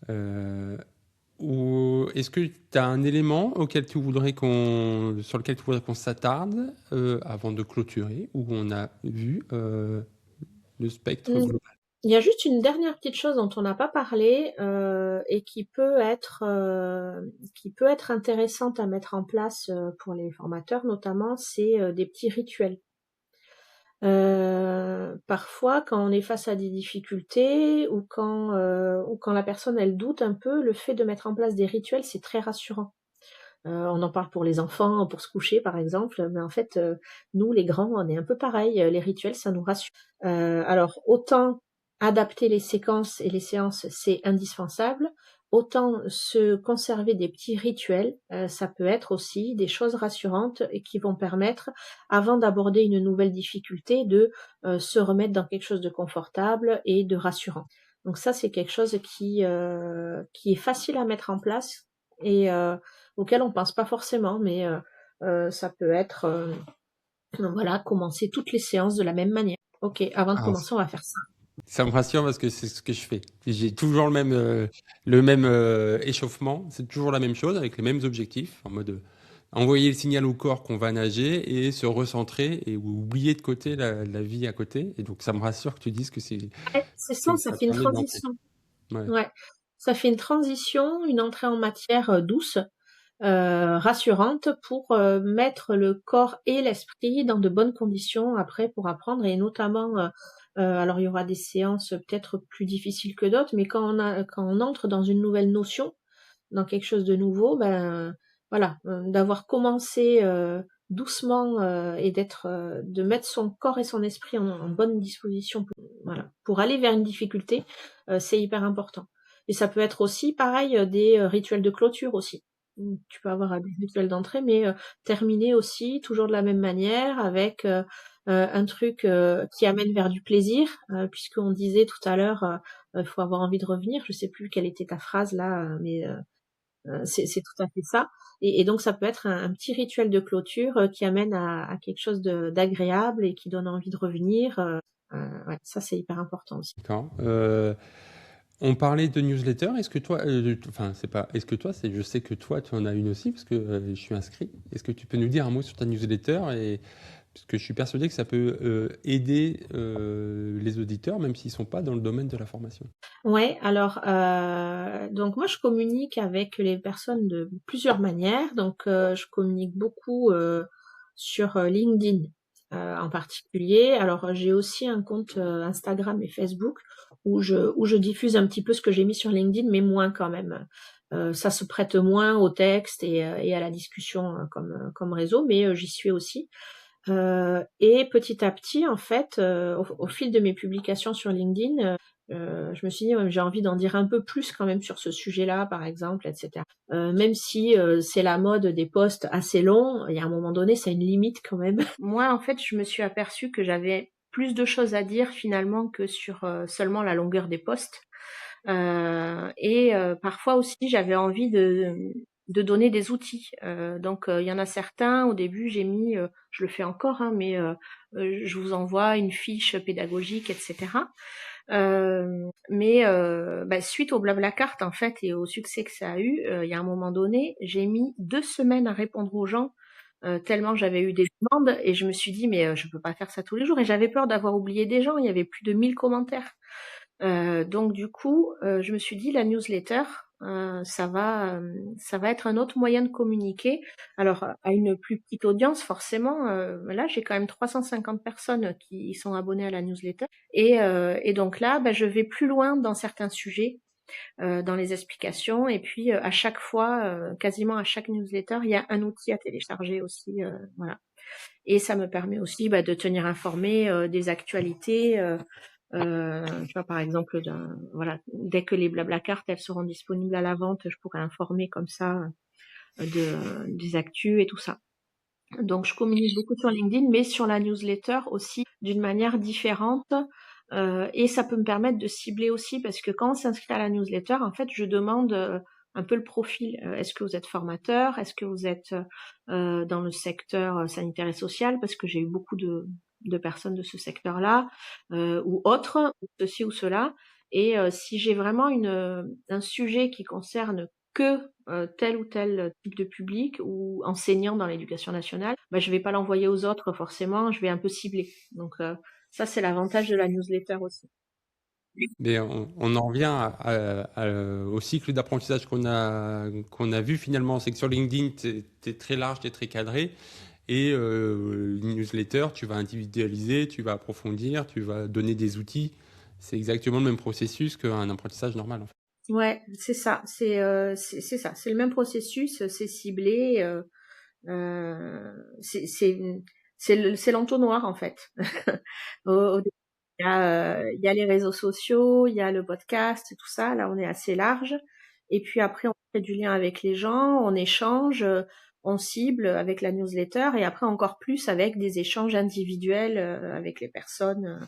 Ou est-ce que tu as un élément sur lequel tu voudrais qu'on s'attarde avant de clôturer, où on a vu le spectre Mm. global? Il y a juste une dernière petite chose dont on n'a pas parlé et qui peut être intéressante à mettre en place pour les formateurs, notamment, c'est des petits rituels. Parfois, quand on est face à des difficultés ou quand la personne elle doute un peu, le fait de mettre en place des rituels, c'est très rassurant. On en parle pour les enfants, pour se coucher par exemple, mais en fait, nous les grands, on est un peu pareil. Les rituels, ça nous rassure. Alors autant adapter les séquences et les séances, c'est indispensable. Autant se conserver des petits rituels, ça peut être aussi des choses rassurantes et qui vont permettre, avant d'aborder une nouvelle difficulté, de se remettre dans quelque chose de confortable et de rassurant. Donc ça, c'est quelque chose qui est facile à mettre en place et auquel on pense pas forcément, mais ça peut être, voilà, commencer toutes les séances de la même manière. Ok, avant de Ah, commencer, on va faire ça. ça me rassure parce que c'est ce que je fais. J'ai toujours le même échauffement. C'est toujours la même chose avec les mêmes objectifs, en mode envoyer le signal au corps qu'on va nager et se recentrer et oublier de côté la vie à côté. Et donc ça me rassure que tu dises que Ouais, c'est ça, ça ça fait une permet d'ancrer. transition. Ouais. Ouais, ça fait une transition, une entrée en matière douce, rassurante pour mettre le corps et l'esprit dans de bonnes conditions après pour apprendre et notamment, alors il y aura des séances peut-être plus difficiles que d'autres, mais quand on entre dans une nouvelle notion, dans quelque chose de nouveau, ben voilà, d'avoir commencé doucement et de mettre son corps et son esprit en bonne disposition voilà, pour aller vers une difficulté, c'est hyper important. Et ça peut être aussi pareil des rituels de clôture aussi. Tu peux avoir des rituels d'entrée, mais terminer aussi toujours de la même manière avec un truc qui amène vers du plaisir, puisqu'on disait tout à l'heure, il faut avoir envie de revenir. Je sais plus quelle était ta phrase là, mais c'est tout à fait ça. Et donc ça peut être un petit rituel de clôture qui amène à quelque chose d'agréable et qui donne envie de revenir. Ouais, ça c'est hyper important aussi. D'accord. On parlait de newsletter. Est-ce que toi, enfin, c'est pas, est-ce que toi, je sais que toi, tu en as une aussi parce que je suis inscrit. Est-ce que tu peux nous dire un mot sur ta newsletter parce que je suis persuadé que ça peut aider les auditeurs, même s'ils sont pas dans le domaine de la formation. Ouais, alors donc moi je communique avec les personnes de plusieurs manières. Donc je communique beaucoup sur LinkedIn en particulier. Alors j'ai aussi un compte Instagram et Facebook où je diffuse un petit peu ce que j'ai mis sur LinkedIn, mais moins quand même. Ça se prête moins au texte et à la discussion comme réseau, mais j'y suis aussi. Et petit à petit, en fait, au fil de mes publications sur LinkedIn, je me suis dit, ouais, j'ai envie d'en dire un peu plus quand même sur ce sujet-là, par exemple, etc. Même si c'est la mode des posts assez longs, il y a un moment donné, c'est une limite quand même. Moi, en fait, je me suis aperçue que j'avais plus de choses à dire finalement que sur seulement la longueur des posts. Parfois aussi, j'avais envie de donner des outils. Donc, il y en a certains, au début, j'ai mis, je le fais encore, hein, mais je vous envoie une fiche pédagogique, etc. Suite au Blablacar, en fait, et au succès que ça a eu, il y a un moment donné, j'ai mis 2 semaines à répondre aux gens, tellement j'avais eu des demandes et je me suis dit: «Mais, je peux pas faire ça tous les jours» et j'avais peur d'avoir oublié des gens. Il y avait plus de 1000 commentaires. Donc du coup, je me suis dit: «La newsletter, ça va être un autre moyen de communiquer». Alors, à une plus petite audience forcément, là, j'ai quand même 350 personnes qui sont abonnées à la newsletter et donc là, je vais plus loin dans certains sujets, dans les explications et puis, à chaque fois, quasiment à chaque newsletter, il y a un outil à télécharger aussi, voilà et ça me permet aussi, de tenir informé, des actualités, tu vois, par exemple, voilà, dès que les Blablacar, elles seront disponibles à la vente, je pourrai informer comme ça des actus et tout ça. Donc, je communique beaucoup sur LinkedIn, mais sur la newsletter aussi d'une manière différente. Et ça peut me permettre de cibler aussi, parce que quand on s'inscrit à la newsletter, en fait, je demande un peu le profil. Est-ce que vous êtes formateur? Est-ce que vous êtes dans le secteur sanitaire et social? Parce que j'ai eu beaucoup de personnes de ce secteur-là, ou autres, ou ceci ou cela. Et si j'ai vraiment un sujet qui concerne que tel ou tel type de public ou enseignant dans l'éducation nationale, je vais pas l'envoyer aux autres forcément, je vais un peu cibler. Donc ça, c'est l'avantage de la newsletter aussi. Mais on en revient au cycle d'apprentissage qu'on a vu finalement. C'est que sur LinkedIn, tu es très large, tu es très cadré. Et newsletter, tu vas individualiser, tu vas approfondir, tu vas donner des outils. C'est exactement le même processus qu'un apprentissage normal, en fait. Ouais, c'est ça. C'est ça. C'est le même processus, c'est ciblé. Euh, c'est c'est c'est l'entonnoir en fait. Au début, il y a les réseaux sociaux, il y a le podcast, tout ça. Là, on est assez large. Et puis après, on fait du lien avec les gens, on échange, on cible avec la newsletter et après encore plus avec des échanges individuels avec les personnes.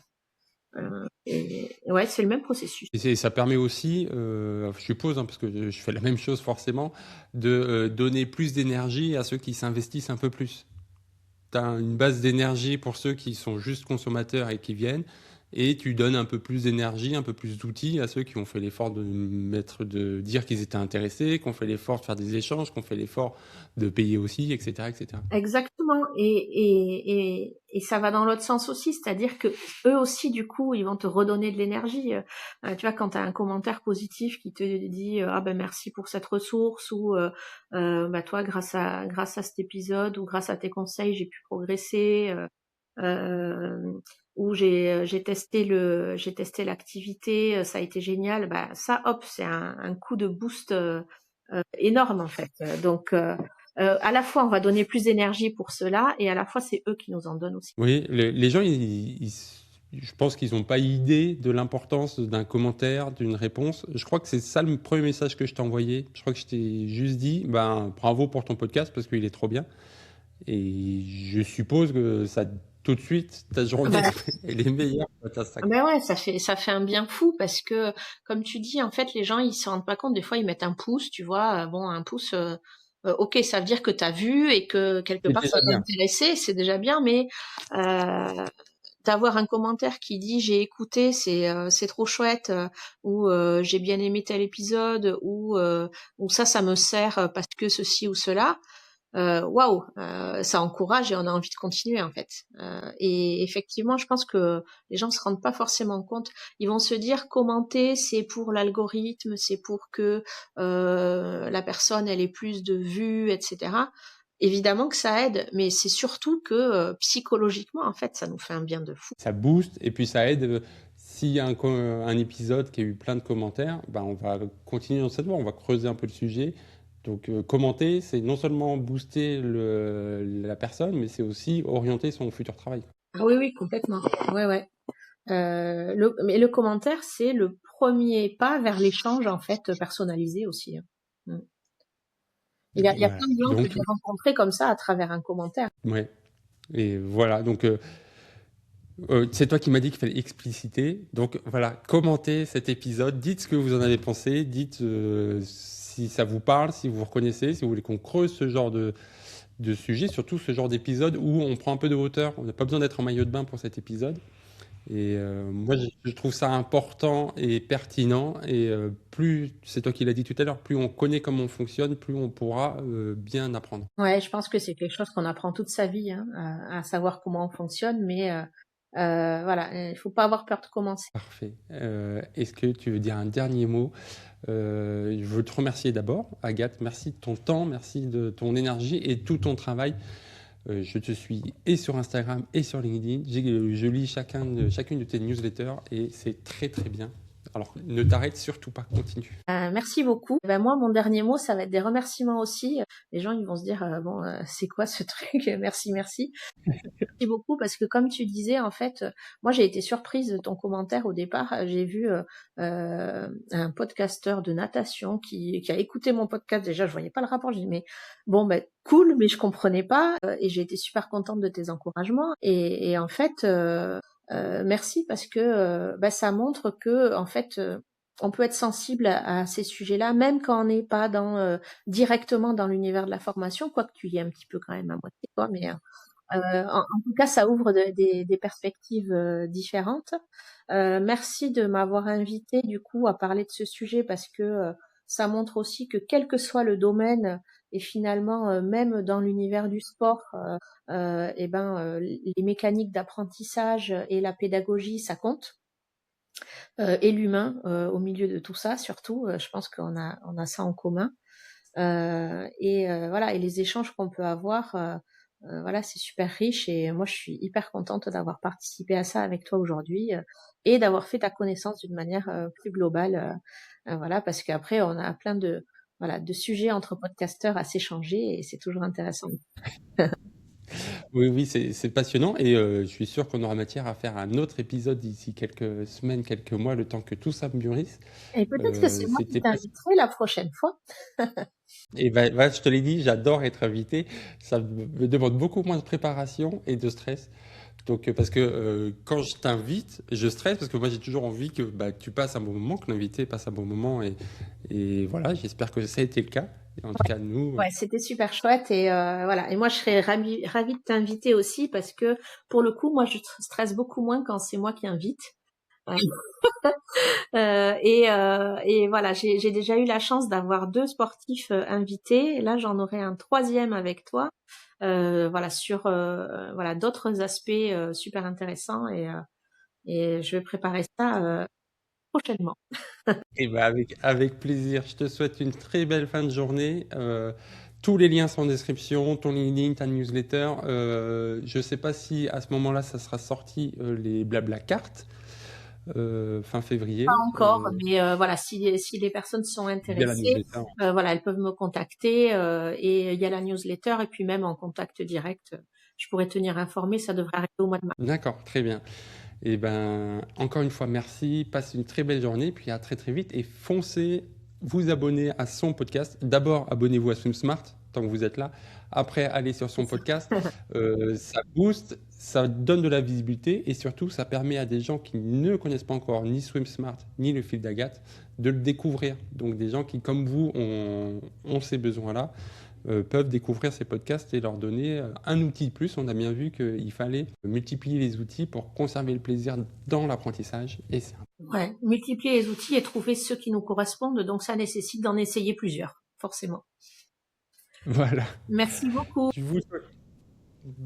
Ouais, c'est le même processus. Et ça permet aussi, je suppose, hein, parce que je fais la même chose forcément, de donner plus d'énergie à ceux qui s'investissent un peu plus. Tu as une base d'énergie pour ceux qui sont juste consommateurs et qui viennent, et tu donnes un peu plus d'énergie, un peu plus d'outils à ceux qui ont fait l'effort de dire qu'ils étaient intéressés, qui ont fait l'effort de faire des échanges, qui ont fait l'effort de payer aussi, etc., etc. Exactement. Et ça va dans l'autre sens aussi, c'est-à-dire que eux aussi, du coup, ils vont te redonner de l'énergie. Tu vois, quand tu as un commentaire positif qui te dit ah ben merci pour cette ressource ou toi grâce à cet épisode ou grâce à tes conseils j'ai pu progresser. Où j'ai testé l'activité, ça a été génial. Ça, hop, c'est un coup de boost énorme en fait. Donc à la fois on va donner plus d'énergie pour cela et à la fois c'est eux qui nous en donnent aussi. Oui, les gens, je pense qu'ils n'ont pas idée de l'importance d'un commentaire, d'une réponse. Je crois que c'est ça le premier message que je t'ai envoyé. Je crois que je t'ai juste dit, bravo pour ton podcast parce qu'il est trop bien. Et je suppose que ça, tout de suite, ta journée, elle est meilleure. Ouais, ça fait un bien fou parce que, comme tu dis, en fait, les gens, ils se rendent pas compte. Des fois, ils mettent un pouce, tu vois. Bon, un pouce, ok, ça veut dire que tu as vu et que quelque part, ça t'a intéressé, c'est déjà bien, mais d'avoir un commentaire qui dit j'ai écouté, c'est trop chouette, ou j'ai bien aimé tel épisode, ou ça me sert parce que ceci ou cela. Waouh, ça encourage et on a envie de continuer en fait. Et effectivement, je pense que les gens se rendent pas forcément compte. Ils vont se dire commenter, c'est pour l'algorithme, c'est pour que la personne elle ait plus de vues, etc. Évidemment que ça aide, mais c'est surtout que psychologiquement, en fait, ça nous fait un bien de fou. Ça booste et puis ça aide. S'il y a un épisode qui a eu plein de commentaires, on va continuer dans cette voie, on va creuser un peu le sujet. Donc commenter, c'est non seulement booster la personne, mais c'est aussi orienter son futur travail. Ah oui, complètement. Ouais. Mais le commentaire, c'est le premier pas vers l'échange en fait personnalisé aussi. Il y a plein de gens que j'ai rencontrés comme ça à travers un commentaire. Ouais. Et voilà. Donc C'est toi qui m'as dit qu'il fallait expliciter. Donc voilà, commentez cet épisode, dites ce que vous en avez pensé, dites si ça vous parle, si vous reconnaissez, si vous voulez qu'on creuse ce genre de sujet, surtout ce genre d'épisode où on prend un peu de hauteur. On n'a pas besoin d'être en maillot de bain pour cet épisode. Et moi, je trouve ça important et pertinent. Et plus, c'est toi qui l'as dit tout à l'heure, plus on connaît comment on fonctionne, plus on pourra bien apprendre. Ouais, je pense que c'est quelque chose qu'on apprend toute sa vie, hein, à savoir comment on fonctionne, mais voilà, il faut pas avoir peur de commencer. Parfait. Est-ce que tu veux dire un dernier mot? Je veux te remercier d'abord, Agathe. Merci de ton temps, merci de ton énergie et tout ton travail. Je te suis et sur Instagram et sur LinkedIn. Je lis chacune de tes newsletters et c'est très très bien. Alors ne t'arrête surtout pas, continue. Merci beaucoup. Ben moi, mon dernier mot, ça va être des remerciements aussi. Les gens, ils vont se dire, bon, c'est quoi ce truc? Merci, merci. Merci beaucoup parce que comme tu disais, en fait, moi, j'ai été surprise de ton commentaire au départ. J'ai vu un podcasteur de natation qui a écouté mon podcast. Déjà, je voyais pas le rapport. J'ai dit, mais bon, ben cool, mais je comprenais pas. Et j'ai été super contente de tes encouragements. Et en fait, merci parce que ça montre que en fait on peut être sensible à ces sujets-là, même quand on n'est pas directement dans l'univers de la formation, quoique tu y es un petit peu quand même à moitié, toi, mais en tout cas, ça ouvre des perspectives différentes. Merci de m'avoir invité du coup à parler de ce sujet parce que ça montre aussi que quel que soit le domaine et finalement même dans l'univers du sport, les mécaniques d'apprentissage et la pédagogie, ça compte. Et l'humain au milieu de tout ça, surtout, je pense qu'on a ça en commun. Voilà, et les échanges qu'on peut avoir, voilà, c'est super riche et moi je suis hyper contente d'avoir participé à ça avec toi aujourd'hui et d'avoir fait ta connaissance d'une manière plus globale, voilà, parce qu'après on a plein de sujets entre podcasteurs à s'échanger et c'est toujours intéressant. Oui, oui, c'est passionnant et je suis sûr qu'on aura matière à faire un autre épisode d'ici quelques semaines, quelques mois, le temps que tout ça mûrisse. Et peut-être que c'est moi qui C'était t'inviterai la prochaine fois. Et je te l'ai dit, j'adore être invité. Ça me demande beaucoup moins de préparation et de stress. Donc, parce que quand je t'invite, je stresse parce que moi j'ai toujours envie que tu passes un bon moment, que l'invité passe un bon moment. Et voilà, j'espère que ça a été le cas. Et en tout cas, nous. Ouais, c'était super chouette et voilà. Et moi, je serais ravie de t'inviter aussi parce que pour le coup, moi, je stresse beaucoup moins quand c'est moi qui invite. Et voilà, j'ai déjà eu la chance d'avoir 2 sportifs invités. Et là, j'en aurai un 3e avec toi. Voilà, sur voilà d'autres aspects super intéressants et je vais préparer ça prochainement. Et avec plaisir. Je te souhaite une très belle fin de journée. Tous les liens sont en description, ton LinkedIn, ta newsletter. Je ne sais pas si à ce moment-là, ça sera sorti les blabla cartes fin février. Pas encore, mais voilà, si les personnes sont intéressées, voilà, elles peuvent me contacter et il y a la newsletter et puis même en contact direct, je pourrais tenir informé. Ça devrait arriver au mois de mars. D'accord, très bien. Et encore une fois, merci. Passe une très belle journée, puis à très très vite. Et foncez vous abonner à son podcast. D'abord, abonnez-vous à SwimSmart, tant que vous êtes là. Après, allez sur son podcast. Ça booste, ça donne de la visibilité et surtout, ça permet à des gens qui ne connaissent pas encore ni SwimSmart, ni le fil d'Agathe, de le découvrir. Donc, des gens qui, comme vous, ont ces besoins-là. Peuvent découvrir ces podcasts et leur donner un outil de plus. On a bien vu qu'il fallait multiplier les outils pour conserver le plaisir dans l'apprentissage. Et ouais, multiplier les outils et trouver ceux qui nous correspondent. Donc ça nécessite d'en essayer plusieurs, forcément. Voilà. Merci beaucoup.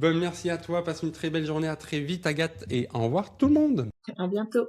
Merci à toi. Passe une très belle journée. À très vite, Agathe. Et au revoir tout le monde. À bientôt.